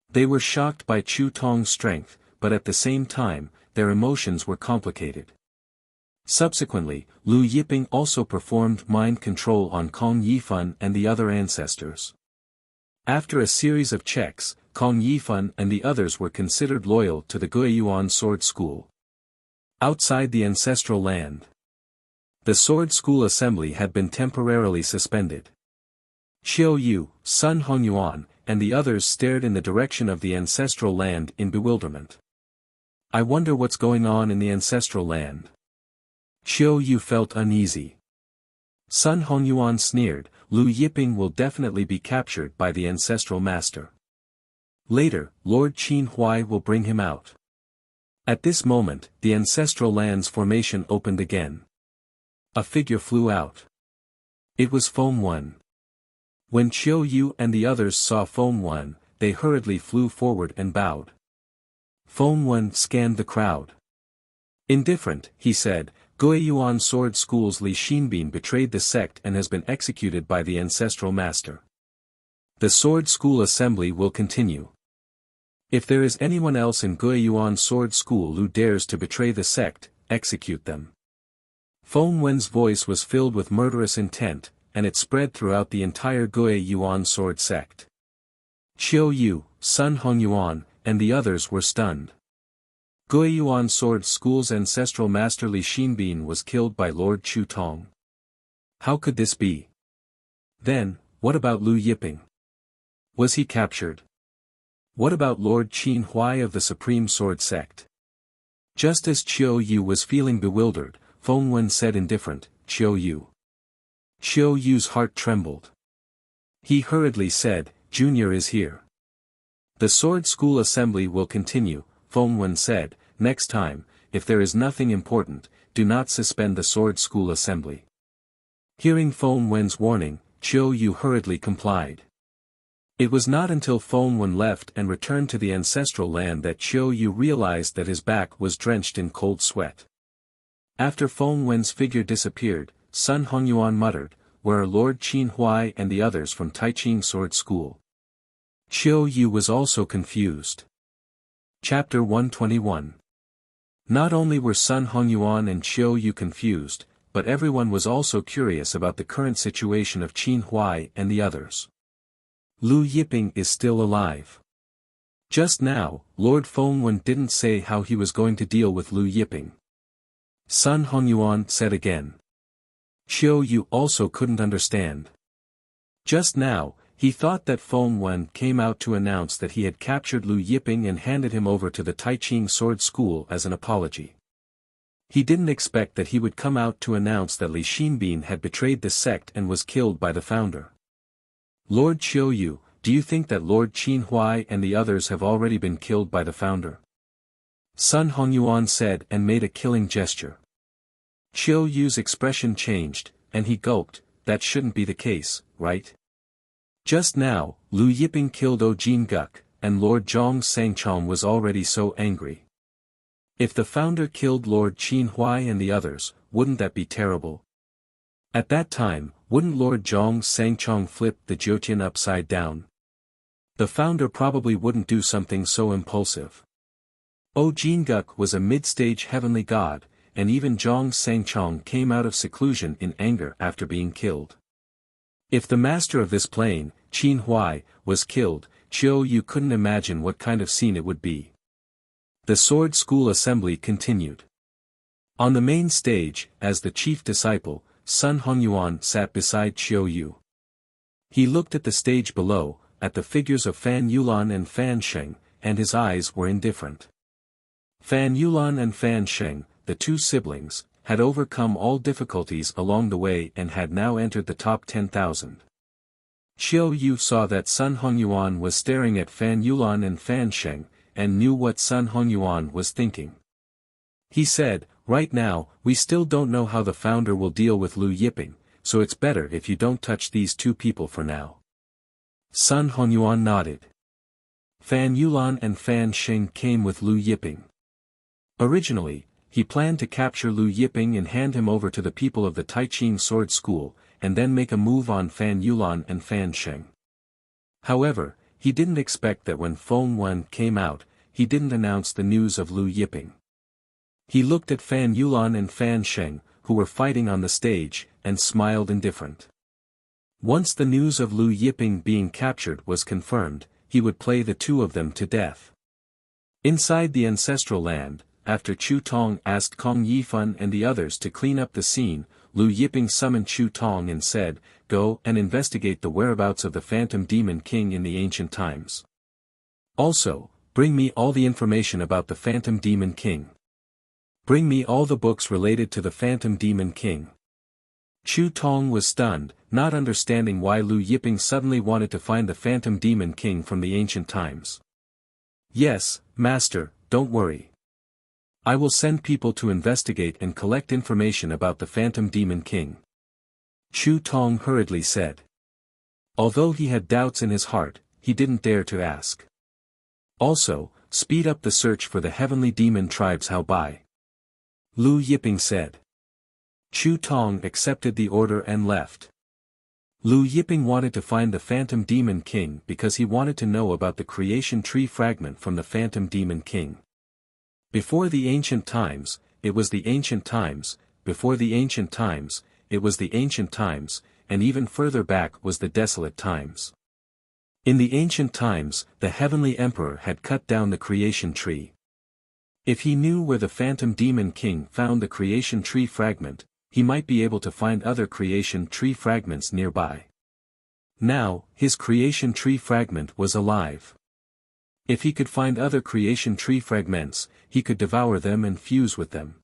They were shocked by Chu Tong's strength, but at the same time, their emotions were complicated. Subsequently, Lu Yiping also performed mind control on Kong Yifan and the other ancestors. After a series of checks, Kong Yifan and the others were considered loyal to the Guiyuan Sword School. Outside the ancestral land, the Sword School Assembly had been temporarily suspended. Qiu Yu, Sun Hongyuan, and the others stared in the direction of the ancestral land in bewilderment. I wonder what's going on in the ancestral land. Qiu Yu felt uneasy. Sun Hongyuan sneered, Lu Yiping will definitely be captured by the ancestral master. Later, Lord Qin Huai will bring him out. At this moment, the ancestral land's formation opened again. A figure flew out. It was Foam One. When Qiu Yu and the others saw Foam One, they hurriedly flew forward and bowed. Foam One scanned the crowd. Indifferent, he said, Guiyuan Sword School's Li Xinbin betrayed the sect and has been executed by the ancestral master. The Sword School Assembly will continue. If there is anyone else in Guiyuan Sword School who dares to betray the sect, execute them. Foam Wen's voice was filled with murderous intent, and it spread throughout the entire Guiyuan Sword sect. Qiu Yu, Sun Hongyuan, and the others were stunned. Guiyuan Sword School's ancestral master Li Xinbin was killed by Lord Chu Tong. How could this be? Then, what about Lu Yiping? Was he captured? What about Lord Qin Huai of the Supreme Sword Sect? Just as Qiu Yu was feeling bewildered, Feng Wen said indifferent, Qiu Yu. Qiu Yu's heart trembled. He hurriedly said, Junior is here. The Sword School Assembly will continue, Feng Wen said, next time, if there is nothing important, do not suspend the Sword School Assembly. Hearing Feng Wen's warning, Qiu Yu hurriedly complied. It was not until Feng Wen left and returned to the ancestral land that Qiu Yu realized that his back was drenched in cold sweat. After Feng Wen's figure disappeared, Sun Hongyuan muttered, where are Lord Qin Huai and the others from Taiching Sword School? Qiu Yu was also confused. Chapter 121. Not only were Sun Hongyuan and Qiu Yu confused, but everyone was also curious about the current situation of Qin Huai and the others. Lu Yiping is still alive. Just now, Lord Feng Wen didn't say how he was going to deal with Lu Yiping. Sun Hongyuan said again. Qiu Yu also couldn't understand. Just now, he thought that Feng Wen came out to announce that he had captured Lu Yiping and handed him over to the Taiching Sword School as an apology. He didn't expect that he would come out to announce that Li Xinbin had betrayed the sect and was killed by the founder. Lord Qiu Yu, do you think that Lord Qin Huai and the others have already been killed by the founder? Sun Hongyuan said and made a killing gesture. Qiu Yu's expression changed, and he gulped, that shouldn't be the case, right? Just now, Lu Yiping killed O Jin Guk, and Lord Zhong Sangchong was already so angry. If the founder killed Lord Qin Huai and the others, wouldn't that be terrible? At that time, wouldn't Lord Zhong Sangchong flip the Jyotian upside down? The founder probably wouldn't do something so impulsive. O Jin Guk was a mid-stage heavenly god, and even Zhong Sangchong came out of seclusion in anger after being killed. If the master of this plane, Qin Huai, was killed, Qiu Yu couldn't imagine what kind of scene it would be. The Sword School Assembly continued. On the main stage, as the chief disciple, Sun Hongyuan sat beside Qiu Yu. He looked at the stage below, at the figures of Fan Yulan and Fan Sheng, and his eyes were indifferent. Fan Yulan and Fan Sheng, the two siblings, had overcome all difficulties along the way and had now entered the top 10,000. Qiu Yu saw that Sun Hongyuan was staring at Fan Yulan and Fan Sheng, and knew what Sun Hongyuan was thinking. He said, right now, we still don't know how the founder will deal with Lu Yiping, so it's better if you don't touch these two people for now. Sun Hongyuan nodded. Fan Yulan and Fan Sheng came with Lu Yiping. Originally, he planned to capture Lu Yiping and hand him over to the people of the Taiching Sword School, and then make a move on Fan Yulan and Fan Sheng. However, he didn't expect that when Feng Wen came out, he didn't announce the news of Lu Yiping. He looked at Fan Yulan and Fan Sheng, who were fighting on the stage, and smiled indifferent. Once the news of Lu Yiping being captured was confirmed, he would play the two of them to death. Inside the ancestral land, after Chu Tong asked Kong Yifan and the others to clean up the scene, Lu Yiping summoned Chu Tong and said, "Go and investigate the whereabouts of the Phantom Demon King in the ancient times. Also, bring me all the information about the Phantom Demon King. Bring me all the books related to the Phantom Demon King." Chu Tong was stunned, not understanding why Lu Yiping suddenly wanted to find the Phantom Demon King from the ancient times. "Yes, Master, don't worry. I will send people to investigate and collect information about the Phantom Demon King," Chu Tong hurriedly said. Although he had doubts in his heart, he didn't dare to ask. "Also, speed up the search for the heavenly demon tribes How Bai," Lu Yiping said. Chu Tong accepted the order and left. Lu Yiping wanted to find the Phantom Demon King because he wanted to know about the creation tree fragment from the Phantom Demon King. Before the ancient times, it was the ancient times, before the ancient times, it was the ancient times, and even further back was the desolate times. In the ancient times, the Heavenly Emperor had cut down the creation tree. If he knew where the Phantom Demon King found the creation tree fragment, he might be able to find other creation tree fragments nearby. Now, his creation tree fragment was alive. If he could find other creation tree fragments, he could devour them and fuse with them.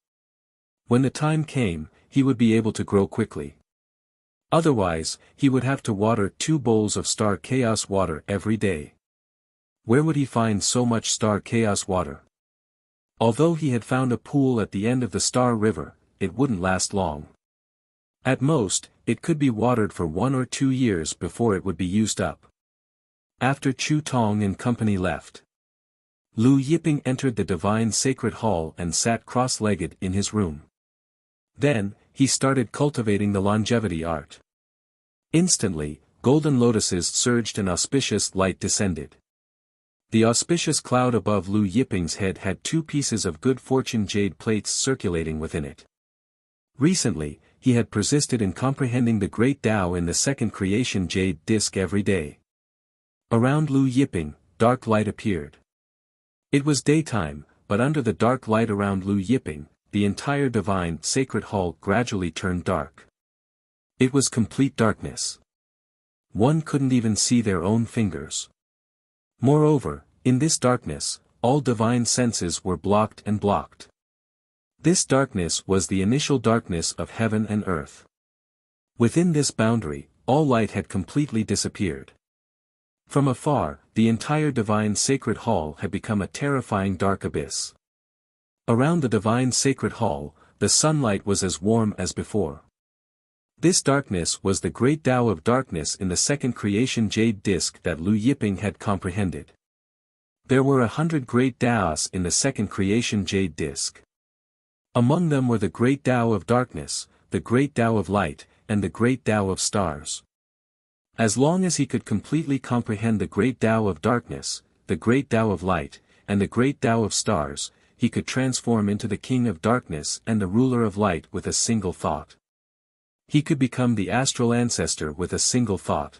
When the time came, he would be able to grow quickly. Otherwise, he would have to water 2 bowls of star chaos water every day. Where would he find so much star chaos water? Although he had found a pool at the end of the Star River, it wouldn't last long. At most, it could be watered for 1 or 2 years before it would be used up. After Chu Tong and company left, Lu Yiping entered the divine sacred hall and sat cross-legged in his room. Then, he started cultivating the longevity art. Instantly, golden lotuses surged and auspicious light descended. The auspicious cloud above Lu Yiping's head had 2 pieces of good fortune jade plates circulating within it. Recently, he had persisted in comprehending the great Tao in the second creation jade disc every day. Around Lu Yiping, dark light appeared. It was daytime, but under the dark light around Lu Yiping, the entire divine sacred hall gradually turned dark. It was complete darkness. One couldn't even see their own fingers. Moreover, in this darkness, all divine senses were blocked and blocked. This darkness was the initial darkness of heaven and earth. Within this boundary, all light had completely disappeared. From afar, the entire divine sacred hall had become a terrifying dark abyss. Around the divine sacred hall, the sunlight was as warm as before. This darkness was the great Tao of darkness in the second creation jade disc that Lu Yiping had comprehended. There were 100 great Taos in the second creation jade disc. Among them were the great Tao of darkness, the great Tao of light, and the great Tao of stars. As long as he could completely comprehend the great Tao of darkness, the great Tao of light, and the great Tao of stars, he could transform into the king of darkness and the ruler of light with a single thought. He could become the astral ancestor with a single thought.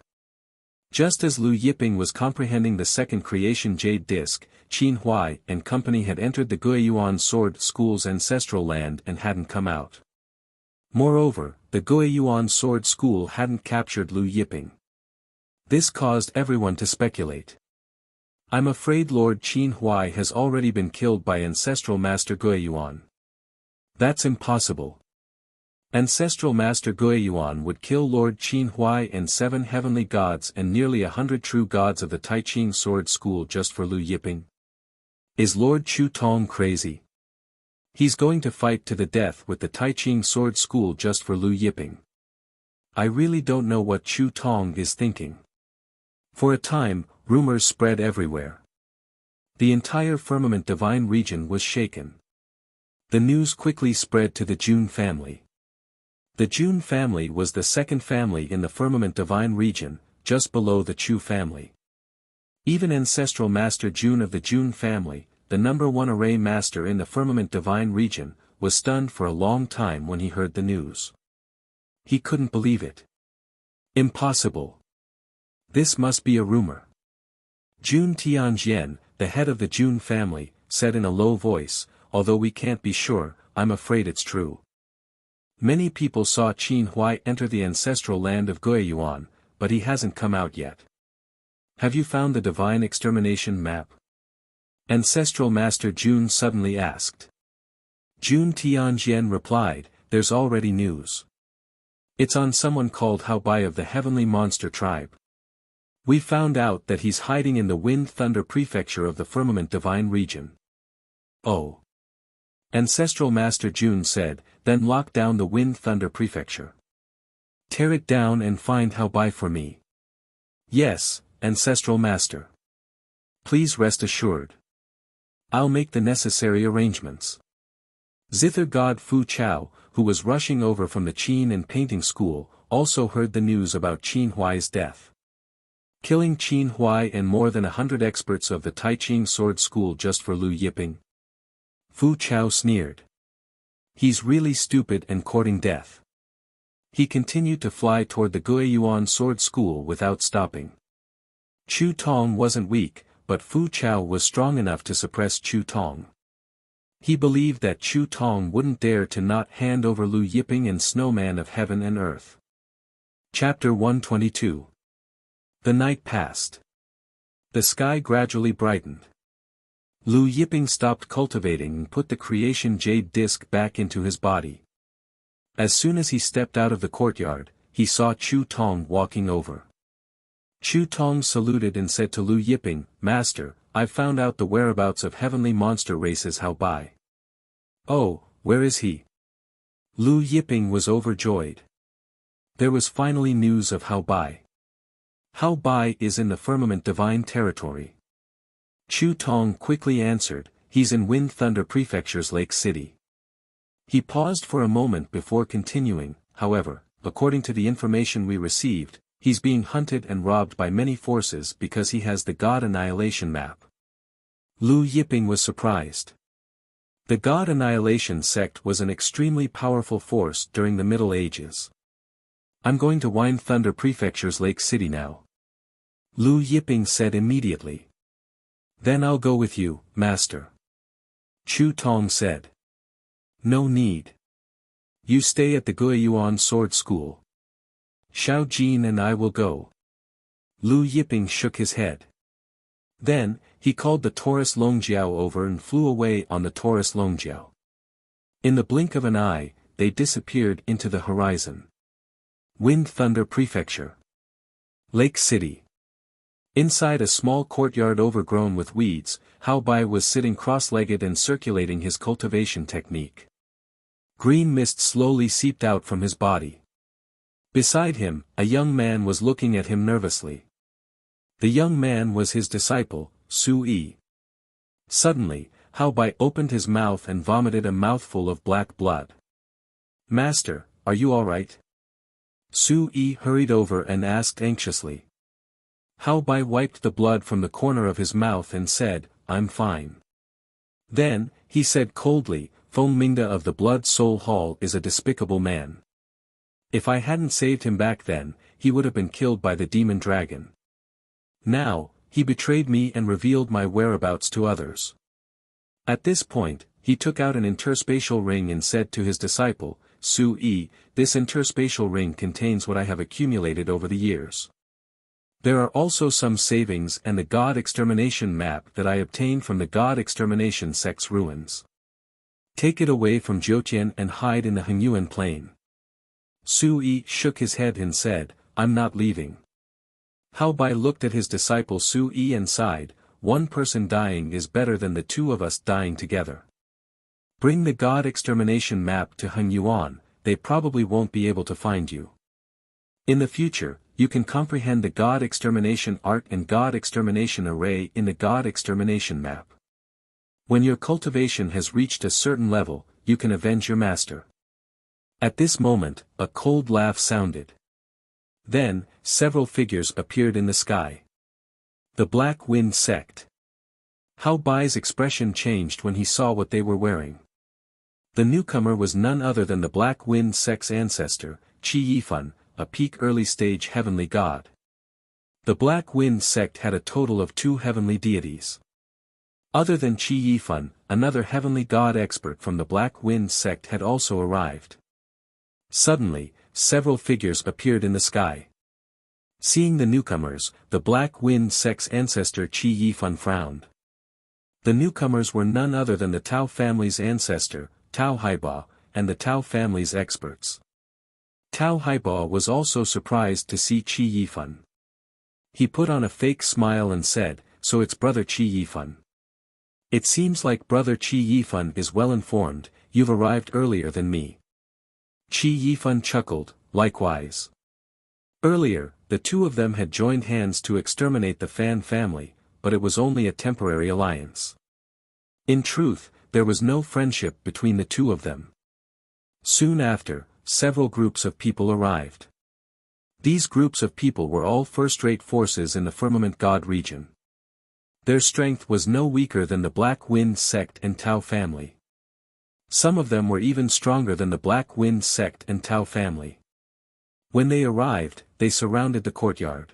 Just as Lu Yiping was comprehending the second creation jade disc, Qin Huai and company had entered the Guiyuan Sword School's ancestral land and hadn't come out. Moreover, the Guiyuan Sword School hadn't captured Lu Yiping. This caused everyone to speculate. "I'm afraid Lord Qin Huai has already been killed by Ancestral Master Guiyuan." "That's impossible. Ancestral Master Guiyuan would kill Lord Qin Huai and 7 heavenly gods and nearly 100 true gods of the Taiching Sword School just for Lu Yiping. Is Lord Chu Tong crazy? He's going to fight to the death with the Taiching Sword School just for Lu Yiping. I really don't know what Chu Tong is thinking." For a time, rumors spread everywhere. The entire firmament divine region was shaken. The news quickly spread to the Jun family. The Jun family was the second family in the firmament divine region, just below the Chu family. Even Ancestral Master Jun of the Jun family, the #1 array master in the firmament divine region, was stunned for a long time when he heard the news. He couldn't believe it. Impossible. This must be a rumor. Jun Tianjian, the head of the Jun family, said in a low voice, although we can't be sure, I'm afraid it's true. Many people saw Qin Huai enter the ancestral land of Guiyuan, but he hasn't come out yet. Have you found the divine extermination map? Ancestral Master Jun suddenly asked. Jun Tianjian replied, there's already news. It's on someone called Hao Bai of the Heavenly Monster Tribe. We found out that he's hiding in the Wind Thunder Prefecture of the Firmament Divine region. Oh. Ancestral Master Jun said, then lock down the Wind Thunder Prefecture. Tear it down and find Hao Bai for me. Yes, Ancestral Master. Please rest assured. I'll make the necessary arrangements. Zither god Fu Chao, who was rushing over from the Qin and painting school, also heard the news about Qin Huai's death. Killing Qin Huai and more than 100 experts of the Taiching sword school just for Lu Yiping? Fu Chao sneered. He's really stupid and courting death. He continued to fly toward the Guiyuan sword school without stopping. Chu Tong wasn't weak, but Fu Chao was strong enough to suppress Chu Tong. He believed that Chu Tong wouldn't dare to not hand over Lu Yiping and Snowman of Heaven and Earth. Chapter 122. The night passed. The sky gradually brightened. Lu Yiping stopped cultivating and put the creation jade disc back into his body. As soon as he stepped out of the courtyard, he saw Chu Tong walking over. Chu Tong saluted and said to Lu Yiping, Master, I've found out the whereabouts of heavenly monster races Hao Bai. Oh, where is he? Lu Yiping was overjoyed. There was finally news of Hao Bai. Hao Bai is in the firmament divine territory. Chu Tong quickly answered, he's in Wind Thunder Prefecture's Lake City. He paused for a moment before continuing, however, according to the information we received, he's being hunted and robbed by many forces because he has the God Annihilation map. Lu Yiping was surprised. The God Annihilation sect was an extremely powerful force during the Middle Ages. I'm going to Wind Thunder Prefecture's Lake City now. Lu Yiping said immediately. Then I'll go with you, Master. Chu Tong said. No need. You stay at the Guiyuan sword school. Xiao Jin and I will go. Lu Yiping shook his head. Then, he called the Taurus Longjiao over and flew away on the Taurus Longjiao. In the blink of an eye, they disappeared into the horizon. Wind Thunder Prefecture. Lake City. Inside a small courtyard overgrown with weeds, Hao Bai was sitting cross-legged and circulating his cultivation technique. Green mist slowly seeped out from his body. Beside him, a young man was looking at him nervously. The young man was his disciple, Su Yi. Suddenly, Hao Bai opened his mouth and vomited a mouthful of black blood. Master, are you all right? Su Yi hurried over and asked anxiously. Hao Bai wiped the blood from the corner of his mouth and said, I'm fine. Then, he said coldly, Feng Mingda of the Blood Soul Hall is a despicable man. If I hadn't saved him back then, he would have been killed by the demon dragon. Now, he betrayed me and revealed my whereabouts to others. At this point, he took out an interspatial ring and said to his disciple, Su Yi, this interspatial ring contains what I have accumulated over the years. There are also some savings and the God Extermination map that I obtained from the God Extermination sect's ruins. Take it away from Jiutian and hide in the Hengyuan plain. Su Yi shook his head and said, I'm not leaving. Hao Bai looked at his disciple Su Yi and sighed, one person dying is better than the two of us dying together. Bring the God Extermination map to Hengyuan, they probably won't be able to find you. In the future, you can comprehend the God Extermination art and God Extermination array in the God Extermination map. When your cultivation has reached a certain level, you can avenge your master. At this moment, a cold laugh sounded. Then, several figures appeared in the sky. The Black Wind Sect. Hao Bai's expression changed when he saw what they were wearing. The newcomer was none other than the Black Wind sect's ancestor, Qi Yifan, a peak early-stage heavenly god. The Black Wind sect had a total of 2 heavenly deities. Other than Qi Yifan, another heavenly god expert from the Black Wind sect had also arrived. Suddenly, several figures appeared in the sky. Seeing the newcomers, the Black Wind sect's ancestor Qi Yifan frowned. The newcomers were none other than the Tao family's ancestor, Tao Haiba, and the Tao family's experts. Tao Haiba was also surprised to see Qi Yifan. He put on a fake smile and said, "So it's Brother Qi Yifan. It seems like Brother Qi Yifan is well informed, you've arrived earlier than me." Qi Yifan chuckled, likewise. Earlier, the two of them had joined hands to exterminate the Fan family, but it was only a temporary alliance. In truth, there was no friendship between the two of them. Soon after, several groups of people arrived. These groups of people were all first-rate forces in the Firmament God region. Their strength was no weaker than the Black Wind sect and Tao family. Some of them were even stronger than the Black Wind sect and Tao family. When they arrived, they surrounded the courtyard.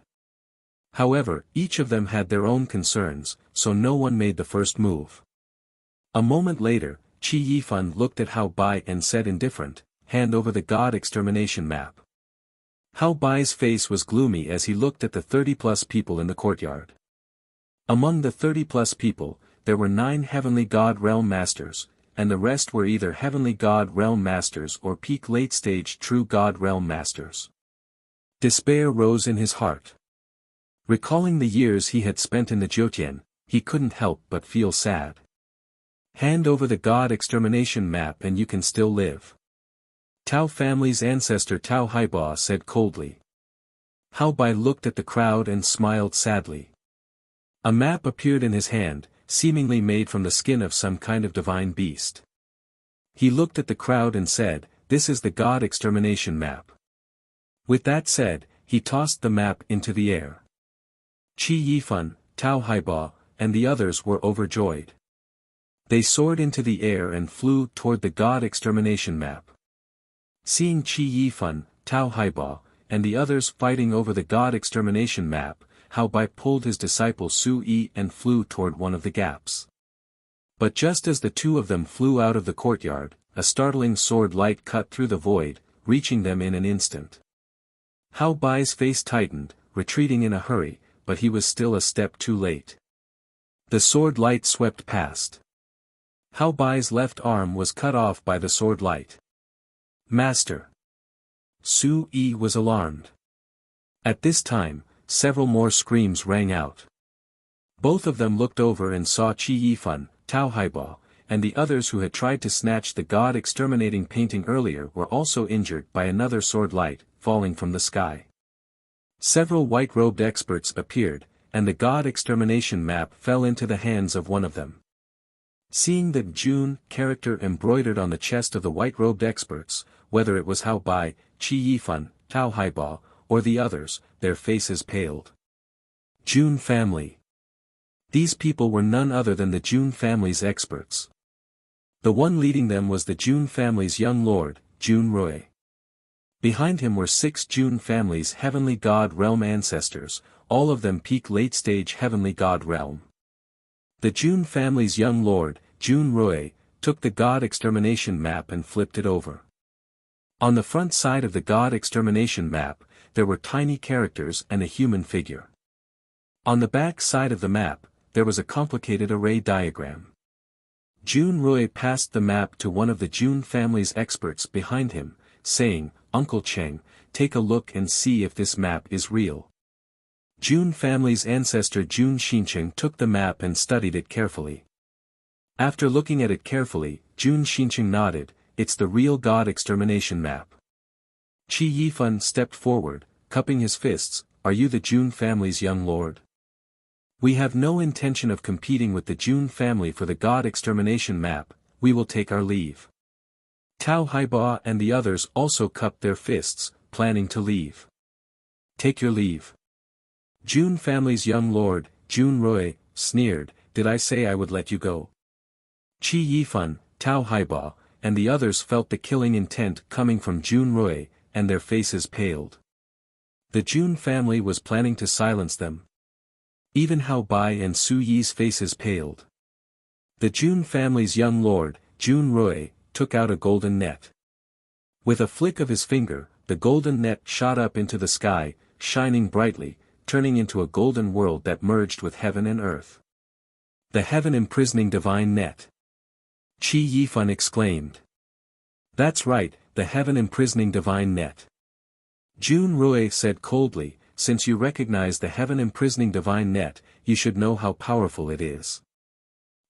However, each of them had their own concerns, so no one made the first move. A moment later, Qi Yifan looked at Hao Bai and said indifferent, "Hand over the God extermination map." Hao Bai's face was gloomy as he looked at the 30-plus people in the courtyard. Among the 30-plus people, there were 9 Heavenly God Realm Masters, and the rest were either Heavenly God Realm Masters or peak late-stage True God Realm Masters. Despair rose in his heart. Recalling the years he had spent in the Jiutian, he couldn't help but feel sad. Hand over the God extermination map and you can still live. Tao family's ancestor Tao Haiba said coldly. Hao Bai looked at the crowd and smiled sadly. A map appeared in his hand, seemingly made from the skin of some kind of divine beast. He looked at the crowd and said, "This is the God extermination map." With that said, he tossed the map into the air. Qi Yifan, Tao Haiba, and the others were overjoyed. They soared into the air and flew toward the God extermination map. Seeing Qi Yifan, Tao Haiba, and the others fighting over the God extermination map, Hao Bai pulled his disciple Su Yi and flew toward one of the gaps. But just as the two of them flew out of the courtyard, a startling sword light cut through the void, reaching them in an instant. Hao Bai's face tightened, retreating in a hurry, but he was still a step too late. The sword light swept past. Hao Bai's left arm was cut off by the sword light. "Master!" Su Yi was alarmed. At this time, several more screams rang out. Both of them looked over and saw Qi Yifan, Tao Haiba, and the others who had tried to snatch the God exterminating painting earlier were also injured by another sword light, falling from the sky. Several white-robed experts appeared, and the God extermination map fell into the hands of one of them. Seeing the Jun character embroidered on the chest of the white-robed experts, whether it was Hao Bai, Qi Yifan, Tao Haiba, or the others, their faces paled. Jun family. These people were none other than the Jun family's experts. The one leading them was the Jun family's young lord, Jun Rui. Behind him were 6 Jun family's heavenly god realm ancestors, all of them peak late-stage heavenly god realm. The Jun family's young lord, Jun Rui, took the God extermination map and flipped it over. On the front side of the God extermination map, there were tiny characters and a human figure. On the back side of the map, there was a complicated array diagram. Jun Rui passed the map to one of the Jun family's experts behind him, saying, "Uncle Cheng, take a look and see if this map is real." Jun family's ancestor Jun Xincheng took the map and studied it carefully. After looking at it carefully, Jun Xincheng nodded, "It's the real God extermination map." Qi Yifan stepped forward, cupping his fists, "Are you the Jun family's young lord? We have no intention of competing with the Jun family for the God extermination map, we will take our leave." Tao Haiba and the others also cupped their fists, planning to leave. "Take your leave." Jun family's young lord, Jun Rui, sneered, did I say I would let you go? Qi Yifan, Tao Haiba, and the others felt the killing intent coming from Jun Rui, and their faces paled. The Jun family was planning to silence them. Even Hao Bai and Su Yi's faces paled. The Jun family's young lord, Jun Rui, took out a golden net. With a flick of his finger, the golden net shot up into the sky, shining brightly, turning into a golden world that merged with heaven and earth. The heaven-imprisoning divine net. Qi Yifan exclaimed. That's right, the heaven-imprisoning divine net. Jun Rui said coldly, since you recognize the heaven-imprisoning divine net, you should know how powerful it is.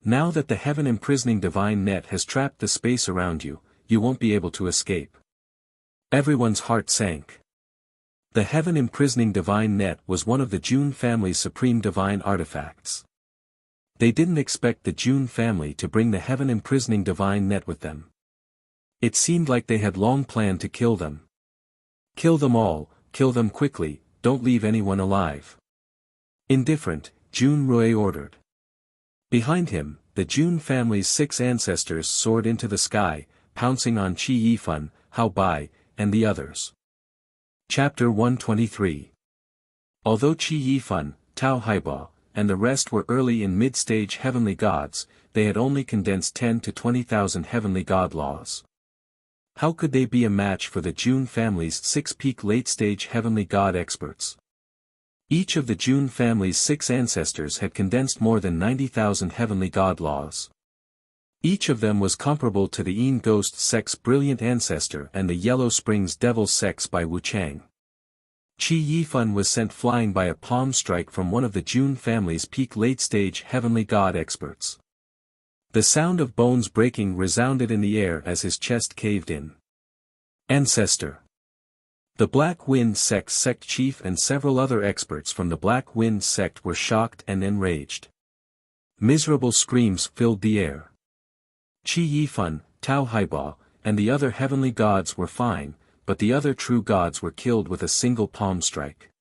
Now that the heaven-imprisoning divine net has trapped the space around you, you won't be able to escape. Everyone's heart sank. The heaven-imprisoning divine net was one of the Jun family's supreme divine artifacts. They didn't expect the Jun family to bring the heaven-imprisoning divine net with them. It seemed like they had long planned to kill them. Kill them all, kill them quickly, don't leave anyone alive. Indifferent, Jun Rui ordered. Behind him, the Jun family's 6 ancestors soared into the sky, pouncing on Qi Yifan, Hao Bai, and the others. Chapter 123. Although Qi Yifan, Tao Haiba, and the rest were early in mid-stage heavenly gods, they had only condensed 10 to 20,000 heavenly god laws. How could they be a match for the Jun family's 6 peak late-stage heavenly god experts? Each of the Jun family's 6 ancestors had condensed more than 90,000 heavenly god laws. Each of them was comparable to the Yin Ghost Sect's brilliant ancestor and the Yellow Springs Devil Sects by Wu Chang. Qi Yifan was sent flying by a palm strike from one of the Jun family's peak late-stage heavenly god experts. The sound of bones breaking resounded in the air as his chest caved in. Ancestor. The Black Wind Sect's sect chief and several other experts from the Black Wind Sect were shocked and enraged. Miserable screams filled the air. Qi Yifan, Tao Haiba, and the other heavenly gods were fine, but the other true gods were killed with a single palm strike.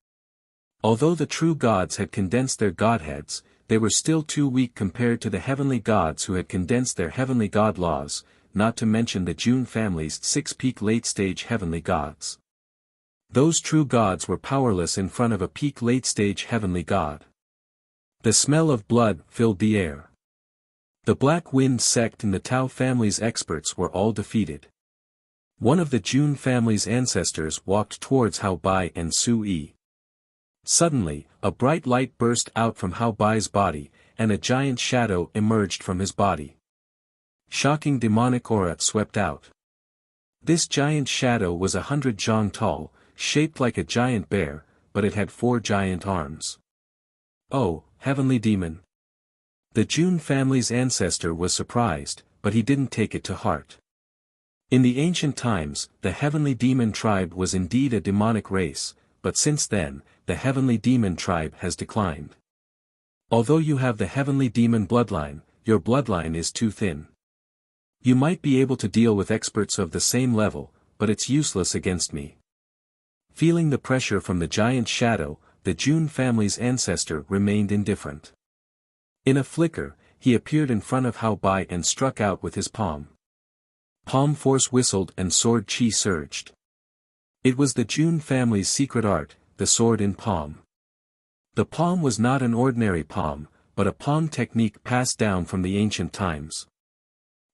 Although the true gods had condensed their godheads, they were still too weak compared to the heavenly gods who had condensed their heavenly god laws, not to mention the Jun family's 6 peak late-stage heavenly gods. Those true gods were powerless in front of a peak late-stage heavenly god. The smell of blood filled the air. The Black Wind Sect and the Tao family's experts were all defeated. One of the Jun family's ancestors walked towards Hao Bai and Su Yi. Suddenly, a bright light burst out from Hao Bai's body, and a giant shadow emerged from his body. Shocking demonic aura swept out. This giant shadow was 100 zhang tall, shaped like a giant bear, but it had 4 giant arms. Oh, heavenly demon! The Jun family's ancestor was surprised, but he didn't take it to heart. In the ancient times, the heavenly demon tribe was indeed a demonic race, but since then, the heavenly demon tribe has declined. Although you have the heavenly demon bloodline, your bloodline is too thin. You might be able to deal with experts of the same level, but it's useless against me. Feeling the pressure from the giant shadow, the Jun family's ancestor remained indifferent. In a flicker, he appeared in front of Hao Bai and struck out with his palm. Palm force whistled and sword chi surged. It was the Jun family's secret art, the sword in palm. The palm was not an ordinary palm, but a palm technique passed down from the ancient times.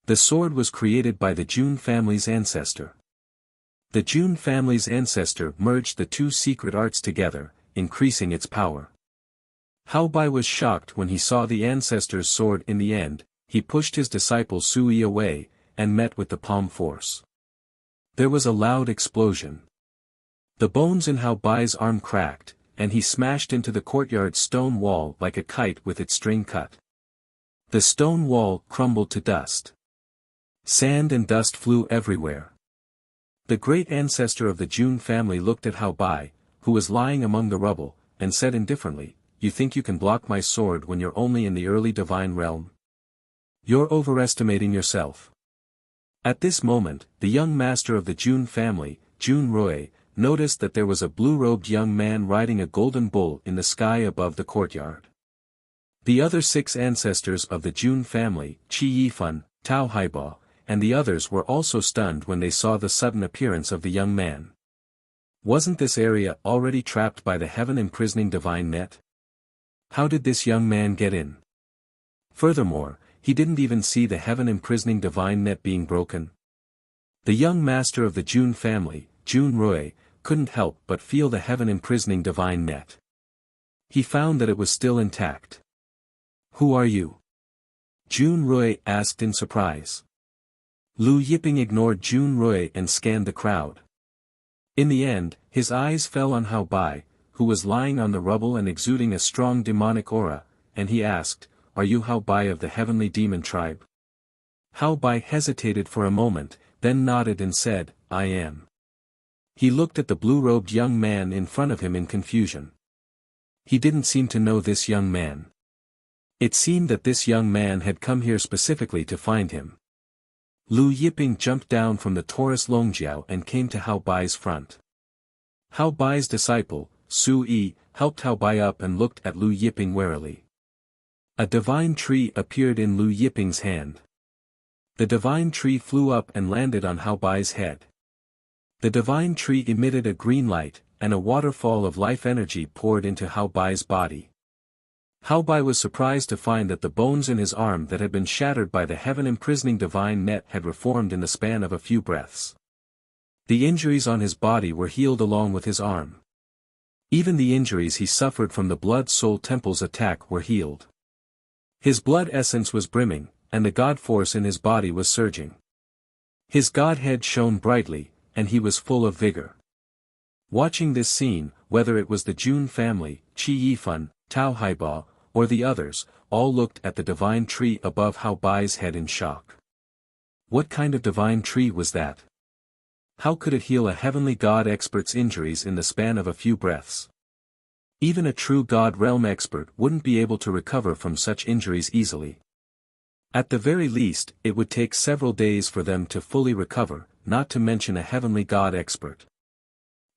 The sword was created by the Jun family's ancestor. The Jun family's ancestor merged the 2 secret arts together, increasing its power. Hao Bai was shocked when he saw the ancestor's sword. In the end, he pushed his disciple Su Yi away, and met with the palm force. There was a loud explosion. The bones in Hao Bai's arm cracked, and he smashed into the courtyard's stone wall like a kite with its string cut. The stone wall crumbled to dust. Sand and dust flew everywhere. The great ancestor of the Jun family looked at Hao Bai, who was lying among the rubble, and said indifferently, "You think you can block my sword when you're only in the early divine realm? You're overestimating yourself." At this moment, the young master of the Jun family, Jun Rui, noticed that there was a blue-robed young man riding a golden bull in the sky above the courtyard. The other 6 ancestors of the Jun family, Qi Yifan, Tao Haiba, and the others were also stunned when they saw the sudden appearance of the young man. Wasn't this area already trapped by the heaven-imprisoning divine net? How did this young man get in? Furthermore, he didn't even see the heaven-imprisoning divine net being broken. The young master of the Jun family, Jun Rui, couldn't help but feel the heaven-imprisoning divine net. He found that it was still intact. "Who are you?" Jun Rui asked in surprise. Lu Yiping ignored Jun Rui and scanned the crowd. In the end, his eyes fell on Hao Bai, who was lying on the rubble and exuding a strong demonic aura, and he asked, "Are you Hao Bai of the heavenly demon tribe?" Hao Bai hesitated for a moment, then nodded and said, "I am." He looked at the blue-robed young man in front of him in confusion. He didn't seem to know this young man. It seemed that this young man had come here specifically to find him. Lu Yiping jumped down from the Taurus Longjiao and came to Hao Bai's front. Hao Bai's disciple, Su Yi, helped Hao Bai up and looked at Lu Yiping warily. A divine tree appeared in Lu Yiping's hand. The divine tree flew up and landed on Hao Bai's head. The divine tree emitted a green light, and a waterfall of life energy poured into Hao Bai's body. Hao Bai was surprised to find that the bones in his arm that had been shattered by the heaven-imprisoning divine net had reformed in the span of a few breaths. The injuries on his body were healed along with his arm. Even the injuries he suffered from the Blood Soul Temple's attack were healed. His blood essence was brimming, and the god force in his body was surging. His godhead shone brightly, and he was full of vigor. Watching this scene, whether it was the Jun family, Qi Yifan, Tao Haiba, or the others, all looked at the divine tree above Hao Bai's head in shock. What kind of divine tree was that? How could it heal a heavenly god expert's injuries in the span of a few breaths? Even a true god realm expert wouldn't be able to recover from such injuries easily. At the very least, it would take several days for them to fully recover, not to mention a heavenly god expert.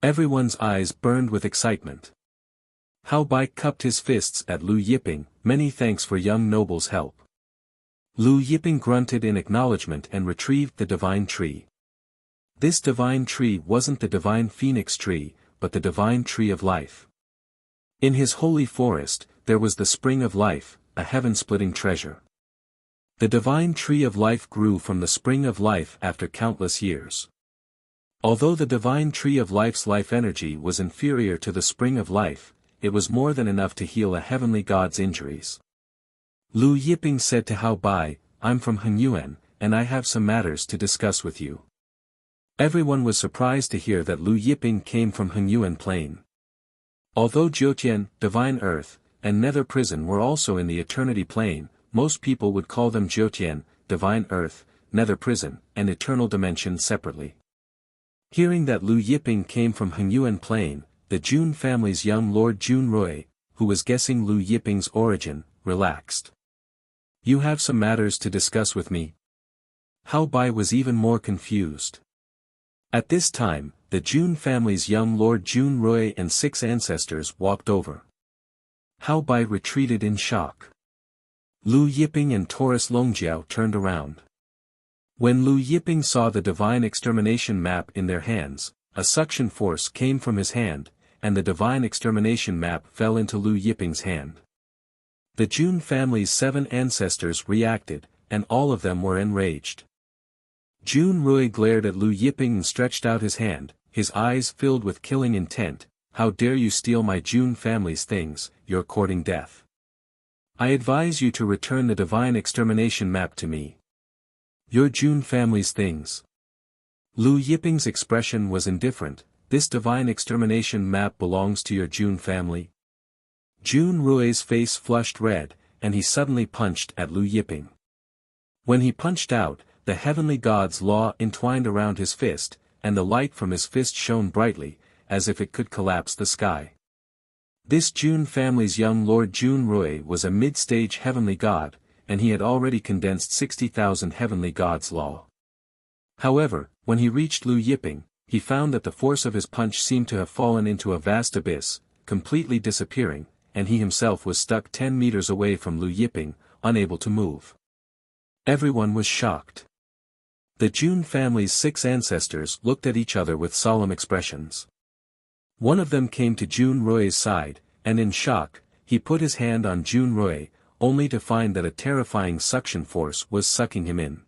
Everyone's eyes burned with excitement. Hao Bai cupped his fists at Lu Yiping, "Many thanks for young noble's help." Lu Yiping grunted in acknowledgement and retrieved the divine tree. This divine tree wasn't the divine phoenix tree, but the divine tree of life. In his holy forest, there was the spring of life, a heaven-splitting treasure. The divine tree of life grew from the spring of life after countless years. Although the divine tree of life's life energy was inferior to the spring of life, it was more than enough to heal a heavenly god's injuries. Lu Yiping said to Hao Bai, "I'm from Henyuan, and I have some matters to discuss with you." Everyone was surprised to hear that Lu Yiping came from Henyuan Plain. Although Jiutian, Divine Earth, and Nether Prison were also in the Eternity Plane, most people would call them Jiutian, Divine Earth, Nether Prison, and Eternal Dimension separately. Hearing that Lu Yiping came from Henyuan Plain, the Jun family's young lord Jun Rui, who was guessing Lu Yiping's origin, relaxed. "You have some matters to discuss with me?" Hao Bai was even more confused. At this time, the Jun family's young lord Jun Rui and 6 ancestors walked over. Hao Bai retreated in shock. Lu Yiping and Taurus Longjiao turned around. When Lu Yiping saw the divine extermination map in their hands, a suction force came from his hand, and the divine extermination map fell into Lu Yiping's hand. The Jun family's 7 ancestors reacted, and all of them were enraged. Jun Rui glared at Lu Yiping and stretched out his hand, his eyes filled with killing intent. "How dare you steal my Jun family's things, you're courting death. I advise you to return the divine extermination map to me." "Your Jun family's things." Lu Yiping's expression was indifferent. "This divine extermination map belongs to your Jun family." Jun Rui's face flushed red, and he suddenly punched at Lu Yiping. When he punched out, the heavenly god's law entwined around his fist, and the light from his fist shone brightly, as if it could collapse the sky. This Jun family's young lord Jun Rui was a mid-stage heavenly god, and he had already condensed 60,000 heavenly gods' law. However, when he reached Lu Yiping, he found that the force of his punch seemed to have fallen into a vast abyss, completely disappearing, and he himself was stuck 10 meters away from Lu Yiping, unable to move. Everyone was shocked. The Jun family's 6 ancestors looked at each other with solemn expressions. One of them came to Jun Rui's side, and in shock, he put his hand on Jun Rui, only to find that a terrifying suction force was sucking him in.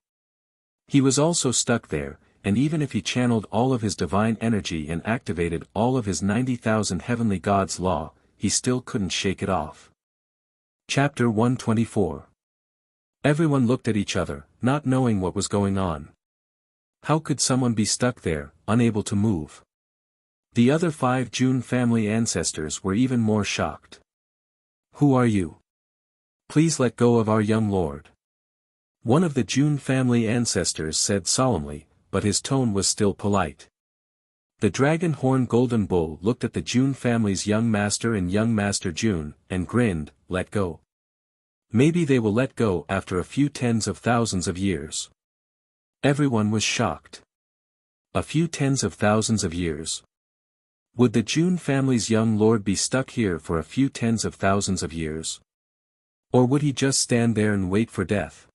He was also stuck there, and even if he channeled all of his divine energy and activated all of his 90,000 heavenly gods' law, he still couldn't shake it off. Chapter 124. Everyone looked at each other, not knowing what was going on. How could someone be stuck there, unable to move? The other 5 Jun family ancestors were even more shocked. Who are you? Please let go of our young lord. One of the Jun family ancestors said solemnly, but his tone was still polite. The dragon horn golden bull looked at the Jun family's young master and young master Jun, and grinned, let go. Maybe they will let go after a few tens of thousands of years. Everyone was shocked. A few tens of thousands of years. Would the Jun family's young lord be stuck here for a few tens of thousands of years? Or would he just stand there and wait for death?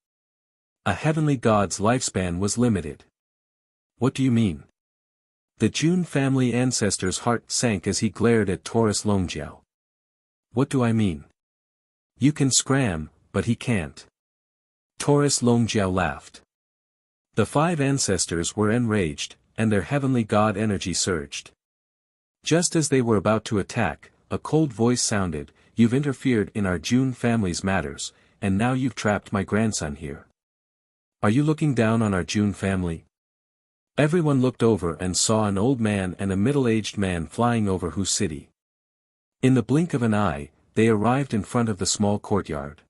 A heavenly god's lifespan was limited. What do you mean? The Jun family ancestor's heart sank as he glared at Taurus Longjiao. What do I mean? You can scram, but he can't. Taurus Longjiao laughed. The 5 ancestors were enraged, and their heavenly god energy surged. Just as they were about to attack, a cold voice sounded, you've interfered in our Jun family's matters, and now you've trapped my grandson here. Are you looking down on our Jun family? Everyone looked over and saw an old man and a middle-aged man flying over Hu City. In the blink of an eye, they arrived in front of the small courtyard.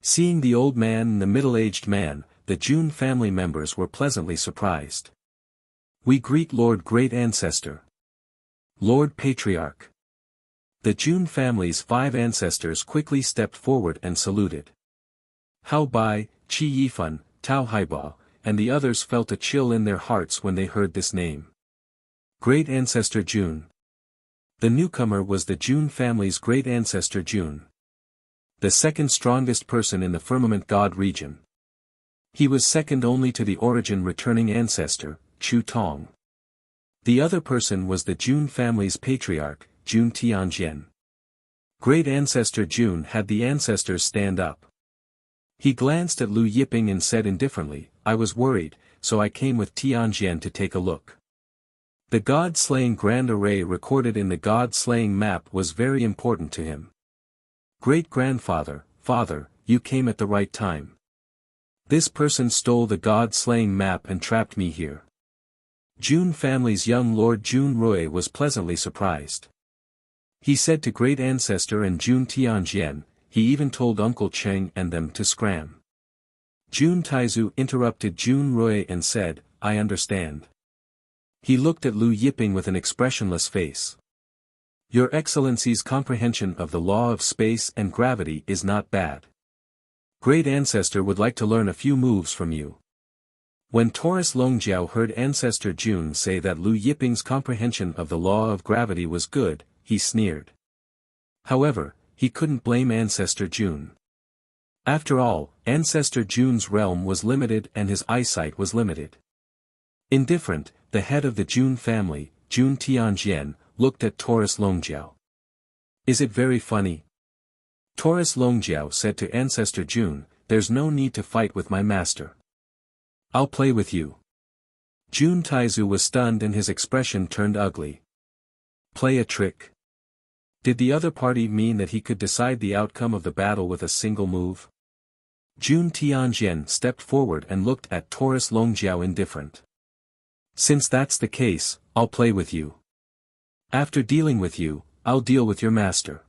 Seeing the old man and the middle-aged man, the Jun family members were pleasantly surprised. We greet Lord Great Ancestor. Lord Patriarch. The Jun family's 5 ancestors quickly stepped forward and saluted. Hao Bai, Qi Yifan, Tao Haiba, and the others felt a chill in their hearts when they heard this name. Great Ancestor Jun. The newcomer was the Jun family's great ancestor Jun. The second strongest person in the firmament god region. He was second only to the origin returning ancestor, Chu Tong. The other person was the Jun family's patriarch, Jun Tianjian. Great ancestor Jun had the ancestors stand up. He glanced at Lu Yiping and said indifferently, I was worried, so I came with Tianjian to take a look. The god-slaying grand array recorded in the god-slaying map was very important to him. Great-grandfather, father, you came at the right time. This person stole the god-slaying map and trapped me here. Jun family's young lord Jun Rui was pleasantly surprised. He said to great ancestor and Jun Tianjian, he even told Uncle Cheng and them to scram. Jun Taizu interrupted Jun Rui and said, I understand. He looked at Lu Yiping with an expressionless face. Your Excellency's comprehension of the law of space and gravity is not bad. Great Ancestor would like to learn a few moves from you. When Taurus Longjiao heard Ancestor Jun say that Lu Yiping's comprehension of the law of gravity was good, he sneered. However, he couldn't blame Ancestor Jun. After all, Ancestor Jun's realm was limited and his eyesight was limited. Indifferent, the head of the Jun family, Jun Tianjian, looked at Taurus Longjiao. Is it very funny? Taurus Longjiao said to Ancestor Jun, there's no need to fight with my master. I'll play with you. Jun Taizu was stunned and his expression turned ugly. Play a trick? Did the other party mean that he could decide the outcome of the battle with a single move? Jun Tianjian stepped forward and looked at Taurus Longjiao indifferent. Since that's the case, I'll play with you. After dealing with you, I'll deal with your master.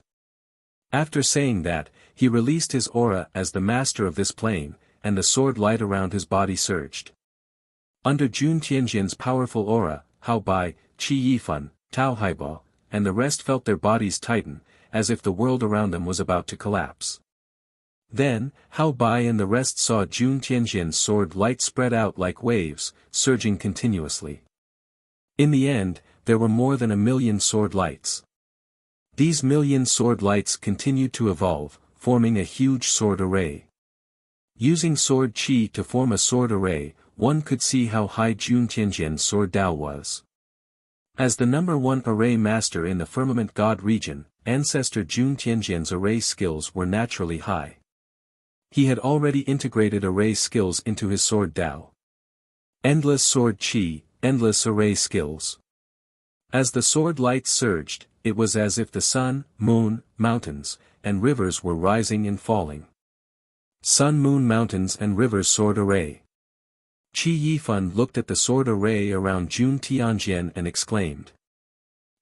After saying that, he released his aura as the master of this plane, and the sword light around his body surged. Under Jun Tianjian's powerful aura, Hao Bai, Qi Yifan, Tao Haiba, and the rest felt their bodies tighten, as if the world around them was about to collapse. Then, Hao Bai and the rest saw Jun Tianjian's sword light spread out like waves, surging continuously. In the end, there were more than 1,000,000 sword lights. These million sword lights continued to evolve, forming a huge sword array. Using sword chi to form a sword array, one could see how high Jun Tianjian's sword Dao was. As the number one array master in the Firmament God region, Ancestor Jun Tianjian's array skills were naturally high. He had already integrated array skills into his sword Dao. Endless sword chi, endless array skills. As the sword lights surged, it was as if the sun, moon, mountains, and rivers were rising and falling. Sun, moon, mountains and rivers sword array. Qi Yifan looked at the sword array around Jun Tianjian and exclaimed.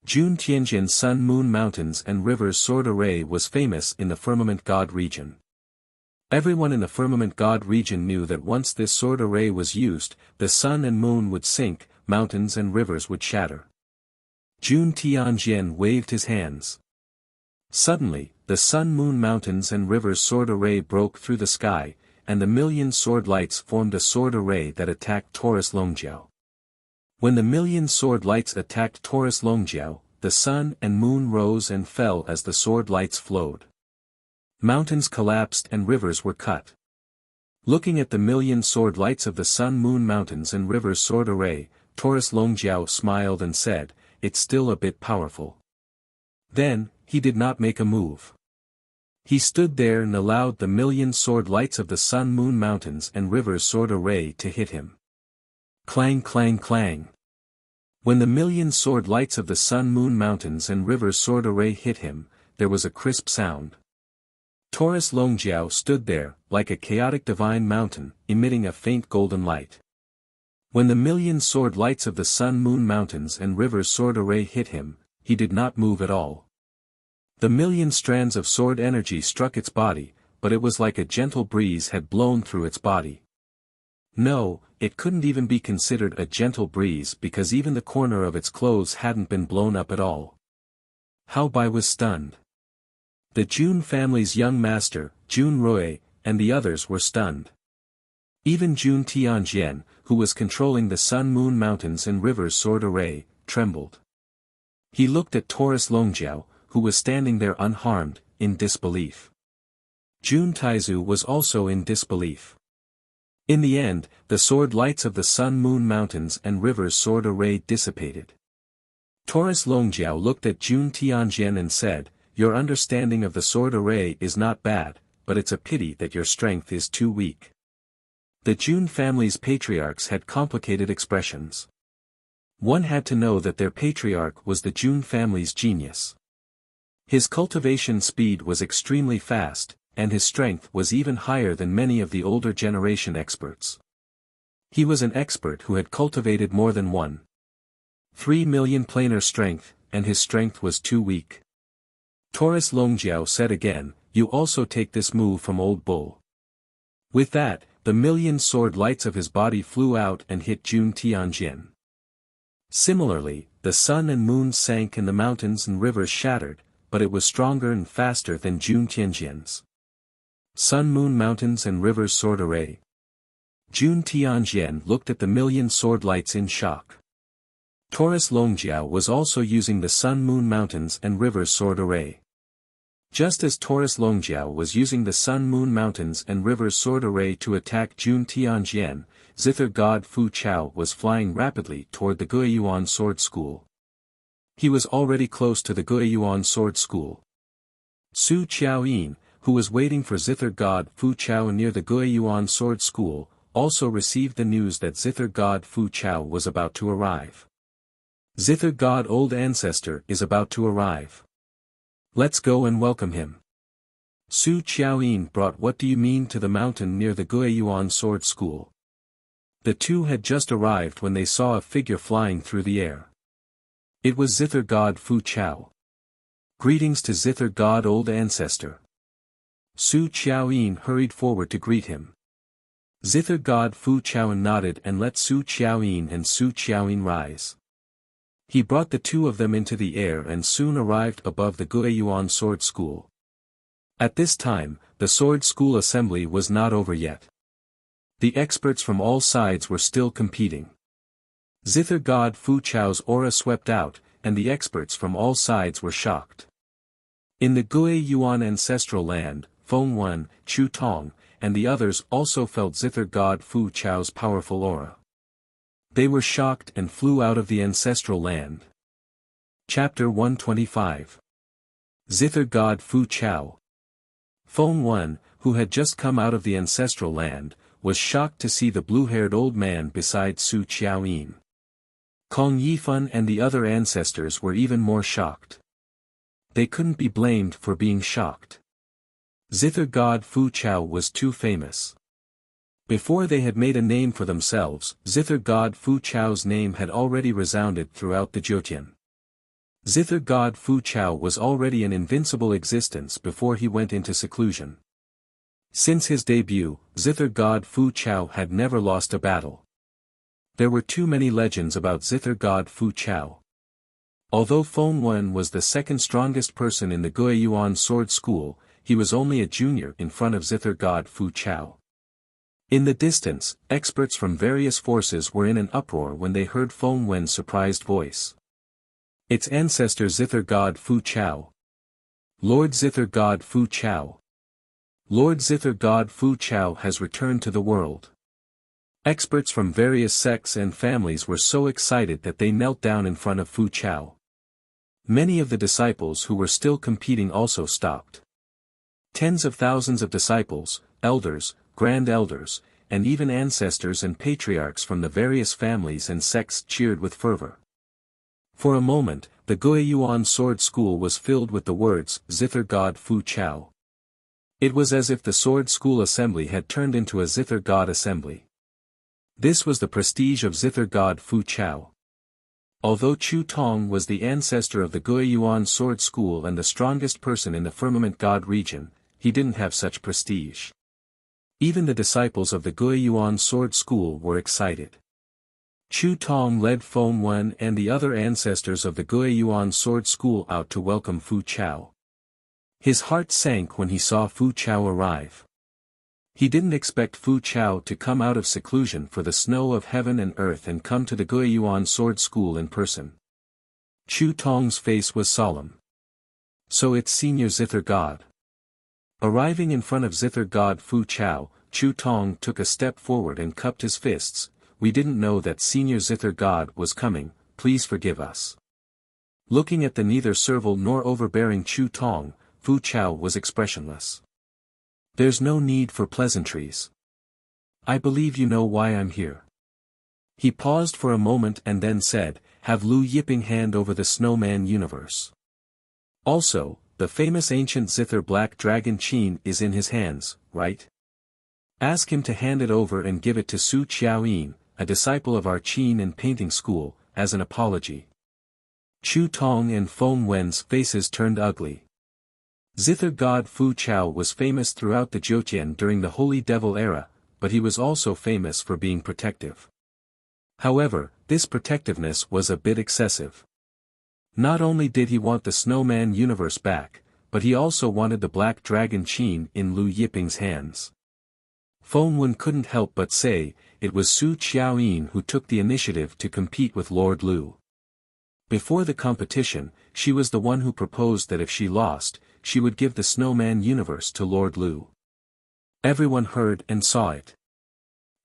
Jun Tianjian's sun, moon, mountains and rivers sword array was famous in the Firmament God region. Everyone in the Firmament God region knew that once this sword array was used, the sun and moon would sink, mountains and rivers would shatter. Jun Tianjian waved his hands. Suddenly, the sun, moon, mountains and rivers sword array broke through the sky, and the million sword lights formed a sword array that attacked Taurus Longjiao. When the million sword lights attacked Taurus Longjiao, the sun and moon rose and fell as the sword lights flowed. Mountains collapsed and rivers were cut. Looking at the million sword lights of the sun, moon, mountains and rivers sword array, Taurus Longjiao smiled and said, "It's still a bit powerful." Then, he did not make a move. He stood there and allowed the million sword lights of the sun, moon, mountains and rivers sword array to hit him. Clang, clang, clang. When the million sword lights of the sun, moon, mountains and rivers sword array hit him, there was a crisp sound. Taurus Longjiao stood there, like a chaotic divine mountain, emitting a faint golden light. When the million sword lights of the sun, moon, mountains and rivers sword array hit him, he did not move at all. The million strands of sword energy struck its body, but it was like a gentle breeze had blown through its body. No, it couldn't even be considered a gentle breeze because even the corner of its clothes hadn't been blown up at all. Hao Bai was stunned. The Jun family's young master, Jun Rui, and the others were stunned. Even Jun Tianjian, who was controlling the sun, moon, mountains and rivers sword array, trembled. He looked at Taurus Longjiao, who was standing there unharmed, in disbelief. Jun Taizu was also in disbelief. In the end, the sword lights of the sun, moon, mountains and rivers sword array dissipated. Taurus Longjiao looked at Jun Tianjian and said, "Your understanding of the sword array is not bad, but it's a pity that your strength is too weak." The Jun family's patriarchs had complicated expressions. One had to know that their patriarch was the Jun family's genius. His cultivation speed was extremely fast, and his strength was even higher than many of the older generation experts. He was an expert who had cultivated more than 1.3 million planar strength, and his strength was too weak. Taurus Longjiao said again, "You also take this move from Old Bull." With that, the million sword lights of his body flew out and hit Jun Tianjian. Similarly, the sun and moon sank and the mountains and rivers shattered, but it was stronger and faster than Jun Tianjian's. Sun, moon, mountains and rivers sword array. Jun Tianjian looked at the million sword lights in shock. Taurus Longjiao was also using the sun, moon, mountains and rivers sword array. Just as Taurus Longjiao was using the sun, moon, mountains and rivers sword array to attack Jun Tianjian, Zither God Fu Chao was flying rapidly toward the Guiyuan Sword School. He was already close to the Guiyuan Sword School. Su Qiaoyin, who was waiting for Zither God Fu Chao near the Guiyuan Sword School, also received the news that Zither God Fu Chao was about to arrive. Zither God Old Ancestor is about to arrive. Let's go and welcome him. Su Qiaoyin brought "What do you mean" to the mountain near the Guiyuan Sword School. The two had just arrived when they saw a figure flying through the air. It was Zither God Fu Chao. "Greetings to Zither God Old Ancestor." Su Qiaoyin hurried forward to greet him. Zither God Fu Chao nodded and let Su Qiaoyin and Su Qiaoyin rise. He brought the two of them into the air and soon arrived above the Guiyuan Sword School. At this time, the Sword School assembly was not over yet. The experts from all sides were still competing. Zither God Fu Chao's aura swept out, and the experts from all sides were shocked. In the Gui Yuan ancestral land, Feng Wen, Chu Tong, and the others also felt Zither god Fu Chao's powerful aura. They were shocked and flew out of the ancestral land. Chapter 125. Zither god Fu Chao. Feng Wen, who had just come out of the ancestral land, was shocked to see the blue-haired old man beside Su Qiaoyin. Kong Yifan and the other ancestors were even more shocked. They couldn't be blamed for being shocked. Zither god Fu Chao was too famous. Before they had made a name for themselves, Zither god Fu Chao's name had already resounded throughout the Jyotian. Zither god Fu Chao was already an invincible existence before he went into seclusion. Since his debut, Zither god Fu Chao had never lost a battle. There were too many legends about Zither god Fu Chao. Although Feng Wen was the second strongest person in the Guiyuan sword school, he was only a junior in front of Zither god Fu Chao. In the distance, experts from various forces were in an uproar when they heard Feng Wen's surprised voice. Its ancestor Zither god Fu Chao. Lord Zither god Fu Chao. Lord Zither god Fu Chao has returned to the world. Experts from various sects and families were so excited that they knelt down in front of Fu Chao. Many of the disciples who were still competing also stopped. Tens of thousands of disciples, elders, grand elders, and even ancestors and patriarchs from the various families and sects cheered with fervor. For a moment, the Guiyuan sword school was filled with the words, Zither god Fu Chao. It was as if the sword school assembly had turned into a Zither god assembly. This was the prestige of Zither god Fu Chao. Although Chu Tong was the ancestor of the Guiyuan sword school and the strongest person in the firmament god region, he didn't have such prestige. Even the disciples of the Guiyuan sword school were excited. Chu Tong led Feng Wen and the other ancestors of the Guiyuan sword school out to welcome Fu Chao. His heart sank when he saw Fu Chao arrive. He didn't expect Fu Chao to come out of seclusion for the snow of heaven and earth and come to the Guiyuan sword school in person. Chu Tong's face was solemn. So it's Senior Zither God. Arriving in front of Zither God Fu Chao, Chu Tong took a step forward and cupped his fists. We didn't know that Senior Zither God was coming, please forgive us. Looking at the neither servile nor overbearing Chu Tong, Fu Chao was expressionless. There's no need for pleasantries. I believe you know why I'm here. He paused for a moment and then said, have Lu Yiping hand over the snowman universe. Also, the famous ancient Zither black dragon Qin is in his hands, right? Ask him to hand it over and give it to Su Qiaoyin, a disciple of our Qin and painting school, as an apology. Chu Tong and Feng Wen's faces turned ugly. Zither god Fu Chao was famous throughout the Jyotian during the Holy Devil era, but he was also famous for being protective. However, this protectiveness was a bit excessive. Not only did he want the snowman universe back, but he also wanted the black dragon Qin in Lu Yiping's hands. Feng Wen couldn't help but say, it was Su Qiaoyin who took the initiative to compete with Lord Lu. Before the competition, she was the one who proposed that if she lost, she would give the snowman universe to Lord Lu. Everyone heard and saw it.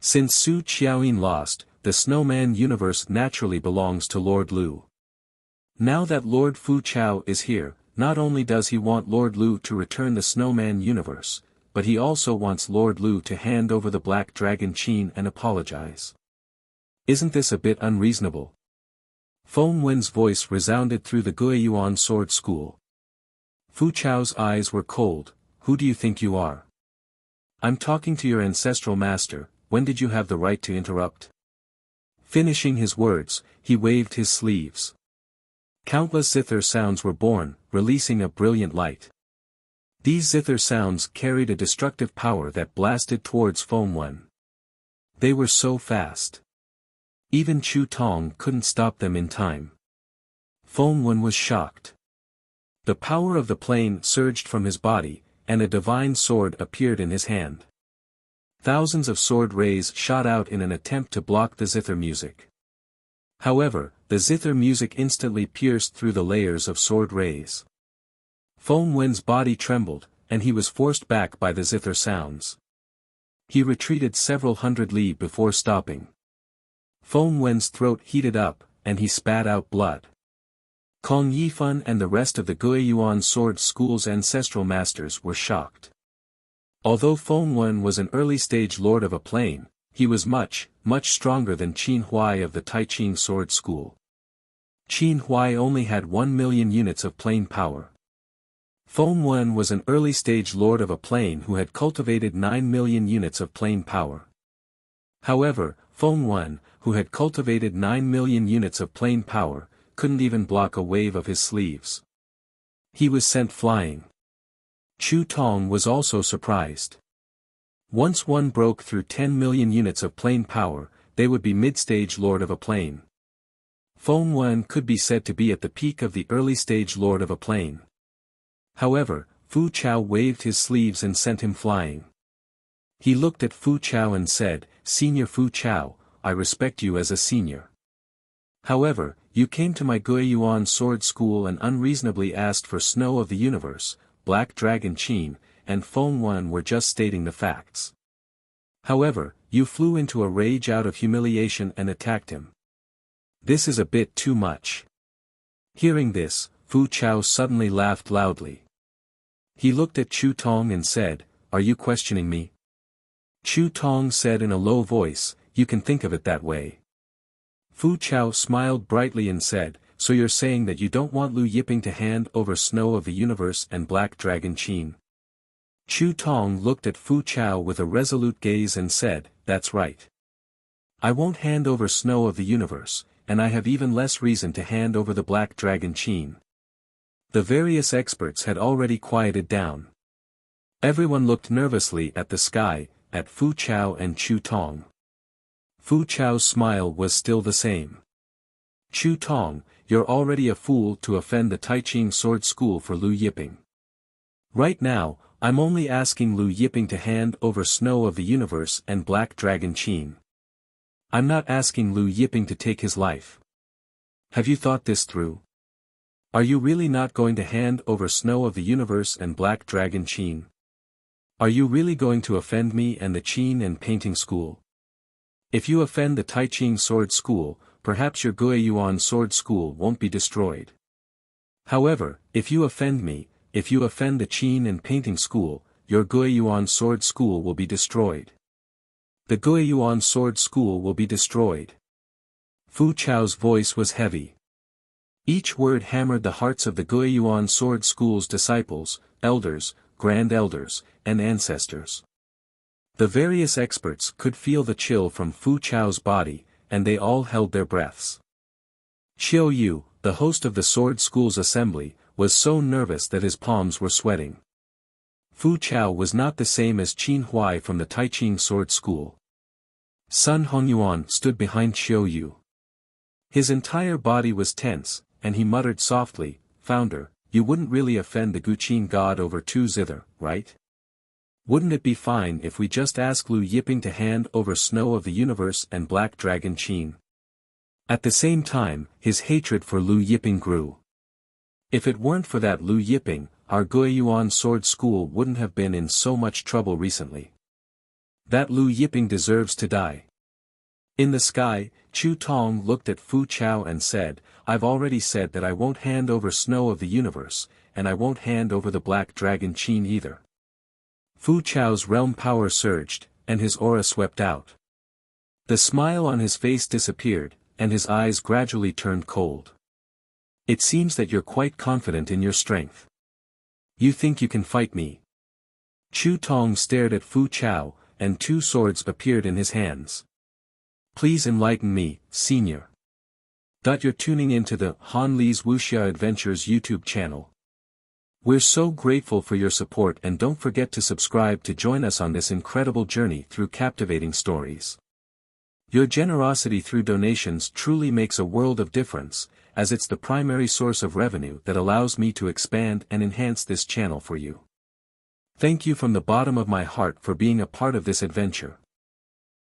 Since Su Qiaoyin lost, the snowman universe naturally belongs to Lord Lu. Now that Lord Fu Chao is here, not only does he want Lord Lu to return the snowman universe, but he also wants Lord Lu to hand over the black dragon Qin and apologize. Isn't this a bit unreasonable? Feng Wen's voice resounded through the Guiyuan sword school. Fu Chao's eyes were cold. Who do you think you are? I'm talking to your ancestral master, when did you have the right to interrupt? Finishing his words, he waved his sleeves. Countless zither sounds were born, releasing a brilliant light. These zither sounds carried a destructive power that blasted towards Feng Wen. They were so fast. Even Chu Tong couldn't stop them in time. Feng Wen was shocked. The power of the plane surged from his body, and a divine sword appeared in his hand. Thousands of sword rays shot out in an attempt to block the zither music. However, the zither music instantly pierced through the layers of sword rays. Feng Wen's body trembled, and he was forced back by the zither sounds. He retreated several hundred li before stopping. Feng Wen's throat heated up, and he spat out blood. Kong Yifan and the rest of the Guiyuan Sword School's ancestral masters were shocked. Although Feng Wen was an early-stage lord of a plane, he was much, much stronger than Qin Huai of the Taiqing Sword School. Qin Huai only had 1 million units of plane power. Feng Wen was an early-stage lord of a plane who had cultivated 9 million units of plane power. However, Feng Wen, who had cultivated 9 million units of plane power, couldn't even block a wave of his sleeves. He was sent flying. Chu Tong was also surprised. Once one broke through 10 million units of plane power, they would be mid-stage lord of a plane. Feng Wen could be said to be at the peak of the early-stage lord of a plane. However, Fu Chao waved his sleeves and sent him flying. He looked at Fu Chao and said, "Senior Fu Chao, I respect you as a senior. However, you came to my Guiyuan Sword School and unreasonably asked for Snow of the Universe, Black Dragon Qin, and Feng Wen were just stating the facts. However, you flew into a rage out of humiliation and attacked him. This is a bit too much." Hearing this, Fu Chao suddenly laughed loudly. He looked at Chu Tong and said, "Are you questioning me?" Chu Tong said in a low voice, "You can think of it that way." Fu Chao smiled brightly and said, "So you're saying that you don't want Lu Yiping to hand over Snow of the Universe and Black Dragon Qin?" Chu Tong looked at Fu Chao with a resolute gaze and said, "That's right. I won't hand over Snow of the Universe, and I have even less reason to hand over the Black Dragon Qin." The various experts had already quieted down. Everyone looked nervously at the sky, at Fu Chao and Chu Tong. Fu Chao's smile was still the same. "Chu Tong, you're already a fool to offend the Taiqing Sword School for Lu Yiping. Right now, I'm only asking Lu Yiping to hand over Snow of the Universe and Black Dragon Qin. I'm not asking Lu Yiping to take his life. Have you thought this through? Are you really not going to hand over Snow of the Universe and Black Dragon Qin? Are you really going to offend me and the Qin and Painting School? If you offend the Taiqing Sword School, perhaps your Guiyuan Sword School won't be destroyed. However, if you offend me, if you offend the Qin and Painting School, your Guiyuan Sword School will be destroyed. The Guiyuan Sword School will be destroyed." Fu Chao's voice was heavy. Each word hammered the hearts of the Guiyuan Sword School's disciples, elders, grand elders, and ancestors. The various experts could feel the chill from Fu Chao's body, and they all held their breaths. Xiao Yu, the host of the Sword School's assembly, was so nervous that his palms were sweating. Fu Chao was not the same as Qin Huai from the Taiqing Sword School. Sun Hongyuan stood behind Xiao Yu. His entire body was tense, and he muttered softly, "Founder, you wouldn't really offend the Guqin god over 2 zither, right? Wouldn't it be fine if we just ask Lu Yiping to hand over Snow of the Universe and Black Dragon Qin?" At the same time, his hatred for Lu Yiping grew. If it weren't for that Lu Yiping, our Guiyuan Sword School wouldn't have been in so much trouble recently. That Lu Yiping deserves to die. In the sky, Chu Tong looked at Fu Chao and said, "I've already said that I won't hand over Snow of the Universe, and I won't hand over the Black Dragon Qin either." Fu Chao's realm power surged, and his aura swept out. The smile on his face disappeared, and his eyes gradually turned cold. "It seems that you're quite confident in your strength. You think you can fight me?" Chu Tong stared at Fu Chao, and 2 swords appeared in his hands. "Please enlighten me, Senior." You're tuning into the Han Li's Wuxia Adventures YouTube channel. We're so grateful for your support, and don't forget to subscribe to join us on this incredible journey through captivating stories. Your generosity through donations truly makes a world of difference, as it's the primary source of revenue that allows me to expand and enhance this channel for you. Thank you from the bottom of my heart for being a part of this adventure.